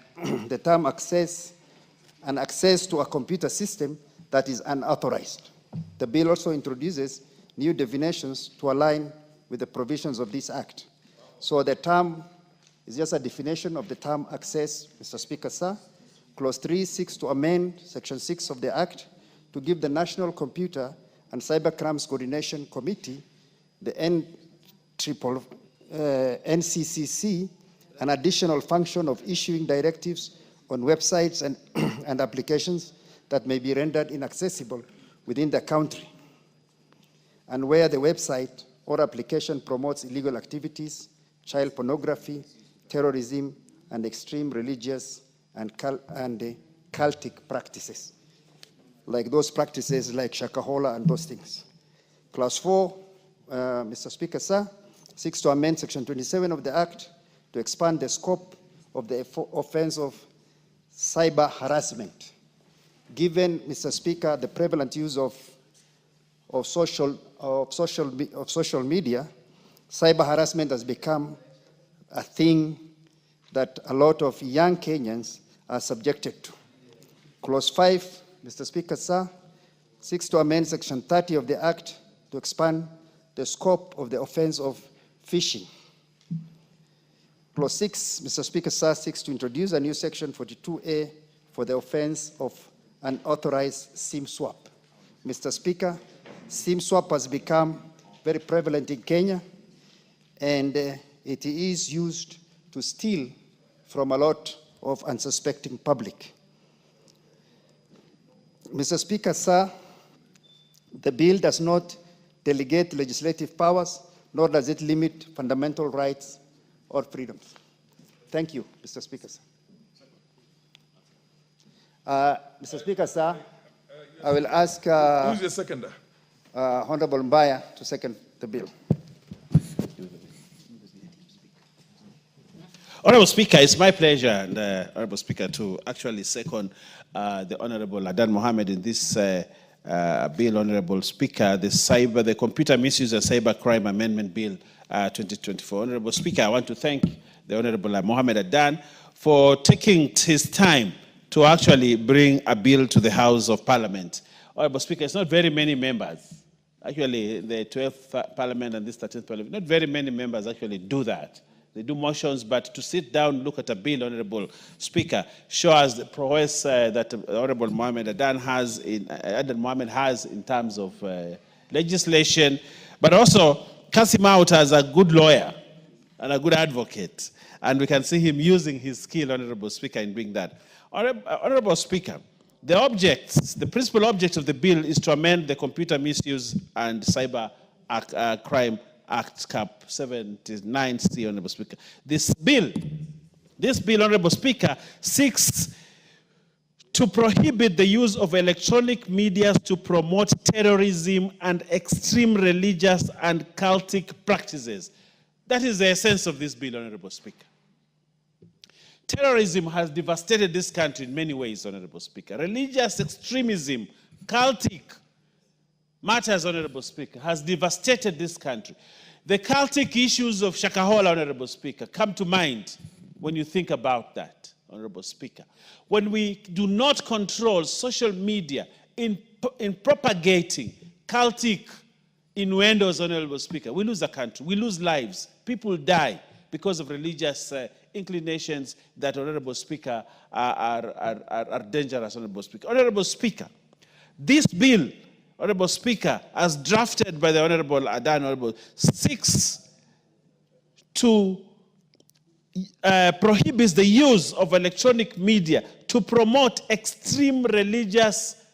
the term access, and access to a computer system that is unauthorized. The bill also introduces new definitions to align with the provisions of this Act. So the term is just a definition of the term access, Mr. Speaker, sir. Clause 3 seeks to amend Section 6 of the Act to give the National Computer and Cybercrimes Coordination Committee, the NCCC, an additional function of issuing directives on websites and applications that may be rendered inaccessible within the country, and where the website or application promotes illegal activities, child pornography, terrorism, and extreme religious and cultic practices, like those practices like shakahola and those things. Clause 4, Mr. Speaker, sir, seeks to amend Section 27 of the Act to expand the scope of the offense of cyber harassment. Given, Mr. Speaker, the prevalent use of social media, cyber harassment has become a thing that a lot of young Kenyans are subjected to. Clause 5, Mr. Speaker, sir, seeks to amend Section 30 of the Act to expand the scope of the offense of phishing. Clause 6, Mr. Speaker, sir, seeks to introduce a new Section 42A for the offense of unauthorized SIM swap. Mr. Speaker, SIM swap has become very prevalent in Kenya, and it is used to steal from a lot of unsuspecting public. Mr. Speaker, sir, the bill does not delegate legislative powers, nor does it limit fundamental rights or freedoms. Thank you, Mr. Speaker, sir. Mr. Speaker, sir, I will ask who's the seconder? Honorable Mbaya to second the bill. Honorable Speaker, it's my pleasure, and Honorable Speaker, to actually second the Honorable Adan Mohammed in this bill, Honorable Speaker, the Computer Misuse and Cybercrime Amendment Bill 2024. Honorable Speaker, I want to thank the Honorable Mohammed Adan for taking his time to actually bring a bill to the House of Parliament. Honorable Speaker, it's not very many members. Actually, the 12th Parliament and this 13th Parliament, not very many members actually do that. They do motions, but to sit down, look at a bill, Honorable Speaker, shows the prowess that Honorable Mohammed Adan has in terms of legislation, but also cast him out as a good lawyer and a good advocate. And we can see him using his skill, Honorable Speaker, in doing that. Honorable Speaker, the principal object of the bill is to amend the Computer Misuse and Cyber Crime Act Cap 79C, Honorable Speaker. This bill, Honorable Speaker, seeks to prohibit the use of electronic media to promote terrorism and extreme religious and cultic practices. That is the essence of this bill, Honorable Speaker. Terrorism has devastated this country in many ways, Honorable Speaker. Religious extremism, cultic matters, Honorable Speaker, has devastated this country. The cultic issues of Shakahola, Honorable Speaker, come to mind when you think about that, Honorable Speaker. When we do not control social media in propagating cultic innuendos, Honorable Speaker, we lose the country, we lose lives, people die because of religious inclinations that, Honorable Speaker, are dangerous, Honorable Speaker. Honorable Speaker, this bill, Honorable Speaker, as drafted by the Honorable Adan, seeks to prohibits the use of electronic media to promote extreme religious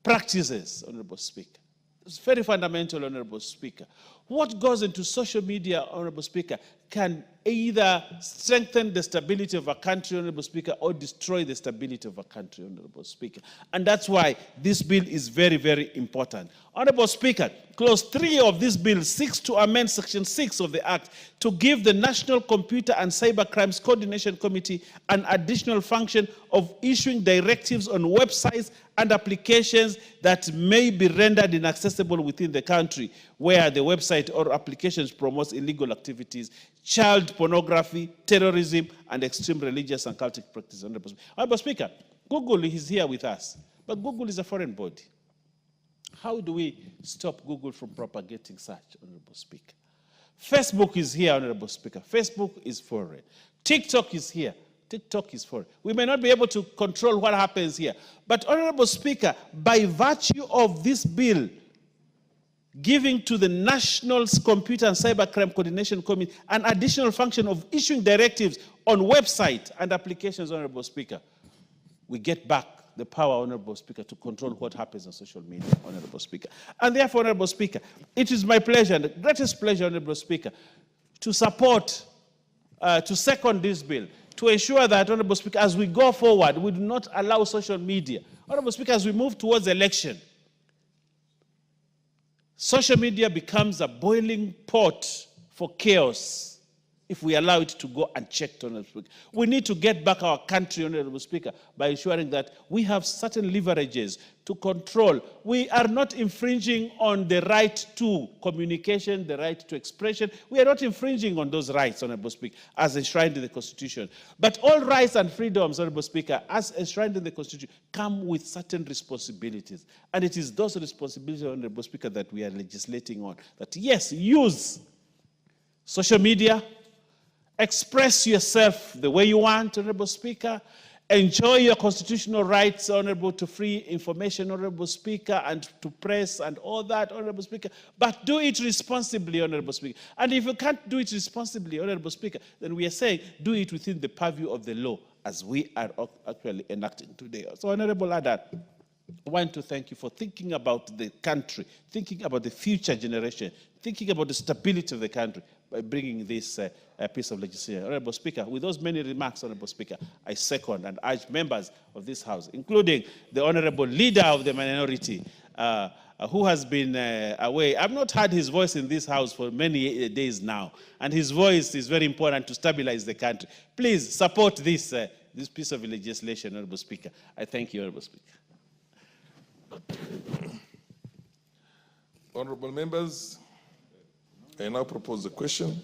practices, Honorable Speaker. It's very fundamental, Honorable Speaker. What goes into social media, Honorable Speaker, can either strengthen the stability of a country, Honorable Speaker, or destroy the stability of a country, Honorable Speaker. And that's why this bill is very, very important. Honorable Speaker, Clause 3 of this bill seeks to amend Section 6 of the Act to give the National Computer and Cybercrimes Coordination Committee an additional function of issuing directives on websites and applications that may be rendered inaccessible within the country, where the website or applications promotes illegal activities, child pornography, terrorism, and extreme religious and cultic practices. Honorable Speaker, Google is here with us, but Google is a foreign body. How do we stop Google from propagating such, Honorable Speaker? Facebook is here, Honorable Speaker. Facebook is foreign. TikTok is here. TikTok is foreign. We may not be able to control what happens here. But, Honorable Speaker, by virtue of this bill giving to the National Computer and Cybercrime Coordination Committee an additional function of issuing directives on website and applications, Honorable Speaker, we get back the power, Honorable Speaker, to control what happens on social media, Honorable Speaker. And therefore, Honorable Speaker, it is my pleasure, and the greatest pleasure, Honorable Speaker, to support, to second this bill, to ensure that, Honorable Speaker, as we go forward, we do not allow social media. Honorable Speaker, as we move towards election, social media becomes a boiling pot for chaos if we allow it to go unchecked, Honorable Speaker. We need to get back our country, Honorable Speaker, by ensuring that we have certain leverages to control. We are not infringing on the right to communication, the right to expression. We are not infringing on those rights, Honorable Speaker, as enshrined in the Constitution. But all rights and freedoms, Honorable Speaker, as enshrined in the Constitution, come with certain responsibilities. And it is those responsibilities, Honorable Speaker, that we are legislating on. That, yes, use social media, express yourself the way you want, Honorable Speaker. Enjoy your constitutional rights, Honorable, to free information, Honorable Speaker, and to press and all that, Honorable Speaker. But do it responsibly, Honorable Speaker. And if you can't do it responsibly, Honorable Speaker, then we are saying do it within the purview of the law, as we are actually enacting today. So, Honorable Adat, I want to thank you for thinking about the country, thinking about the future generation, thinking about the stability of the country by bringing this piece of legislation. Honorable Speaker, with those many remarks, Honorable Speaker, I second and urge members of this House, including the Honorable Leader of the minority, who has been away. I've not heard his voice in this House for many days now, and his voice is very important to stabilize the country. Please support this, this piece of legislation, Honorable Speaker. I thank you, Honorable Speaker. Honorable members, I now propose the question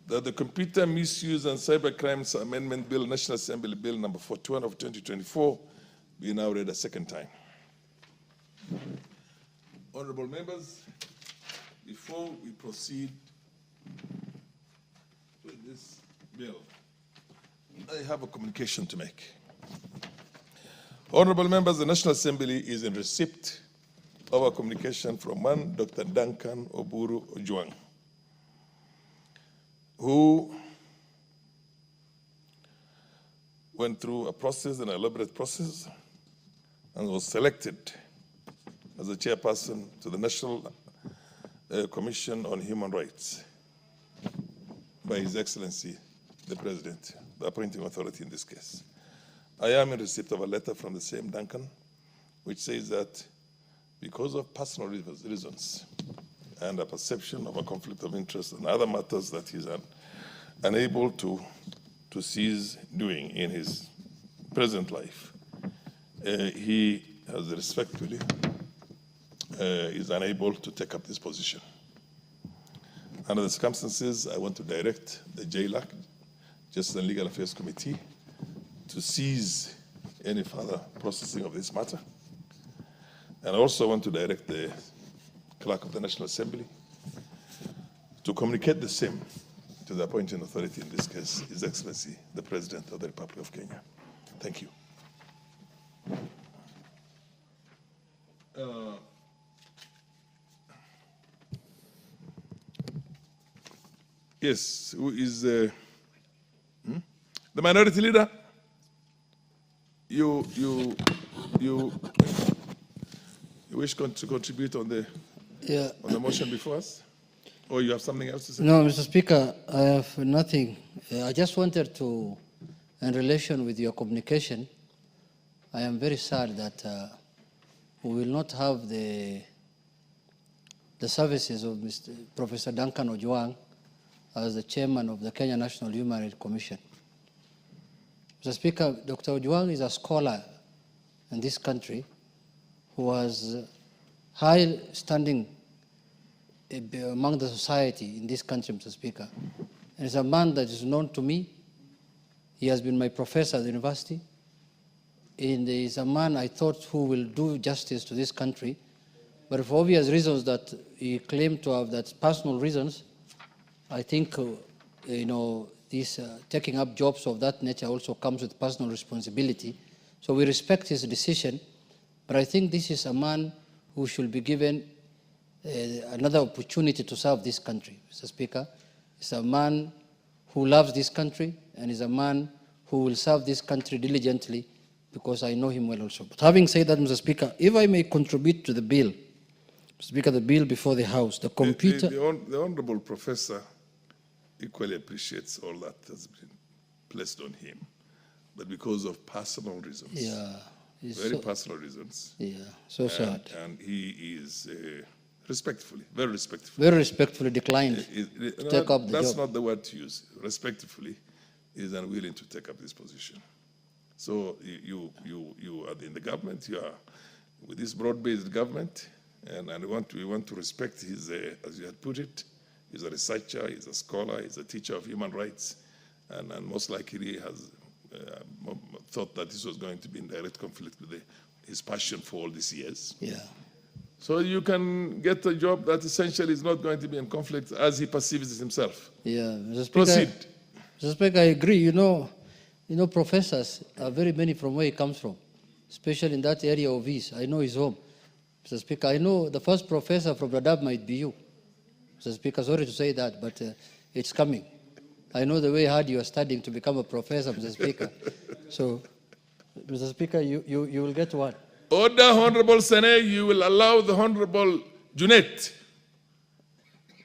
that the Computer Misuse and Cybercrimes Amendment Bill, National Assembly Bill number 41 of 2024, be now read a second time. Honorable members, before we proceed with this bill, I have a communication to make. Honorable members, the National Assembly is in receipt of a communication from one Dr. Duncan Oburu Ojwang, who went through a process, an elaborate process, and was selected as the chairperson to the National Commission on Human Rights by His Excellency, the President, the appointing authority in this case. I am in receipt of a letter from the same Duncan, which says that because of personal reasons and a perception of a conflict of interest and other matters that he's unable to cease doing in his present life, he has respectfully is unable to take up this position. Under the circumstances, I want to direct the JLAC, Justice and Legal Affairs Committee, to cease any further processing of this matter. And I also want to direct the Clerk of the National Assembly to communicate the same to the appointing authority, in this case, His Excellency, the President of the Republic of Kenya. Thank you. Yes, who is the minority leader? You wish to contribute on the motion before us? Or you have something else to say? No, Mr. Speaker, I have nothing. I just wanted to, in relation with your communication, I am very sad that we will not have the services of Professor Duncan Ojwang as the chairman of the Kenya National Human Rights Commission. Mr. Speaker, Dr. Ojwang is a scholar in this country who was high standing among the society in this country, Mr. Speaker. And he's a man that is known to me. He has been my professor at the university. is a man I thought who will do justice to this country, but for obvious reasons that he claimed to have, that personal reasons, I think, this taking up jobs of that nature also comes with personal responsibility. So we respect his decision, but I think this is a man who should be given another opportunity to serve this country, Mr. Speaker. He's a man who loves this country, and is a man who will serve this country diligently, because I know him well also. But having said that, Mr. Speaker, if I may contribute to the bill, Mr. Speaker, the bill before the House, the computer... The Honorable Professor equally appreciates all that has been placed on him, but because of personal reasons. Yeah. Very personal reasons. Yeah, so sad. And he is respectfully, very respectfully declined to take up the job. That's not the word to use. Respectfully, is unwilling to take up this position. So you are in the government. You are with this broad-based government, and we want to respect his, as you had put it, he's a researcher, he's a scholar, he's a teacher of human rights, and most likely he has thought that this was going to be in direct conflict with his passion for all these years. Yeah. So you can get a job that essentially is not going to be in conflict as he perceives it himself. Yeah, Mr. Speaker, Proceed. Mr. Speaker, I agree. You know, professors are very many from where he comes from, especially in that area of his. I know his home. Mr. Speaker, I know the first professor from Dadaab might be you. Mr. Speaker, sorry to say that, but it's coming. I know the way hard you are studying to become a professor, Mr. Speaker. So, Mr. Speaker, you will get one. Order, Honorable Sene, you will allow the Honorable Junet.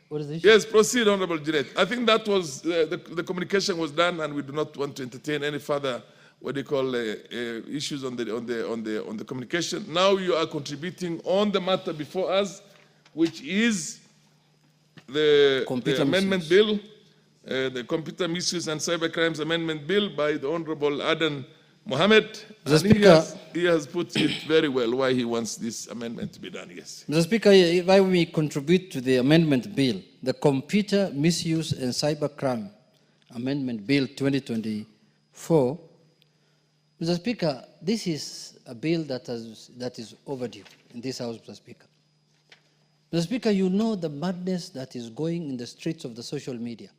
What is the issue? Yes, proceed, Honorable Junet. I think that was, the communication was done, and we do not want to entertain any further, issues on the communication. Now you are contributing on the matter before us, which is the amendment bill, the Computer Misuse and Cybercrimes Amendment Bill by the Honorable Adan Mohammed. He has put it very well why he wants this amendment to be done, yes. Mr. Speaker, if I may contribute to the amendment bill, the Computer Misuse and Cybercrime Amendment Bill 2024, Mr. Speaker, this is a bill that is overdue in this House, Mr. Speaker. Mr. Speaker, you know the madness that is going in the streets of the social media.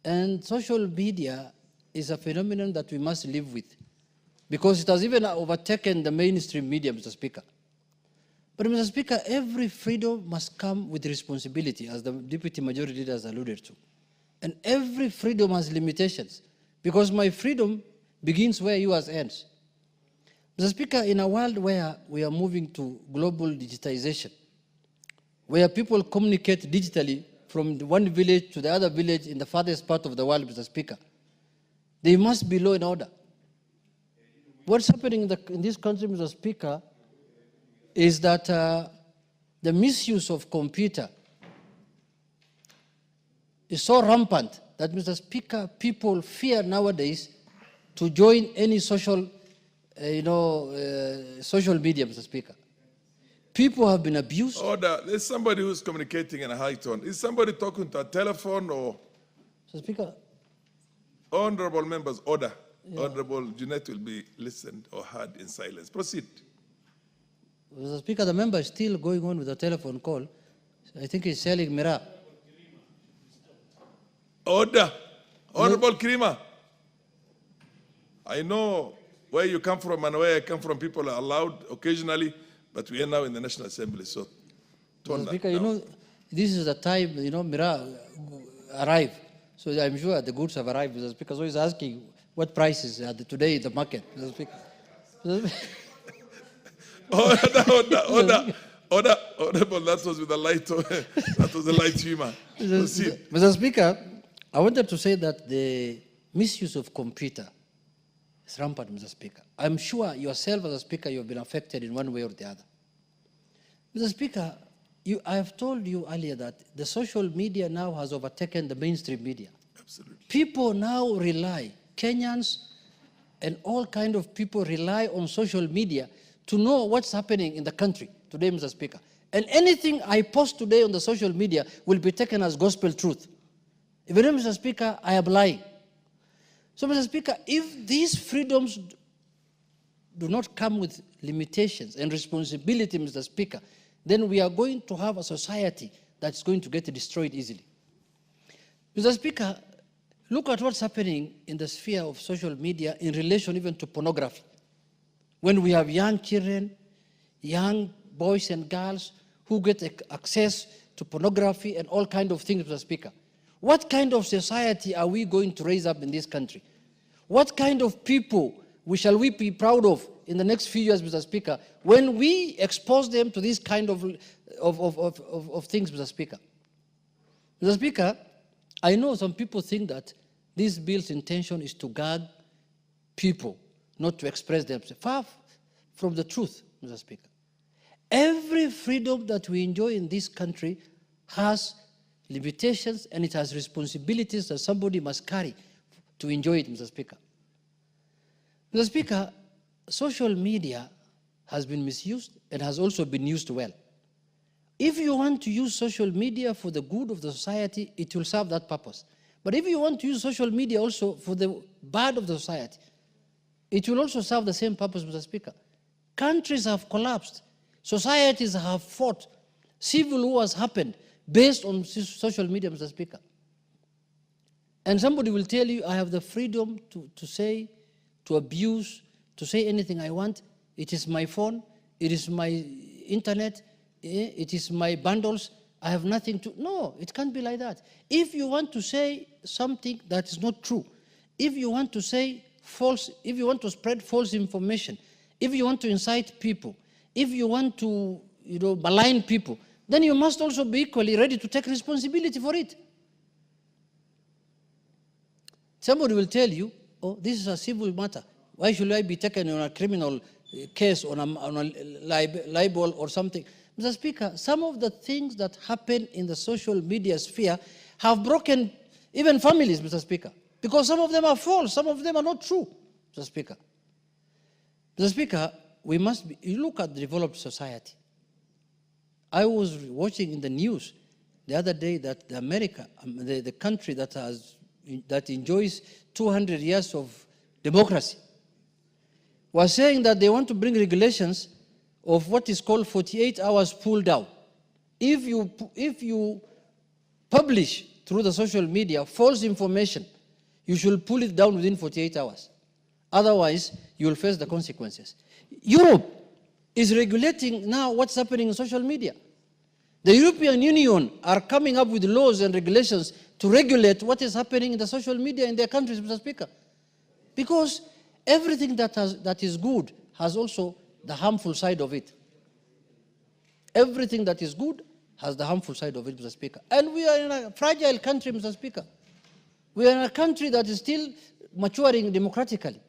And social media is a phenomenon that we must live with, because it has even overtaken the mainstream media, Mr. Speaker. But, Mr. Speaker, every freedom must come with responsibility, as the Deputy Majority Leader has alluded to. And every freedom has limitations, because my freedom begins where yours ends. Mr. Speaker, in a world where we are moving to global digitization, where people communicate digitally from one village to the other village in the farthest part of the world, Mr. Speaker, they must be law and order. What's happening in this country, Mr. Speaker, is that the misuse of computer is so rampant that, Mr. Speaker, people fear nowadays to join any social media, Mr. Speaker. People have been abused. Order. There's somebody who's communicating in a high tone. Is somebody talking to a telephone or? Mr. Speaker. Honorable members, order. Yeah. Honorable Junet will be listened or heard in silence. Proceed. Mr. Speaker, the member is still going on with a telephone call. I think he's selling Mira. Order. Honorable Krima. I know where you come from and where I come from. People are allowed occasionally, but we are now in the National Assembly, so tone that Speaker, down. you know, this is the time, Mira arrive. So I'm sure the goods have arrived, Mr. Speaker. So he's asking what prices are today in the market, Mr. Speaker. Order. Honorable, that was with a light, that was a light humor. Mr. Speaker, I wanted to say that the misuse of computer is rampant, Mr. Speaker. I'm sure yourself, as a Speaker, you have been affected in one way or the other. Mr. Speaker, I have told you earlier that the social media now has overtaken the mainstream media. Absolutely. People now rely, Kenyans and all kind of people rely on social media to know what's happening in the country today, Mr. Speaker. And anything I post today on the social media will be taken as gospel truth. If you know, Mr. Speaker, I am lying. So, Mr. Speaker, if these freedoms do not come with limitations and responsibility, Mr. Speaker, then we are going to have a society that's going to get destroyed easily. Mr. Speaker, look at what's happening in the sphere of social media in relation even to pornography. When we have young children, young boys and girls who get access to pornography and all kinds of things, Mr. Speaker. What kind of society are we going to raise up in this country? What kind of people shall we be proud of in the next few years, Mr. Speaker, when we expose them to this kind of things, Mr. Speaker? Mr. Speaker, I know some people think that this bill's intention is to gag people, not to express themselves. Far from the truth, Mr. Speaker. Every freedom that we enjoy in this country has limitations and it has responsibilities that somebody must carry to enjoy it, Mr. Speaker. Mr. Speaker, social media has been misused and has also been used well. If you want to use social media for the good of the society, it will serve that purpose. But if you want to use social media also for the bad of the society, it will also serve the same purpose, Mr. Speaker. Countries have collapsed. Societies have fought. Civil wars happened based on social media, Mr. Speaker. And somebody will tell you, I have the freedom to say, to abuse, to say anything I want. It is my phone. It is my internet. It is my bundles. I have nothing to... No, it can't be like that. If you want to say something that is not true, if you want to say false, if you want to spread false information, if you want to incite people, if you want to, malign people, then you must also be equally ready to take responsibility for it. Somebody will tell you, oh, this is a civil matter. Why should I be taken on a criminal case, on a libel or something? Mr. Speaker, some of the things that happen in the social media sphere have broken even families, Mr. Speaker, because some of them are false, some of them are not true, Mr. Speaker. Mr. Speaker, you look at the developed society. I was watching in the news the other day that the country that enjoys 200 years of democracy, was saying that they want to bring regulations of what is called 48 hours pull down. If you publish through the social media false information, you should pull it down within 48 hours. Otherwise, you will face the consequences. Europe is regulating now what's happening in social media. The European Union are coming up with laws and regulations to regulate what is happening in the social media in their countries, Mr. Speaker. Because everything that is good has also the harmful side of it. Everything that is good has the harmful side of it, Mr. Speaker. And we are in a fragile country, Mr. Speaker. We are in a country that is still maturing democratically.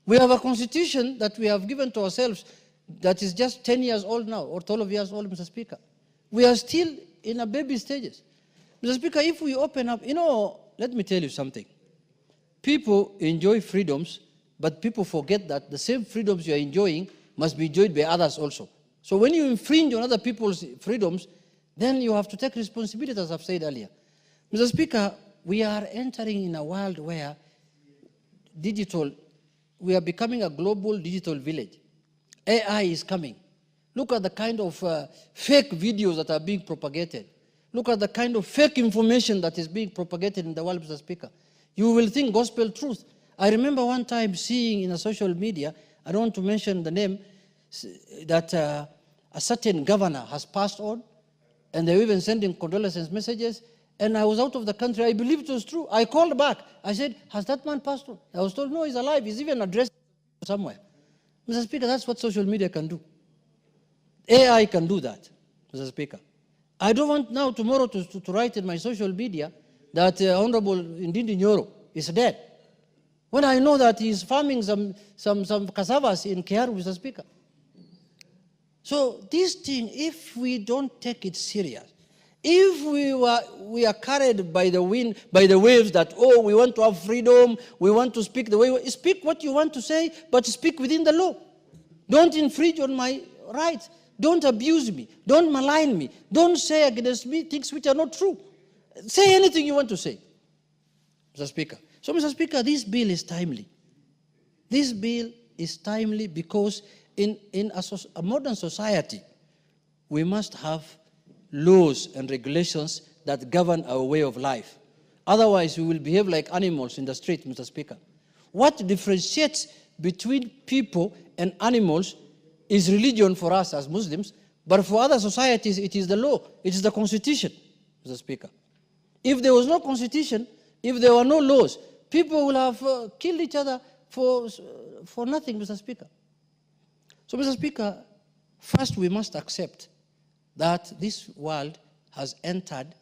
We have a constitution that we have given to ourselves that is just 10 years old now, or 12 years old, Mr. Speaker. We are still in a baby stages. Mr. Speaker, if we open up, let me tell you something. People enjoy freedoms, but people forget that the same freedoms you are enjoying must be enjoyed by others also. So when you infringe on other people's freedoms, then you have to take responsibility, as I've said earlier. Mr. Speaker, we are entering in a world where we are becoming a global digital village. AI is coming. Look at the kind of fake videos that are being propagated. Look at the kind of fake information that is being propagated in the world, Mr. Speaker. You will think gospel truth. I remember one time seeing in a social media, I don't want to mention the name, that a certain governor has passed on, and they were even sending condolence messages, and I was out of the country. I believed it was true. I called back. I said, has that man passed on? I was told, no, he's alive. He's even addressed somewhere. Mr. Speaker, that's what social media can do. AI can do that, Mr. Speaker. I don't want now tomorrow to write in my social media that Honorable Ndindi Nyoro is dead, when I know that he's farming some cassavas in Kiaru, Mr. Speaker. So this thing, if we don't take it serious, if we are carried by the wind, by the waves that, oh, we want to have freedom, we want to speak the way, speak what you want to say, but speak within the law. Don't infringe on my rights. Don't abuse me. Don't malign me. Don't say against me things which are not true. Say anything you want to say, Mr. Speaker. So, Mr. Speaker, this bill is timely. This bill is timely because in a modern society, we must have laws and regulations that govern our way of life. Otherwise, we will behave like animals in the street, Mr. Speaker. What differentiates between people and animals is religion for us as Muslims, but for other societies, it is the law, it is the constitution, Mr. Speaker. If there was no constitution, if there were no laws, people will have killed each other for nothing, Mr. Speaker. So, Mr. Speaker, first we must accept that this world has entered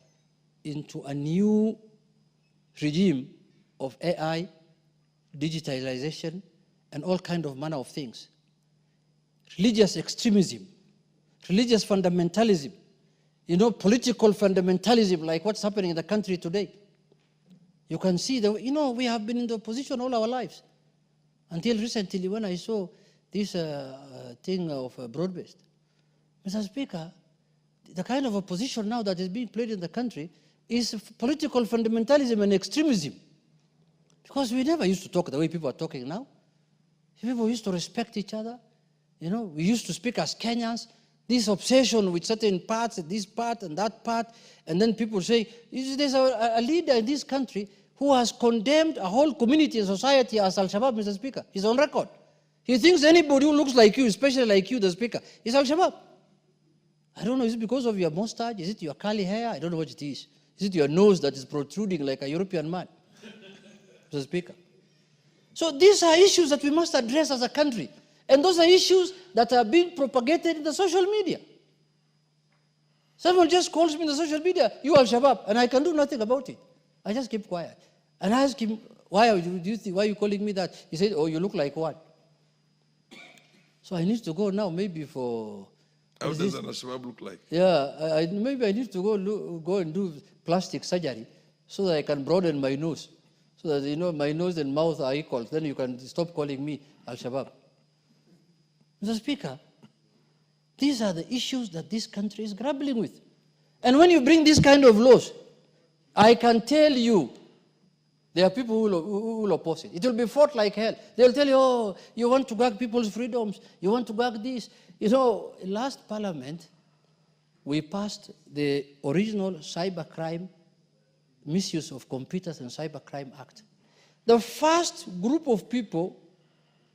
into a new regime of AI, digitalization, and all kind of manner of things. Religious extremism, religious fundamentalism, political fundamentalism, like what's happening in the country today. You can see that, we have been in the opposition all our lives. Until recently when I saw this thing of broad-based. Mr. Speaker, the kind of opposition now that is being played in the country is political fundamentalism and extremism. Because we never used to talk the way people are talking now. People used to respect each other. We used to speak as Kenyans. This obsession with certain parts, this part and that part, and then people say, there's a leader in this country who has condemned a whole community and society as Al-Shabaab, Mr. Speaker. He's on record. He thinks anybody who looks like you, especially like you, the Speaker, is Al-Shabaab. I don't know, is it because of your mustache? Is it your curly hair? I don't know what it is. Is it your nose that is protruding like a European man? Mr. Speaker. So these are issues that we must address as a country. And those are issues that are being propagated in the social media. Someone just calls me in the social media, you Al-Shabaab, and I can do nothing about it. I just keep quiet. And I ask him, why are you calling me that? He said, oh, you look like one. So I need to go now maybe for... How does an Al-Shabaab look like? Yeah, maybe I need to go and do plastic surgery so that I can broaden my nose. So that, my nose and mouth are equal. Then you can stop calling me Al-Shabaab. Mr. Speaker, these are the issues that this country is grappling with. And when you bring these kind of laws, I can tell you, there are people who will oppose it. It will be fought like hell. They'll tell you, oh, you want to gag people's freedoms. You want to gag this. Last Parliament, we passed the original Cybercrime, Misuse of Computers and Cybercrime Act. The first group of people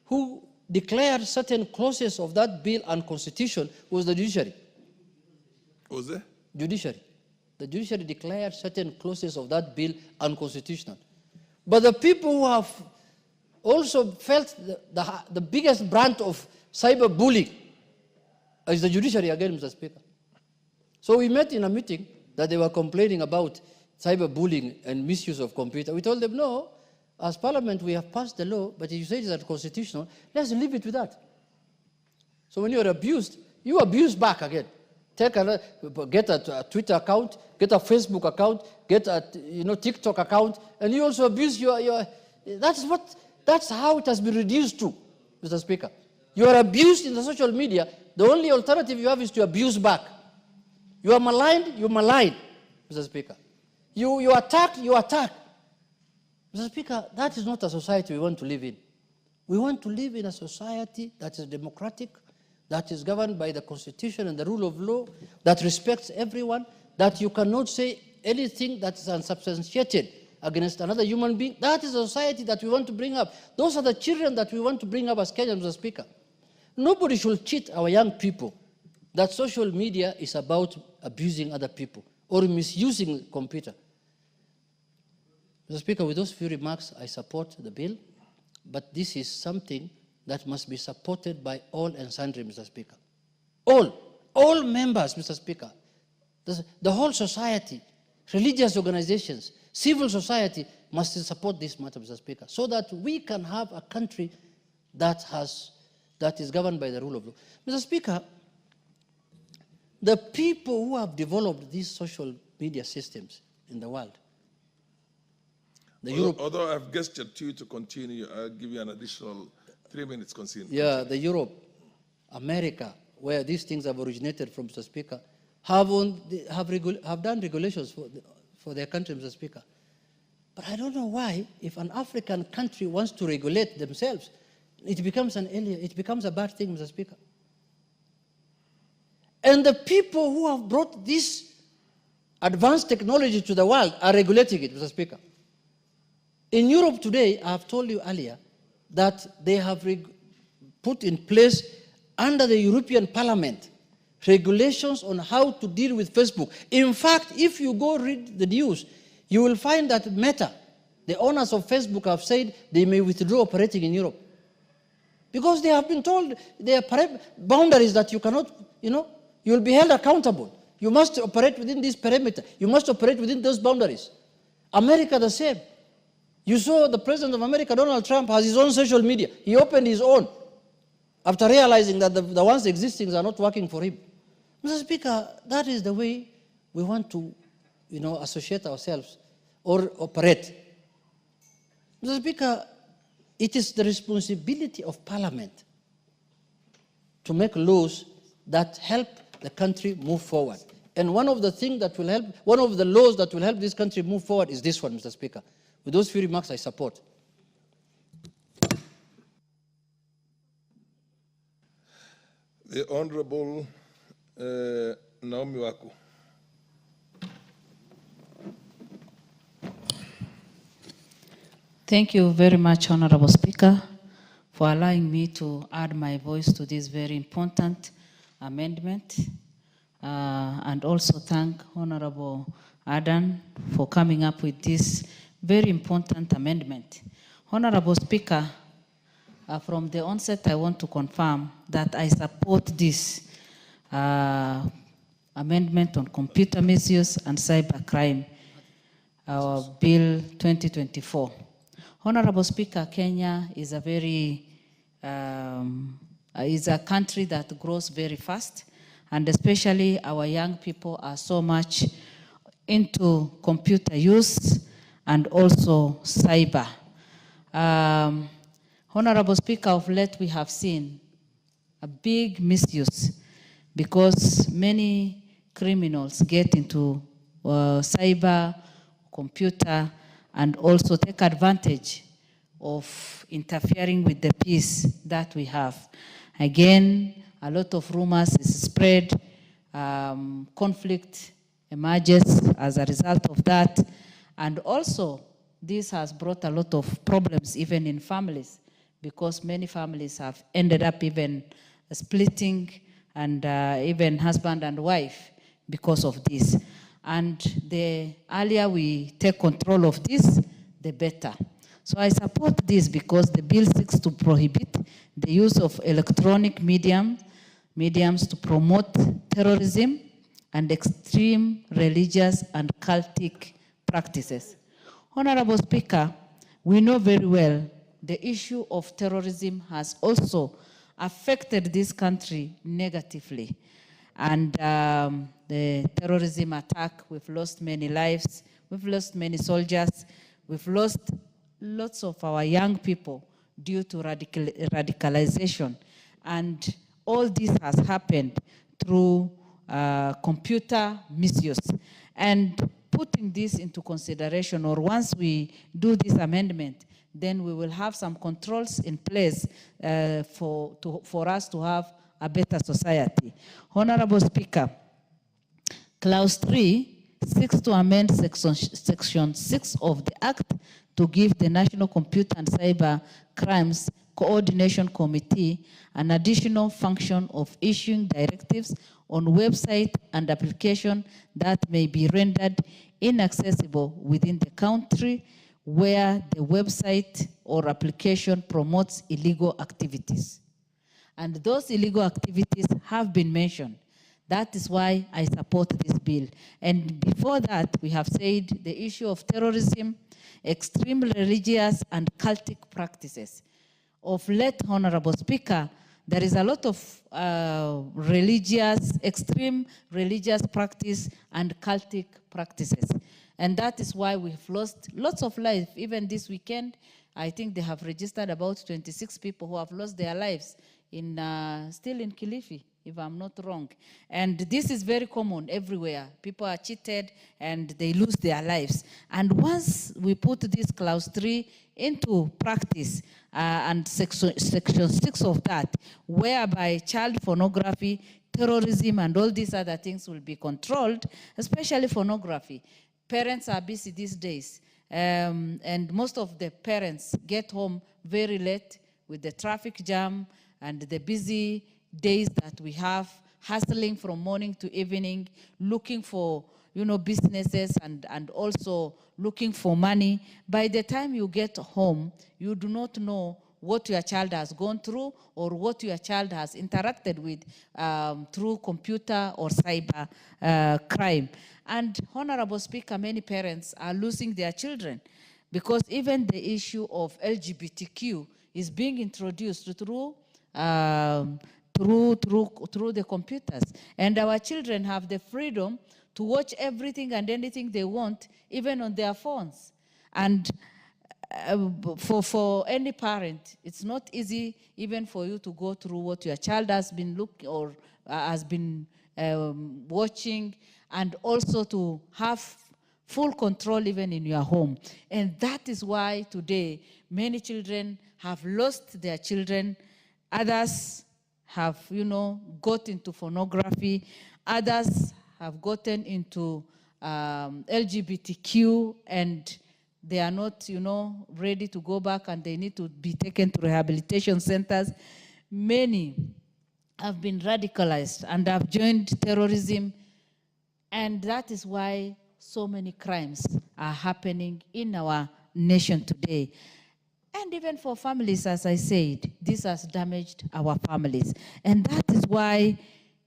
who declared certain clauses of that bill unconstitutional was the judiciary. Was there? Judiciary. The judiciary declared certain clauses of that bill unconstitutional. But the people who have also felt the biggest brand of cyberbullying is the judiciary again, Mr. Speaker. So we met in a meeting that they were complaining about cyberbullying and misuse of computer. We told them, no, as Parliament we have passed the law, but if you say it's unconstitutional, let's leave it with that. So when you're abused, you abuse back again. Get a Twitter account, get a Facebook account, get a TikTok account, and you also abuse your that's how it has been reduced to, Mr. Speaker. You are abused in the social media. The only alternative you have is to abuse back. You are maligned, you malign, Mr. Speaker. You attack, you attack. Mr. Speaker, that is not a society we want to live in. We want to live in a society that is democratic, that is governed by the Constitution and the rule of law, that respects everyone, that you cannot say anything that is unsubstantiated against another human being. That is a society that we want to bring up. Those are the children that we want to bring up as Kenyans, Mr. Speaker. Nobody should cheat our young people that social media is about abusing other people or misusing computer. Mr. Speaker, with those few remarks, I support the bill, but this is something that must be supported by all and sundry, Mr. Speaker. All members, Mr. Speaker. The whole society, religious organizations, civil society must support this matter, Mr. Speaker, so that we can have a country that is governed by the rule of law. Mr. Speaker, the people who have developed these social media systems in the world, although I've gestured to you to continue, I'll give you an additional 3 minutes. Yeah, the Europe, America, where these things have originated from, Mr. Speaker, have done regulations for their country, Mr. Speaker. But I don't know why, if an African country wants to regulate themselves, it becomes an alien, it becomes a bad thing, Mr. Speaker. And the people who have brought this advanced technology to the world are regulating it, Mr. Speaker. In Europe today, I have told you earlier that they have put in place under the European Parliament regulations on how to deal with Facebook. In fact, if you go read the news, you will find that Meta, the owners of Facebook, have said they may withdraw operating in Europe. Because they have been told there are boundaries that you cannot, you will be held accountable. You must operate within this perimeter. You must operate within those boundaries. America, the same. You saw the President of America, Donald Trump, has his own social media. He opened his own after realizing that the ones existing are not working for him. Mr. Speaker, that is the way we want to, associate ourselves or operate. Mr. Speaker, it is the responsibility of Parliament to make laws that help the country move forward. And one of the things that will help, one of the laws that will help this country move forward is this one, Mr. Speaker. With those few remarks, I support. The Honorable Naomi Waku. Thank you very much, Honorable Speaker, for allowing me to add my voice to this very important amendment. And also thank Honorable Adan for coming up with this very important amendment. Honorable Speaker, from the onset, I want to confirm that I support this amendment on computer misuse and cybercrime, Bill 2024. Honorable Speaker, Kenya is a country that grows very fast, and especially our young people are so much into computer use and also cyber. Honorable Speaker, of late we have seen a big misuse because many criminals get into cyber, computer, and also take advantage of interfering with the peace that we have. Again, a lot of rumors is spread, conflict emerges as a result of that, and also this has brought a lot of problems even in families, because many families have ended up even splitting and even husband and wife because of this. And the earlier we take control of this, the better. So I support this because the bill seeks to prohibit the use of electronic mediums to promote terrorism and extreme religious and cultic practices. Honorable Speaker, we know very well the issue of terrorism has also affected this country negatively. And the terrorism attack, we've lost many lives, we've lost many soldiers, we've lost lots of our young people due to radicalization. And all this has happened through computer misuse. And putting this into consideration, or once we do this amendment, then we will have some controls in place for us to have a better society. Honorable Speaker, Clause 3 seeks to amend Section 6 of the Act to give the National Computer and Cyber Crimes Coordination Committee an additional function of issuing directives on website and application that may be rendered inaccessible within the country where the website or application promotes illegal activities. And those illegal activities have been mentioned. That is why I support this bill. And before that, we have said the issue of terrorism, extreme religious and cultic practices. Of late, Honorable Speaker, there is a lot of extreme religious practice and cultic practices. And that is why we've lost lots of lives. Even this weekend, I think they have registered about 26 people who have lost their lives still in Kilifi, if I'm not wrong. And this is very common everywhere. People are cheated and they lose their lives. And once we put this clause 3 into practice, and section 6 of that, whereby child pornography, terrorism, and all these other things will be controlled, especially pornography. Parents are busy these days, and most of the parents get home very late with the traffic jam and the busy days that we have, hustling from morning to evening, looking for businesses and also looking for money. By the time you get home, you do not know what your child has gone through or what your child has interacted with through computer or cyber crime. And Honorable Speaker, many parents are losing their children because even the issue of LGBTQ is being introduced through the computers. And our children have the freedom to watch everything and anything they want, even on their phones. And for any parent, it's not easy even for you to go through what your child has been looking or has been watching, and also to have full control even in your home. And that is why today many children have lost their children. Others have, got into pornography. Others have gotten into LGBTQ, and they are not, ready to go back, and they need to be taken to rehabilitation centers. Many have been radicalized and have joined terrorism, and that is why so many crimes are happening in our nation today. And even for families, as I said, this has damaged our families. And that is why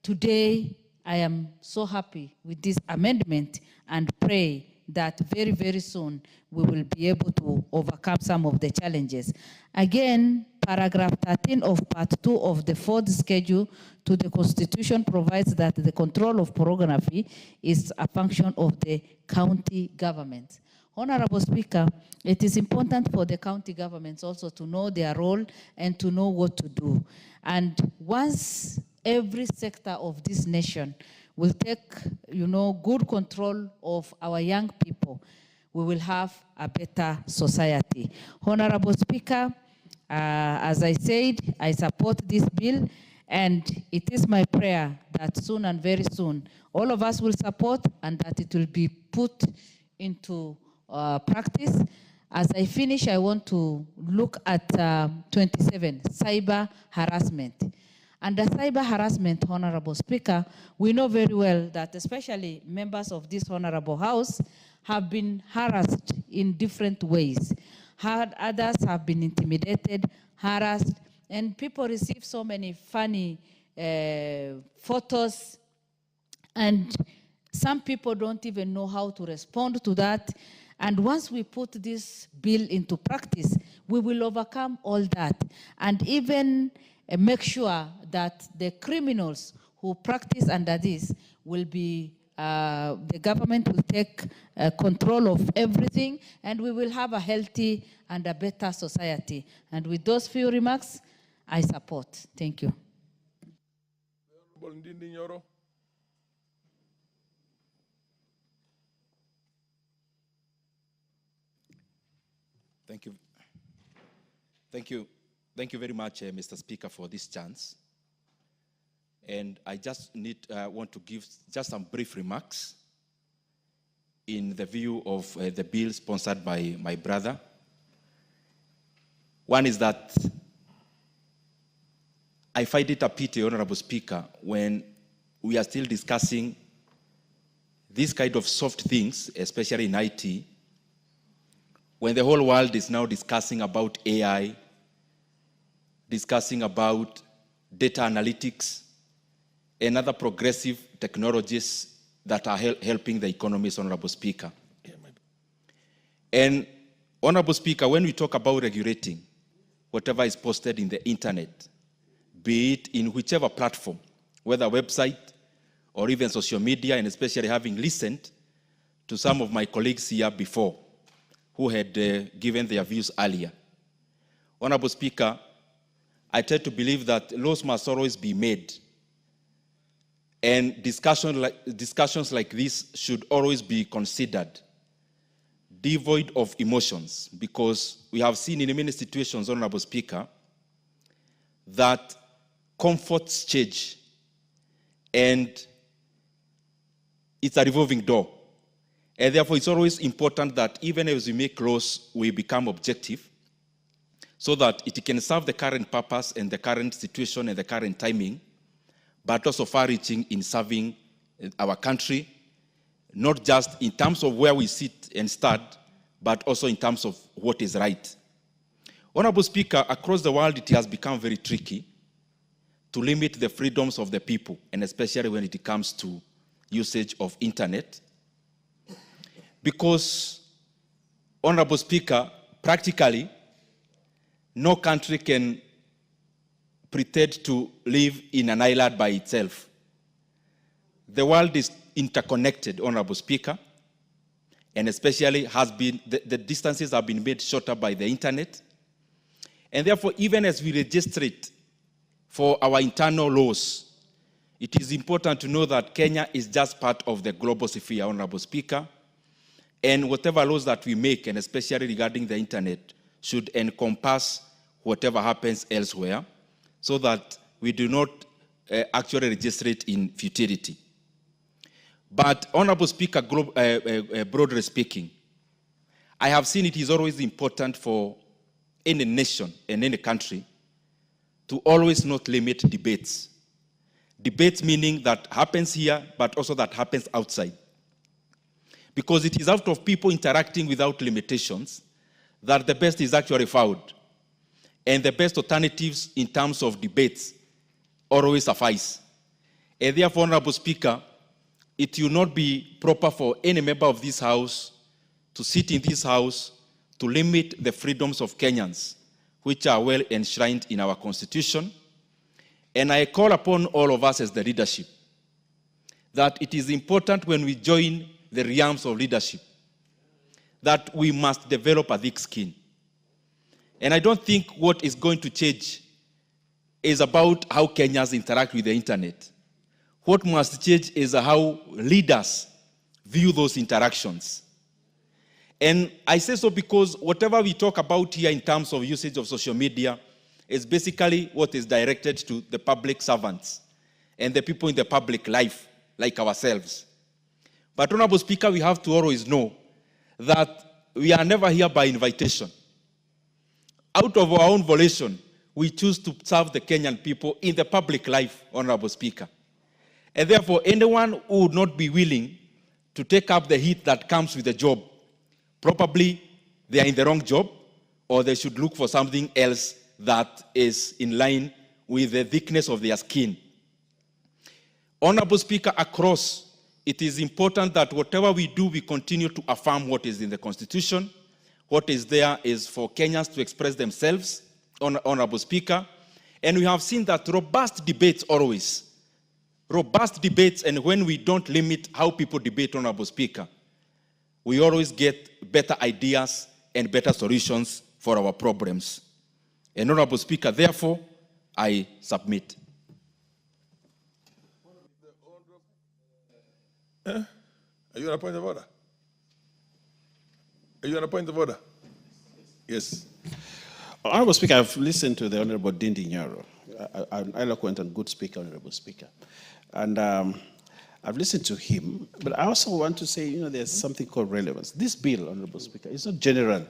today I am so happy with this amendment and pray that very, very soon we will be able to overcome some of the challenges. Again, paragraph 13 of part 2 of the 4th schedule to the Constitution provides that the control of pornography is a function of the county government. Honorable Speaker, it is important for the county governments also to know their role and to know what to do. And once every sector of this nation will take, good control of our young people, we will have a better society. Honorable Speaker, as I said, I support this bill, and it is my prayer that soon and very soon, all of us will support and that it will be put into practice. As I finish, I want to look at 27, cyber harassment. Under cyber harassment, Honorable Speaker, we know very well that especially members of this Honorable House have been harassed in different ways. Others have been intimidated, harassed, and people receive so many funny photos, and some people don't even know how to respond to that. And once we put this bill into practice, we will overcome all that, and even make sure that the criminals who practice under this will be, the government will take control of everything, and we will have a healthy and a better society. And with those few remarks, I support. Thank you. Thank you. Thank you. Thank you very much, Mr. Speaker, for this chance. And I just want to give just some brief remarks in the view of the bill sponsored by my brother. One is that I find it a pity, Honorable Speaker, when we are still discussing these kind of soft things, especially in IT, when the whole world is now discussing about AI, discussing about data analytics and other progressive technologies that are helping the economies, Honorable Speaker. And Honorable Speaker, when we talk about regulating whatever is posted in the internet, be it in whichever platform, whether website or even social media, and especially having listened to some of my colleagues here before who had given their views earlier. Honorable Speaker, I tend to believe that laws must always be made And discussions like this should always be considered devoid of emotions, because we have seen in many situations, Honorable Speaker, that comforts change, and it's a revolving door. And therefore, it's always important that even as we make laws, we become objective, so that it can serve the current purpose and the current situation and the current timing, but also far-reaching in serving our country, not just in terms of where we sit and start, but also in terms of what is right. Honorable Speaker, across the world, it has become very tricky to limit the freedoms of the people, and especially when it comes to usage of internet. Because, Honorable Speaker, practically, no country can pretend to live in an island by itself. The world is interconnected, Honorable Speaker, and especially the distances have been made shorter by the internet. And therefore, even as we legislate for our internal laws, it is important to know that Kenya is just part of the global sphere, Honorable Speaker, and whatever laws that we make, and especially regarding the internet, should encompass whatever happens elsewhere, so that we do not actually legislate in futility. But, Honorable Speaker, broadly speaking, I have seen it is always important for any nation and any country to always not limit debates. Debates meaning that happens here, but also that happens outside. Because it is out of people interacting without limitations that the best is actually found. And the best alternatives in terms of debates always suffice. And therefore, Honorable Speaker, it will not be proper for any member of this House to sit in this House to limit the freedoms of Kenyans, which are well enshrined in our Constitution. And I call upon all of us as the leadership that it is important when we join the realms of leadership that we must develop a thick skin. And I don't think what is going to change is about how Kenyans interact with the internet. What must change is how leaders view those interactions. And I say so because whatever we talk about here in terms of usage of social media is basically what is directed to the public servants and the people in the public life, like ourselves. But, Honorable Speaker, we have to always know that we are never here by invitation. Out of our own volition, we choose to serve the Kenyan people in the public life, Honorable Speaker. And therefore, anyone who would not be willing to take up the heat that comes with the job, probably they are in the wrong job, or they should look for something else that is in line with the thickness of their skin. Honorable Speaker, across, it is important that whatever we do, we continue to affirm what is in the Constitution. What is there is for Kenyans to express themselves, Honorable Speaker. And we have seen that robust debates always. Robust debates, and when we don't limit how people debate, Honorable Speaker, we always get better ideas and better solutions for our problems. And Honorable Speaker, therefore, I submit. Are you on a point of order? Are you on a point of order? Yes. Honorable Speaker, I've listened to the Honorable Dindi Nyoro, an eloquent and good speaker, Honorable Speaker. And I've listened to him, but I also want to say, there's something called relevance. This bill, Honorable Speaker, is not general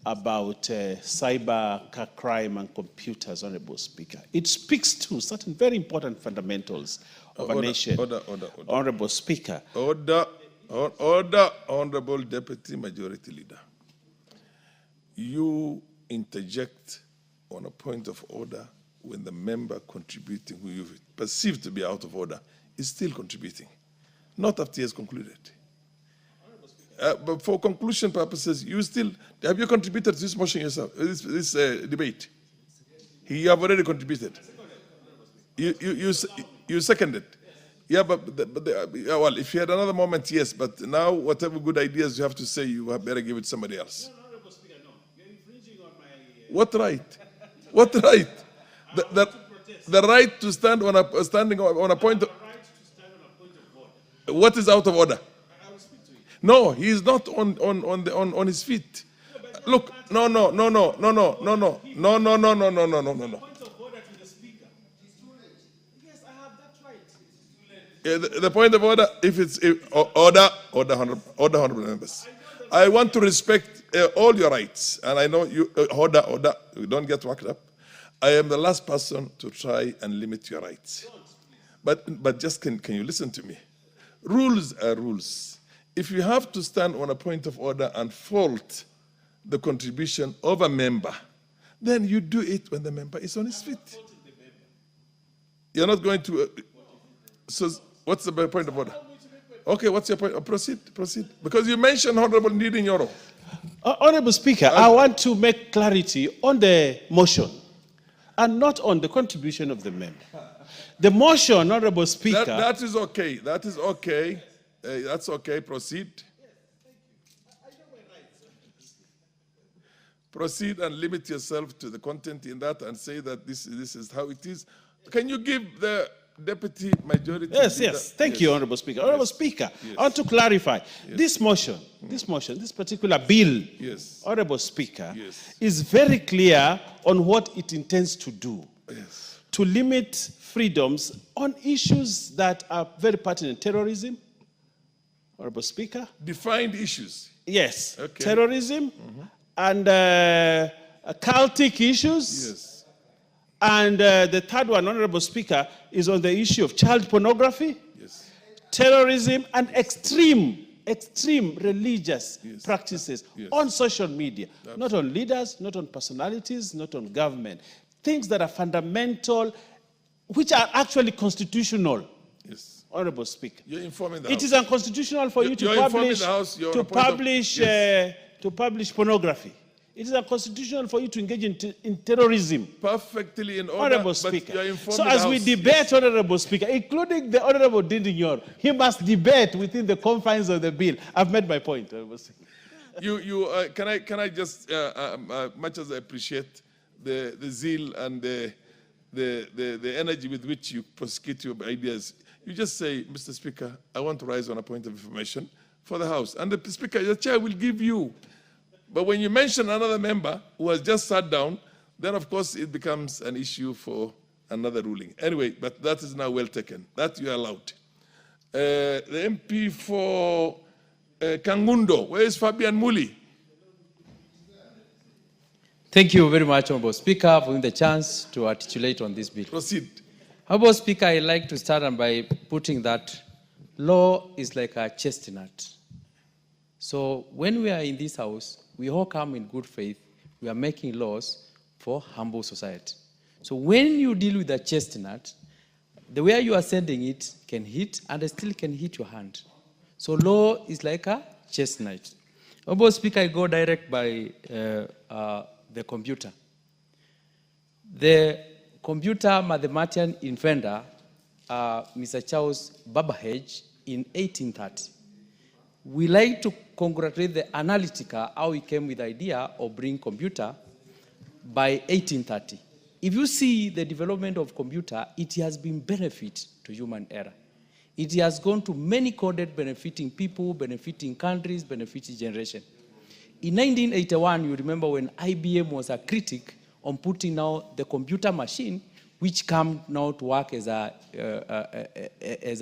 about cyber crime and computers, Honorable Speaker. It speaks to certain very important fundamentals of a nation. Order. Honorable Speaker. Order, Honorable Deputy Majority Leader. You interject on a point of order when the member contributing, who you perceive to be out of order, is still contributing, not after he has concluded. But for conclusion purposes, have you contributed to this motion yourself, this debate? You have already contributed. You seconded. Yeah, well, if you had another moment, yes, but now whatever good ideas you have to say, you have better give it to somebody else. No, Honorable Speaker, no. You're infringing on my... What right? What right? The right to stand on a point of... What is out of order? No, he is not on his feet. Look, no. The point of order, order, honorable members. I want to respect all your rights, and I know you, order, you don't get worked up. I am the last person to try and limit your rights. But just can you listen to me? Rules are rules. If you have to stand on a point of order and fault the contribution of a member, then you do it when the member is on his feet. You're not going to... so what's the point of order? Okay, what's your point? Proceed. Because you mentioned Honorable Nyoro. Honorable Speaker, I want to make clarity on the motion and not on the contribution of the member. The motion, Honorable Speaker... That is okay. That's okay. Proceed. Proceed and limit yourself to the content in that and say that this is how it is. Can you give the Deputy Majority Leader? Yes. Thank you, Honorable Speaker. Honorable Speaker, I want to clarify. This motion, this particular bill, Honorable Speaker, is very clear on what it intends to do. To limit freedoms on issues that are very pertinent. Terrorism, Honorable Speaker. Defined issues. Yes. Okay. Terrorism and cultic issues. Yes. And the third one, Honorable Speaker, is on the issue of child pornography, terrorism, and extreme religious practices on social media. Not on leaders, not on personalities, not on government. Things that are fundamental, which are actually constitutional. Yes. Honorable Speaker. You're informing the It House. is unconstitutional for you to publish pornography. It is unconstitutional for you to engage in terrorism. Perfectly in order, Honorable Speaker. So as we debate, Honorable Speaker, including the Honorable Nyoro, he must debate within the confines of the bill. I've made my point, Honorable Speaker. Can I just, much as I appreciate the zeal and the energy with which you prosecute your ideas, you just say, Mr. Speaker, I want to rise on a point of information for the House. And the Speaker, the Chair will give you. But when you mention another member who has just sat down, then of course it becomes an issue for another ruling. Anyway, but that is now well taken. That you are allowed. The MP for Kangundo, where is Fabian Muli? Thank you very much, Honorable Speaker, for the chance to articulate on this bill. Proceed. Honorable Speaker, I'd like to start by putting that law is like a chestnut. So when we are in this House, we all come in good faith. We are making laws for humble society. So when you deal with a chestnut, the way you are sending it can hit, and it still can hit your hand. So law is like a chestnut. Honorable Speaker, I go direct by the computer. The computer mathematician inventor, Mr. Charles Babbage, in 1830. We like to congratulate the analytiker how he came with the idea of bringing computer by 1830. If you see the development of computer, it has been benefit to human era. It has gone to many coded benefiting people, benefiting countries, benefiting generation. In 1981, you remember when IBM was a critic on putting out the computer machine, which come now to work as a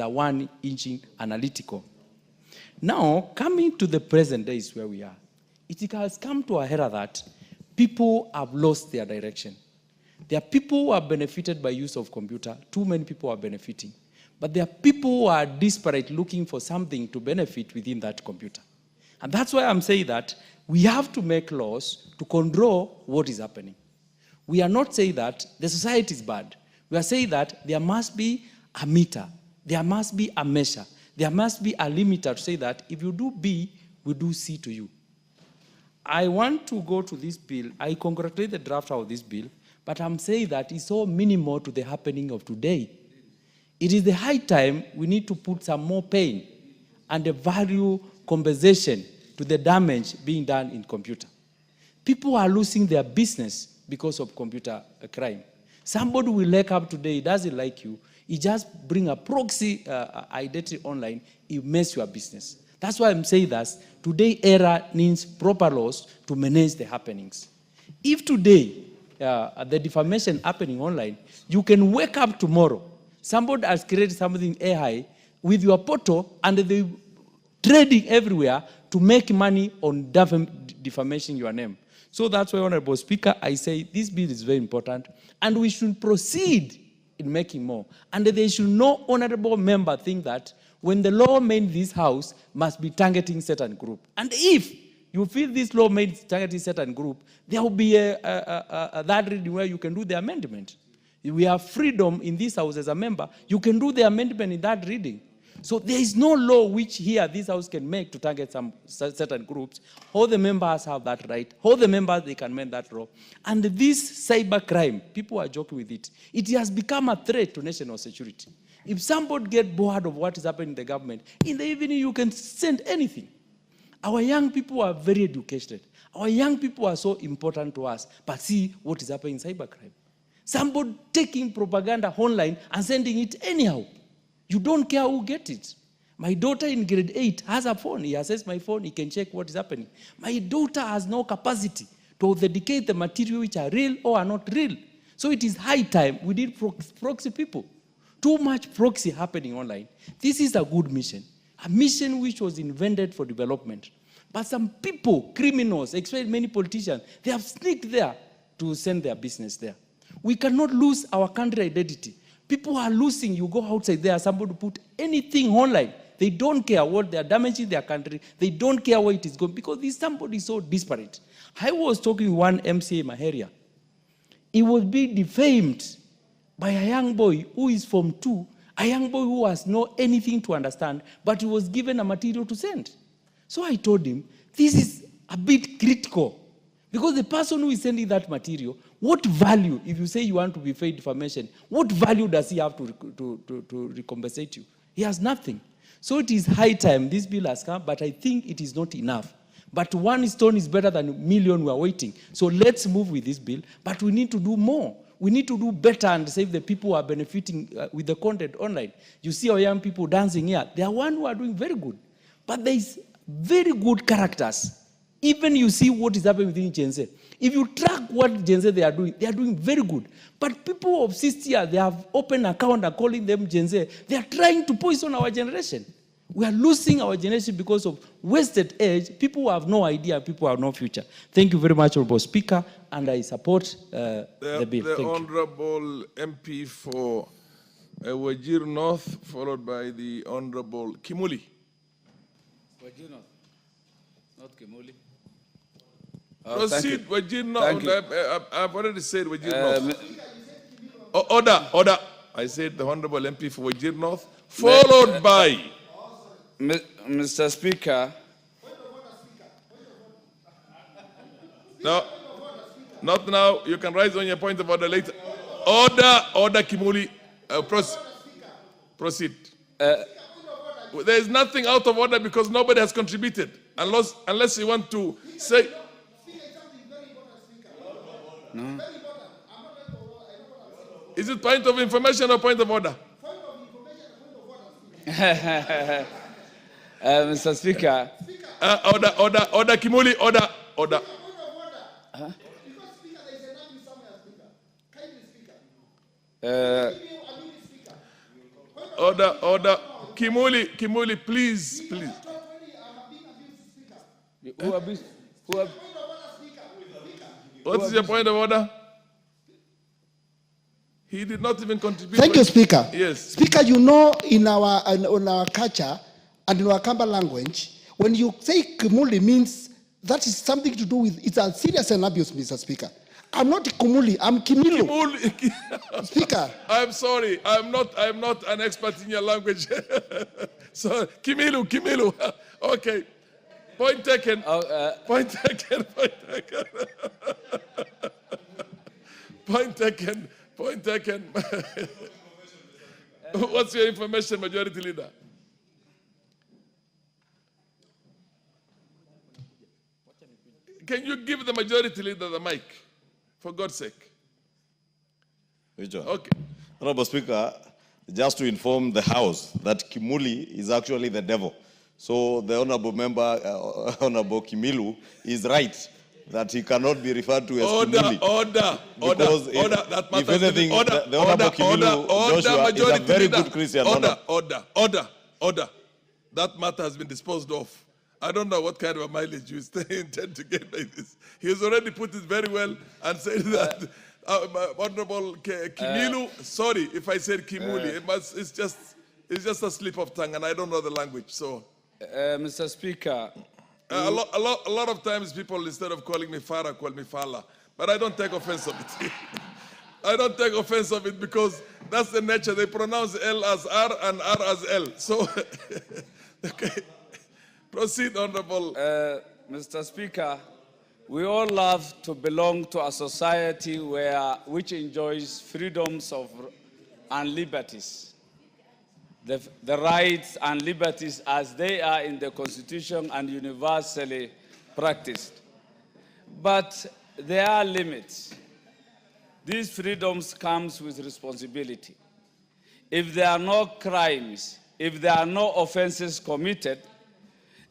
one-engine analytical. Now, coming to the present days where we are, it has come to a era that people have lost their direction. There are people who are benefited by use of computer. Too many people are benefiting. But there are people who are desperate looking for something to benefit within that computer. And that's why I'm saying that we have to make laws to control what is happening. We are not saying that the society is bad. We are saying that there must be a meter. There must be a measure. There must be a limiter to say that if you do B, we do C to you. I want to go to this bill. I congratulate the drafter of this bill, but I'm saying that it's so minimal to the happening of today. It is the high time we need to put some more pain and a value compensation to the damage being done in computer. People are losing their business because of computer crime. Somebody will wake up today, he doesn't like you. You just bring a proxy identity online, you mess your business. That's why I'm saying that today era needs proper laws to manage the happenings. If today the defamation happening online, you can wake up tomorrow, somebody has created something AI with your portal and they trading everywhere to make money on defamation your name. So that's why, Honorable Speaker, I say this bill is very important and we should proceed in making more. And there should no honorable member think that when the law made this house must be targeting certain group. And if you feel this law made targeting certain group, there will be that reading where you can do the amendment. We have freedom in this house as a member. You can do the amendment in that reading. So there is no law which here this house can make to target some certain groups. All the members have that right. All the members, they can make that law. And this cyber crime, people are joking with it. It has become a threat to national security. If somebody gets bored of what is happening in the government, in the evening you can send anything. Our young people are very educated. Our young people are so important to us. But see what is happening in cybercrime. Somebody taking propaganda online and sending it anyhow. You don't care who gets it. My daughter in grade 8 has a phone. He accesses my phone. He can check what is happening. My daughter has no capacity to authenticate the material which are real or are not real. So it is high time we need proxy people. Too much proxy happening online. This is a good mission. A mission which was invented for development. But some people, criminals, especially many politicians, they have sneaked there to send their business there. We cannot lose our country identity. People are losing. You go outside there, somebody put anything online. They don't care what they are damaging their country. They don't care where it is going because this somebody is so disparate. I was talking with one MCA in my area. He was being defamed by a young boy who is from 2, a young boy who has no anything to understand, but he was given a material to send. So I told him, this is a bit critical because the person who is sending that material, what value, if you say you want to be paid defamation, what value does he have to recompensate you? He has nothing. So it is high time this bill has come, but I think it is not enough. But one stone is better than a million we are waiting. So let's move with this bill, but we need to do more. We need to do better and save the people who are benefiting with the content online. You see our young people dancing here. They are one who are doing very good. But there is very good characters. Even you see what is happening within Gen Z. If you track what Gen Z they are doing very good. But people of 60 years, they have open account and calling them Gen Z. They are trying to poison our generation. We are losing our generation because of wasted age. People who have no idea, people who have no future. Thank you very much, Honorable Speaker, and I support the bill. The Honorable MP for Wajir North, followed by the Honorable Kimuli. Wajir North, not Kimuli. Proceed, Wajir North. I've already said Wajir North. Order. I said the Honorable MP for Wajir North, followed by... Mr. Speaker. No, not now. You can rise on your point of order later. Order, Kimuli. Proceed. There is nothing out of order because nobody has contributed. Unless you want to say... No. Is it point of information or point of order? Mr. Speaker. Order, Kimuli, order. Huh? Order. Kimuli, please. What is your point of order? He did not even contribute. Thank you, Speaker. Yes. Speaker, you know, in our culture and in our Kamba language, when you say Kumuli means that is something to do with, it's a serious and abuse, Mr. Speaker. I'm not Kumuli, I'm Kimilu. Speaker. I'm sorry, I'm not an expert in your language. So, Kimilu. Okay. Point taken. Point taken. Point taken. What's your information, Majority Leader? Can you give the Majority Leader the mic, for God's sake? Okay. Okay. Honorable Speaker, just to inform the House that Kimuli is actually the devil. So the honorable member, Honorable Kimilu, is right that he cannot be referred to as Kimuli. Order. That if anything, the honorable Kimilu Joshua is a very good Christian. Order. That matter has been disposed of. I don't know what kind of a mileage you intend to get by this. He has already put it very well and said that Honorable Kimilu, sorry if I said Kimuli, it's just a slip of tongue and I don't know the language. So, Mr. Speaker, a lot of times people, instead of calling me Farah, call me Fala. But I don't take offense of it. I don't take offense of it because that's the nature. They pronounce L as R and R as L. So, okay. Proceed, Honorable. Mr. Speaker, we all love to belong to a society which enjoys freedoms and liberties. The rights and liberties as they are in the Constitution and universally practiced. But there are limits. These freedoms come with responsibility. If there are no crimes, if there are no offenses committed,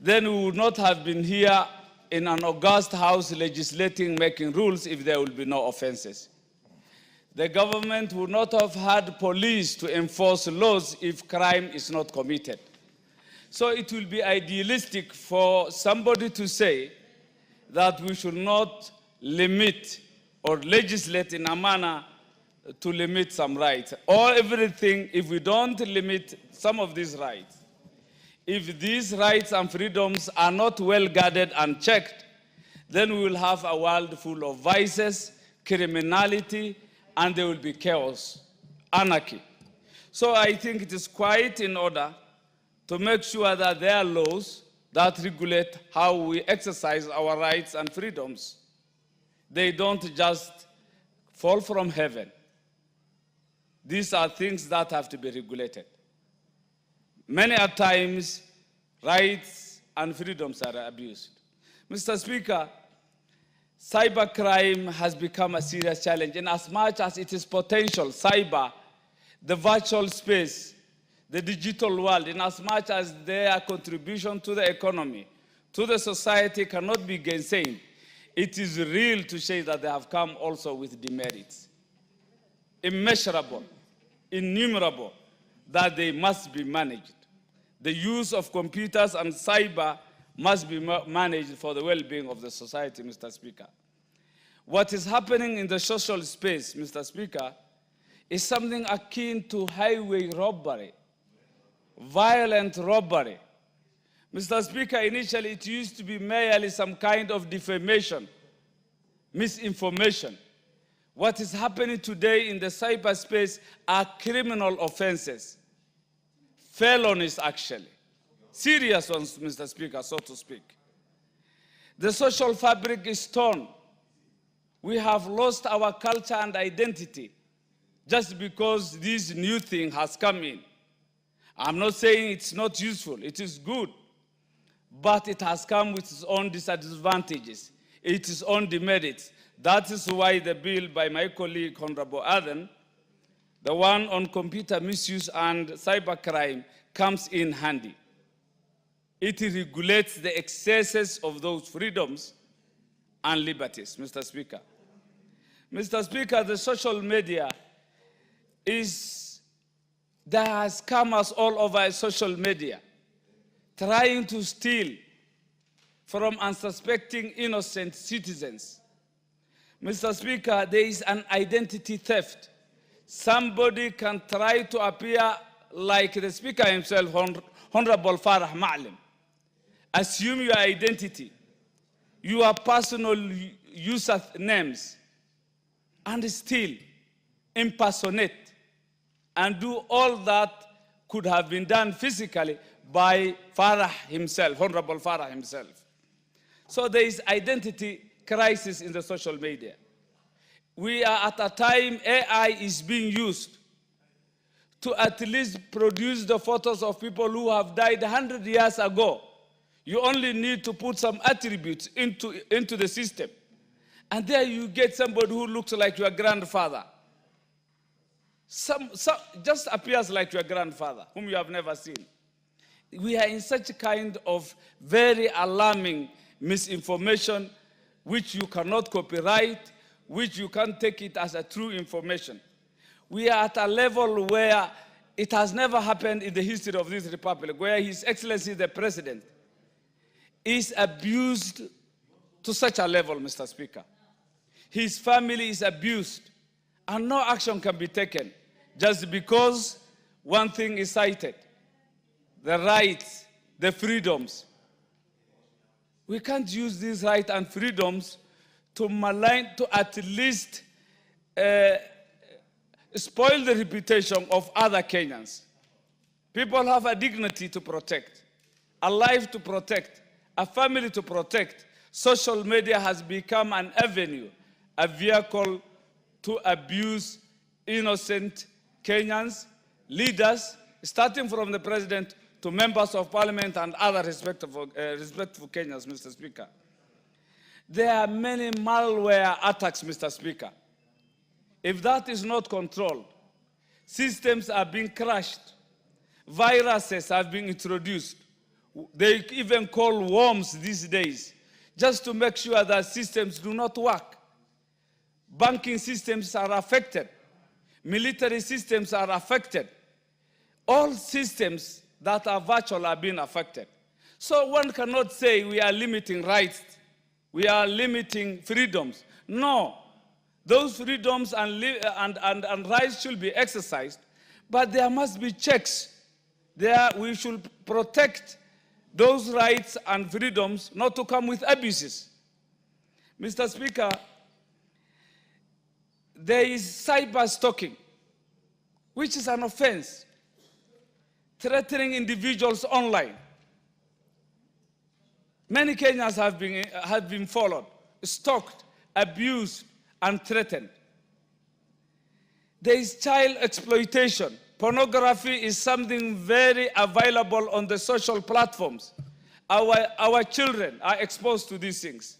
then we would not have been here in an august house legislating, making rules if there will be no offenses. The government would not have had police to enforce laws if crime is not committed. So it will be idealistic for somebody to say that we should not limit or legislate in a manner to limit some rights. Or everything, if we don't limit some of these rights, if these rights and freedoms are not well guarded and checked, then we will have a world full of vices, criminality, and there will be chaos, anarchy. So I think it is quite in order to make sure that there are laws that regulate how we exercise our rights and freedoms. They don't just fall from heaven. These are things that have to be regulated. Many a times, rights and freedoms are abused. Mr. Speaker, cybercrime has become a serious challenge in as much as it is potential, cyber, the virtual space, the digital world, in as much as their contribution to the economy, to the society cannot be gainsaid. It is real to say that they have come also with demerits. Immeasurable, innumerable, that they must be managed. The use of computers and cyber must be managed for the well-being of the society, Mr. Speaker. What is happening in the social space, Mr. Speaker, is something akin to highway robbery, violent robbery. Mr. Speaker, initially it used to be merely some kind of defamation, misinformation. What is happening today in the cyberspace are criminal offenses, felonies actually, serious ones, Mr. Speaker, so to speak. The social fabric is torn. We have lost our culture and identity just because this new thing has come in. I'm not saying it's not useful, it is good, but it has come with its own disadvantages, its own demerits. That is why the bill by my colleague, Honorable Aden, the one on computer misuse and cybercrime, comes in handy. It regulates the excesses of those freedoms and liberties, Mr. Speaker. Mr. Speaker, the social media there has scammers all over social media, trying to steal from unsuspecting innocent citizens. Mr. Speaker, there is an identity theft. Somebody can try to appear like the Speaker himself, Honorable Farah Ma'lim. Assume your identity, your personal user names, and still impersonate and do all that could have been done physically by Farah himself, Honorable Farah himself. So there is identity crisis in the social media. We are at a time AI is being used to at least produce the photos of people who have died 100 years ago. You only need to put some attributes into the system. And there you get somebody who looks like your grandfather. Some just appears like your grandfather, whom you have never seen. We are in such a kind of very alarming misinformation, which you cannot copyright, which you can't take it as a true information. We are at a level where it has never happened in the history of this republic, where His Excellency the President is abused to such a level, Mr. Speaker. His family is abused, and no action can be taken just because one thing is cited: the rights, the freedoms. We can't use these rights and freedoms to malign, to at least spoil the reputation of other Kenyans. People have a dignity to protect, a life to protect, a family to protect. Social media has become an avenue, a vehicle to abuse innocent Kenyans, leaders, starting from the president to members of parliament and other respectful Kenyans, Mr. Speaker. There are many malware attacks, Mr. Speaker. If that is not controlled, systems are being crashed, viruses have been introduced. They even call worms these days, just to make sure that systems do not work. Banking systems are affected. Military systems are affected. All systems that are virtual are being affected. So one cannot say we are limiting rights, we are limiting freedoms. No, those freedoms and rights should be exercised, but there must be checks. We should protect those rights and freedoms not to come with abuses. Mr. Speaker, there is cyber stalking, which is an offense, threatening individuals online. Many Kenyans have been followed, stalked, abused, and threatened. There is child exploitation. Pornography is something very available on the social platforms. Our children are exposed to these things.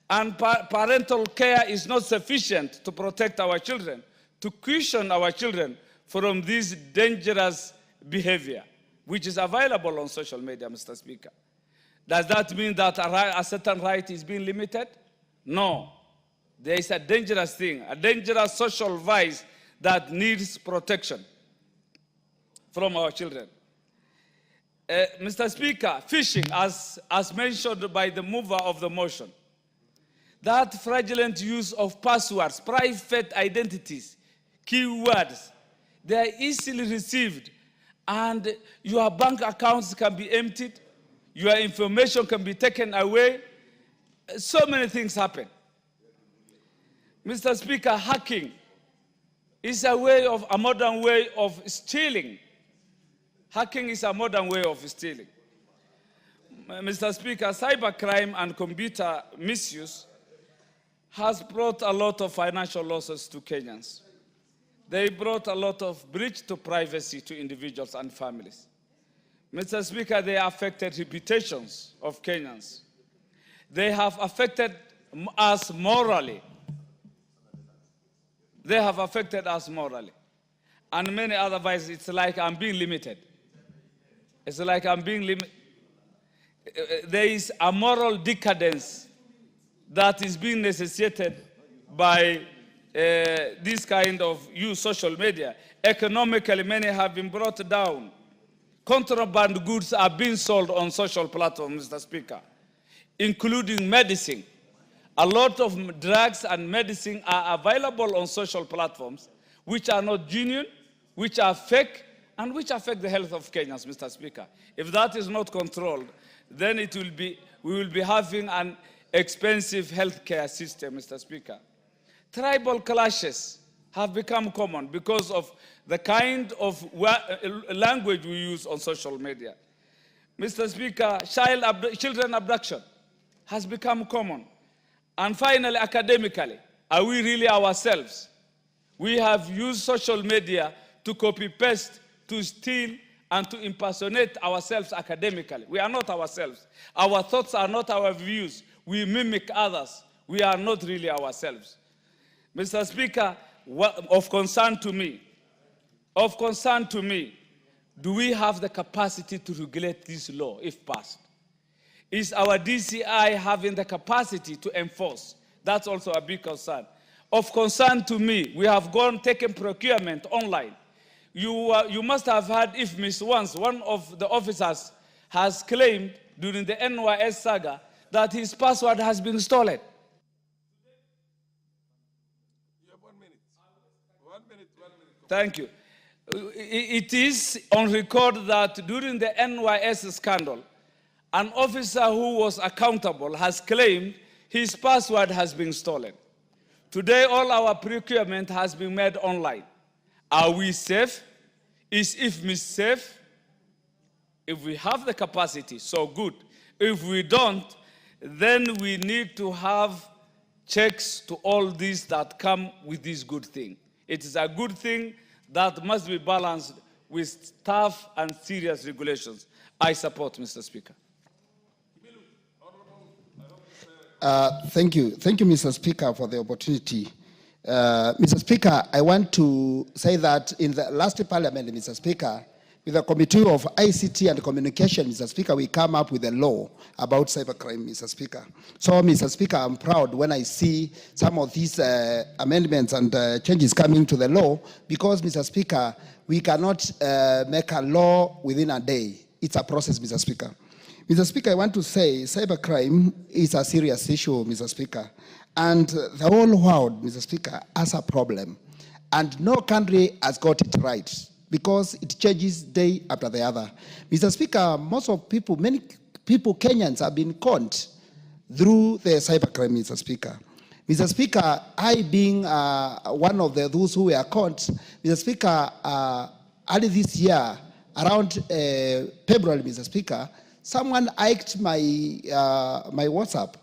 And parental care is not sufficient to protect our children, to cushion our children from this dangerous behavior, which is available on social media, Mr. Speaker. Does that mean that a certain right is being limited? No. There is a dangerous thing, a dangerous social vice that needs protection from our children. Mr. Speaker, phishing, as mentioned by the mover of the motion, that fraudulent use of passwords, private identities, keywords, they are easily received, and your bank accounts can be emptied, your information can be taken away. So many things happen. Mr. Speaker, hacking is a modern way of stealing. Hacking is a modern way of stealing. Mr. Speaker, cybercrime and computer misuse has brought a lot of financial losses to Kenyans. They brought a lot of breach to privacy to individuals and families. Mr. Speaker, they affected reputations of Kenyans. They have affected us morally. They have affected us morally. And many other vices, it's like I'm being limited. It's like I'm being limited. There is a moral decadence that is being necessitated by this kind of social media. Economically, many have been brought down. Contraband goods are being sold on social platforms, Mr. Speaker, including medicine. A lot of drugs and medicine are available on social platforms, which are not genuine, which are fake, and which affect the health of Kenyans, Mr. Speaker. If that is not controlled, then we will be having an expensive healthcare system, Mr. Speaker. Tribal clashes have become common because of the kind of language we use on social media. Mr. Speaker, children abduction has become common. And finally, academically, are we really ourselves? We have used social media to copy-paste, to steal, and to impersonate ourselves academically. We are not ourselves. Our thoughts are not our views. We mimic others. We are not really ourselves. Mr. Speaker, of concern to me Of concern to me, do we have the capacity to regulate this law if passed? Is our DCI having the capacity to enforce? That's also a big concern. Of concern to me, we have taken procurement online. You must have heard if Miss once, one of the officers has claimed during the NYS saga that his password has been stolen. Thank you. It is on record that during the NYS scandal, an officer who was accountable has claimed his password has been stolen. Today, all our procurement has been made online. Are we safe? Is IFMIS safe? If we have the capacity, so good. If we don't, then we need to have checks to all these that come with this good thing. It is a good thing that must be balanced with tough and serious regulations. I support, Mr. Speaker. Thank you, Mr. Speaker, for the opportunity. Mr. Speaker, I want to say that in the last Parliament, Mr. Speaker, with the Committee of ICT and Communication, Mr. Speaker, we come up with a law about cybercrime, Mr. Speaker. So, Mr. Speaker, I'm proud when I see some of these amendments and changes coming to the law, because, Mr. Speaker, we cannot make a law within a day. It's a process, Mr. Speaker. Mr. Speaker, I want to say cybercrime is a serious issue, Mr. Speaker. And the whole world, Mr. Speaker, has a problem. And no country has got it right, because it changes day after the other. Mr. Speaker, many people, Kenyans, have been caught through the cybercrime, Mr. Speaker. Mr. Speaker, I being one of those who were caught, Mr. Speaker, early this year, around February, Mr. Speaker, someone hacked my WhatsApp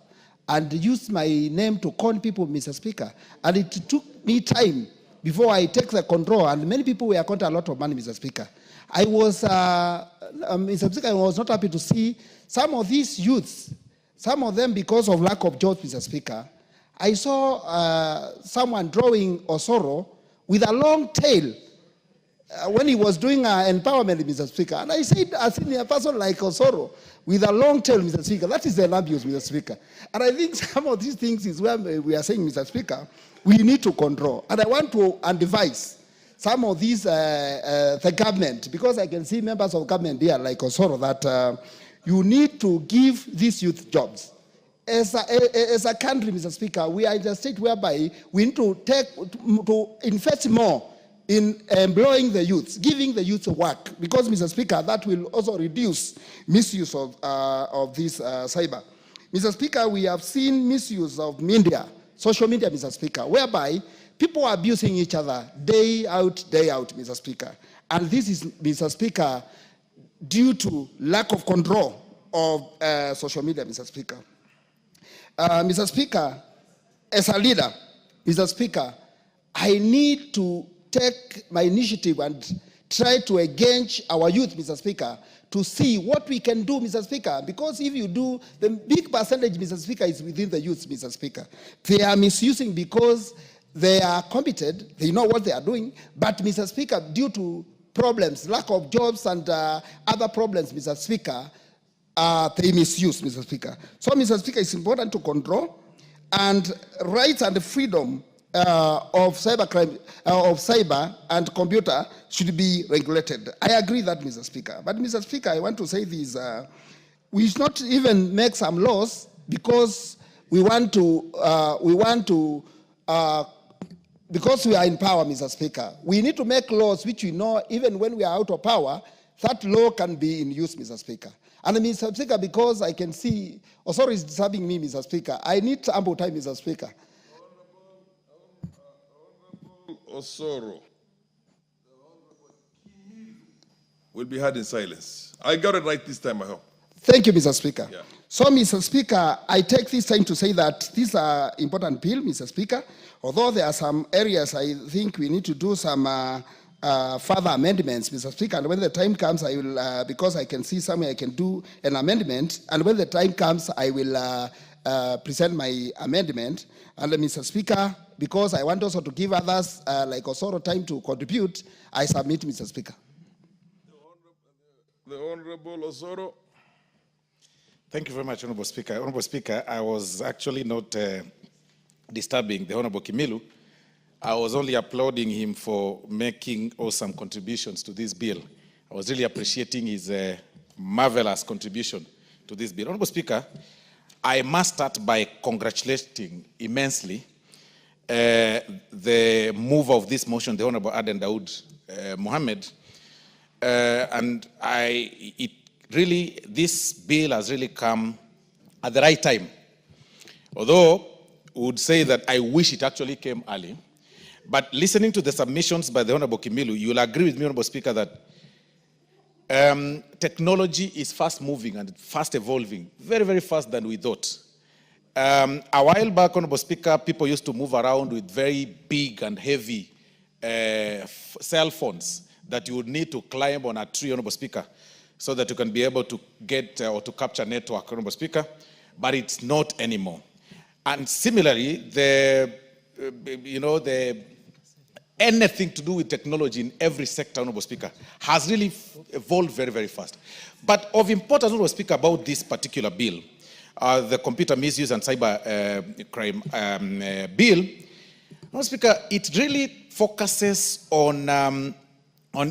and used my name to con people, Mr. Speaker. And it took me time before I take the control, and many people were caught a lot of money, Mr. Speaker. I was, Mr. Speaker, I was not happy to see some of these youths, some of them because of lack of jobs, Mr. Speaker. I saw someone drawing Osoro with a long tail when he was doing empowerment, Mr. Speaker. And I said, as in a person like Osoro, with a long tail, Mr. Speaker, that is an abuse, Mr. Speaker. And I think some of these things is where we are saying, Mr. Speaker, we need to control. And I want to advise some of these, the government, because I can see members of government here like Osoro, that you need to give these youth jobs. As a country, Mr. Speaker, we are in a state whereby we need to invest more in employing the youths, giving the youth work, because, Mr. Speaker, that will also reduce misuse of this cyber. Mr. Speaker, we have seen misuse of media, social media, Mr. Speaker, whereby people are abusing each other day out, Mr. Speaker. And this is, Mr. Speaker, due to lack of control of social media, Mr. Speaker. Mr. Speaker, as a leader, Mr. Speaker, I need to take my initiative and try to engage our youth, Mr. Speaker, to see what we can do, Mr. Speaker, because if you do, the big percentage, Mr. Speaker, is within the youth, Mr. Speaker. They are misusing because they are competent, they know what they are doing, but, Mr. Speaker, due to problems, lack of jobs and other problems, Mr. Speaker, they misuse, Mr. Speaker. So, Mr. Speaker, it's important to control, and rights and freedom of cybercrime, of cyber and computer should be regulated. I agree that, Mr. Speaker. But, Mr. Speaker, I want to say this. We should not even make some laws because we want to, because we are in power, Mr. Speaker. We need to make laws which we know, even when we are out of power, that law can be in use, Mr. Speaker. And, Mr. Speaker, because I can see Osoro is disturbing me, Mr. Speaker, I need ample time, Mr. Speaker. Osoro will be heard in silence. I got it right this time, I hope. Thank you, Mr. Speaker. Yeah. So, Mr. Speaker, I take this time to say that this is an important bill, Mr. Speaker. Although there are some areas I think we need to do some further amendments, Mr. Speaker. And when the time comes, I will, because I can see somewhere I can do an amendment. And when the time comes, I will present my amendment. And Mr. Speaker, because I want also to give others like Osoro time to contribute, I submit, Mr. Speaker. The Honorable Osoro. Thank you very much, Honorable Speaker. Honorable Speaker, I was actually not disturbing the Honorable Kimilu. I was only applauding him for making awesome contributions to this bill. I was really appreciating his marvelous contribution to this bill. Honorable Speaker, I must start by congratulating immensely the mover of this motion, the Honorable Aden Daoud Mohammed. This bill has really come at the right time. Although, I would say that I wish it actually came early. But listening to the submissions by the Honorable Kimilu, you will agree with me, Honorable Speaker, that technology is fast moving and fast evolving, very, very fast than we thought. A while back, Honorable Speaker, people used to move around with very big and heavy cell phones that you would need to climb on a tree, Honorable Speaker, so that you can be able to get or to capture network, Honorable Speaker, but it's not anymore. And similarly, anything to do with technology in every sector, Honorable Speaker, has really evolved very, very fast. But of importance, Honorable Speaker, about this particular bill, the Computer Misuse and Cyber Crime Bill, Honorable Speaker, it really focuses on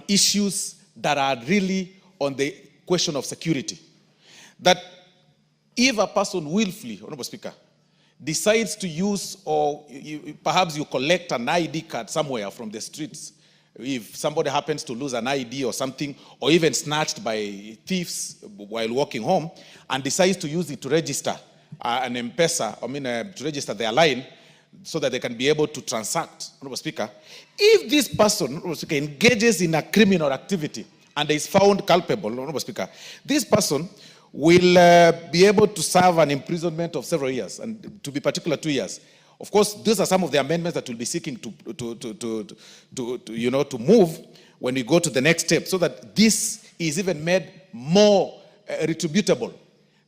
issues that are really on the question of security. That if a person willfully, Honorable Speaker, decides to use, or perhaps you collect an ID card somewhere from the streets, if somebody happens to lose an ID or something, or even snatched by thieves while walking home, and decides to use it to register an M-Pesa, to register their line, so that they can be able to transact, Honorable Speaker. If this person, Honorable Speaker, engages in a criminal activity and is found culpable, Honorable Speaker, this person will be able to serve an imprisonment of several years, and to be particular 2 years. Of course, these are some of the amendments that we'll be seeking to move when we go to the next step, so that this is even made more retributable.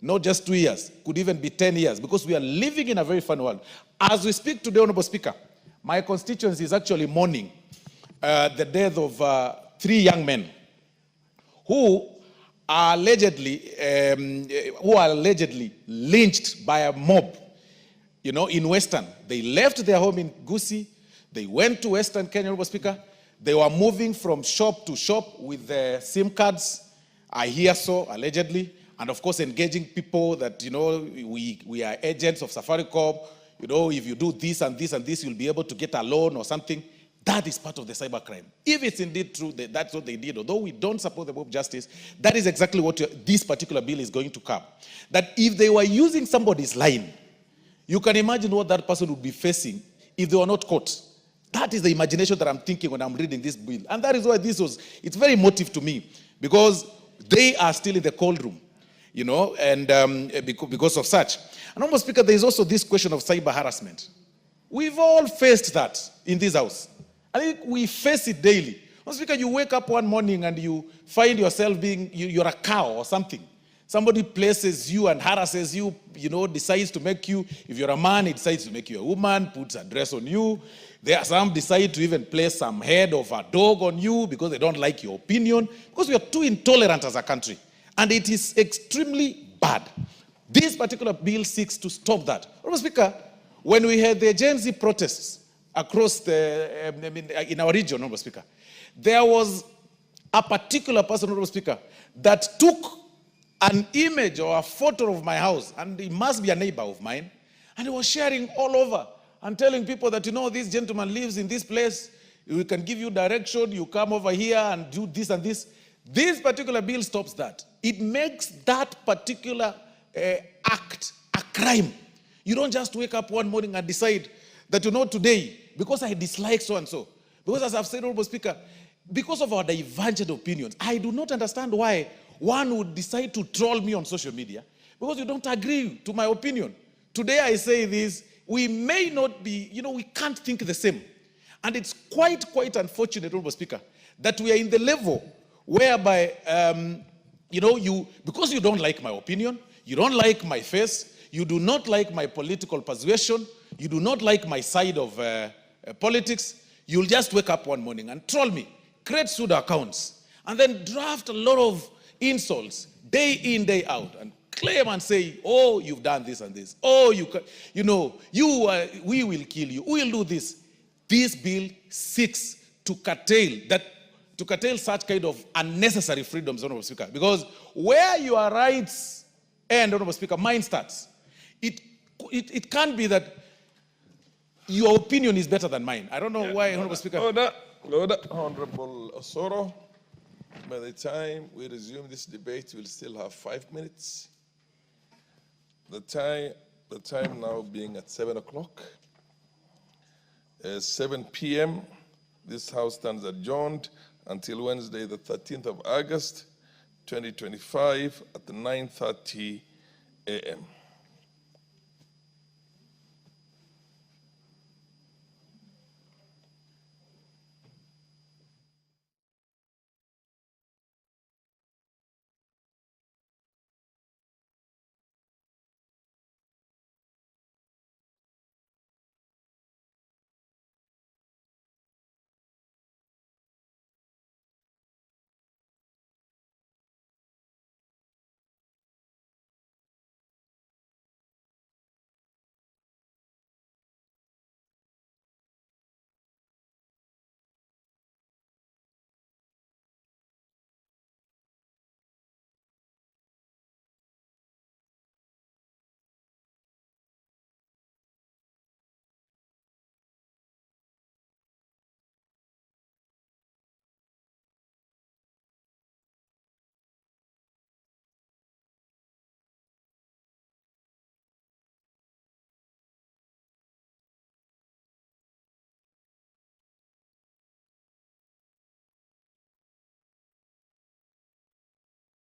Not just 2 years, could even be 10 years, because we are living in a very fun world. As we speak today, Honorable Speaker, my constituency is actually mourning the death of 3 young men who are allegedly lynched by a mob, in Western. They left their home in Gusii. They went to Western Kenya, Honorable Speaker. They were moving from shop to shop with their SIM cards, I hear so, allegedly, and of course engaging people that, we are agents of Safaricom. If you do this and this and this, you'll be able to get a loan or something. That is part of the cybercrime. If it's indeed true that that's what they did, although we don't support the mob justice, that is exactly what this particular bill is going to cover. That if they were using somebody's line, you can imagine what that person would be facing if they were not caught. That is the imagination that I'm thinking when I'm reading this bill. And that is why it's very emotive to me, because they are still in the cold room, and because of such. And Honorable Speaker, there is also this question of cyber harassment. We've all faced that in this house. I think we face it daily. Honorable Speaker, you wake up one morning and you find yourself you're a cow or something. Somebody places you and harasses you, decides to make you, if you're a man, it decides to make you a woman, puts a dress on you. There are some decide to even place some head of a dog on you because they don't like your opinion, because we are too intolerant as a country. And it is extremely bad. This particular bill seeks to stop that. Honorable Speaker, when we had the Gen Z protests across in our region, Honorable Speaker, there was a particular person, Honorable Speaker, that took an image or a photo of my house, and he must be a neighbor of mine, and he was sharing all over and telling people that, this gentleman lives in this place, we can give you direction, you come over here and do this and this. This particular bill stops that. It makes that particular act a crime. You don't just wake up one morning and decide that, today, because I dislike so-and-so, because as I've said, Honorable Speaker, because of our divergent opinions, I do not understand why one would decide to troll me on social media, because you don't agree to my opinion. Today I say this, we may not be, we can't think the same. And it's quite unfortunate, Honorable Speaker, that we are in the level whereby, because you don't like my opinion, you don't like my face, you do not like my political persuasion, you do not like my side of politics, you'll just wake up one morning and troll me, create pseudo accounts, and then draft a lot of insults day in, day out, and claim and say, oh, you've done this and this. Oh, we will kill you. We will do this. This bill seeks to curtail such kind of unnecessary freedoms, Honorable Speaker. Because where your rights end, Honorable Speaker, mine starts. It can't be that your opinion is better than mine. I don't know why, Honorable Speaker. Order. Honorable Osoro, by the time we resume this debate, we'll still have 5 minutes. The time now being at 7 o'clock, 7 p.m., this House stands adjourned until Wednesday, the 13th of August, 2025 at 9:30 a.m.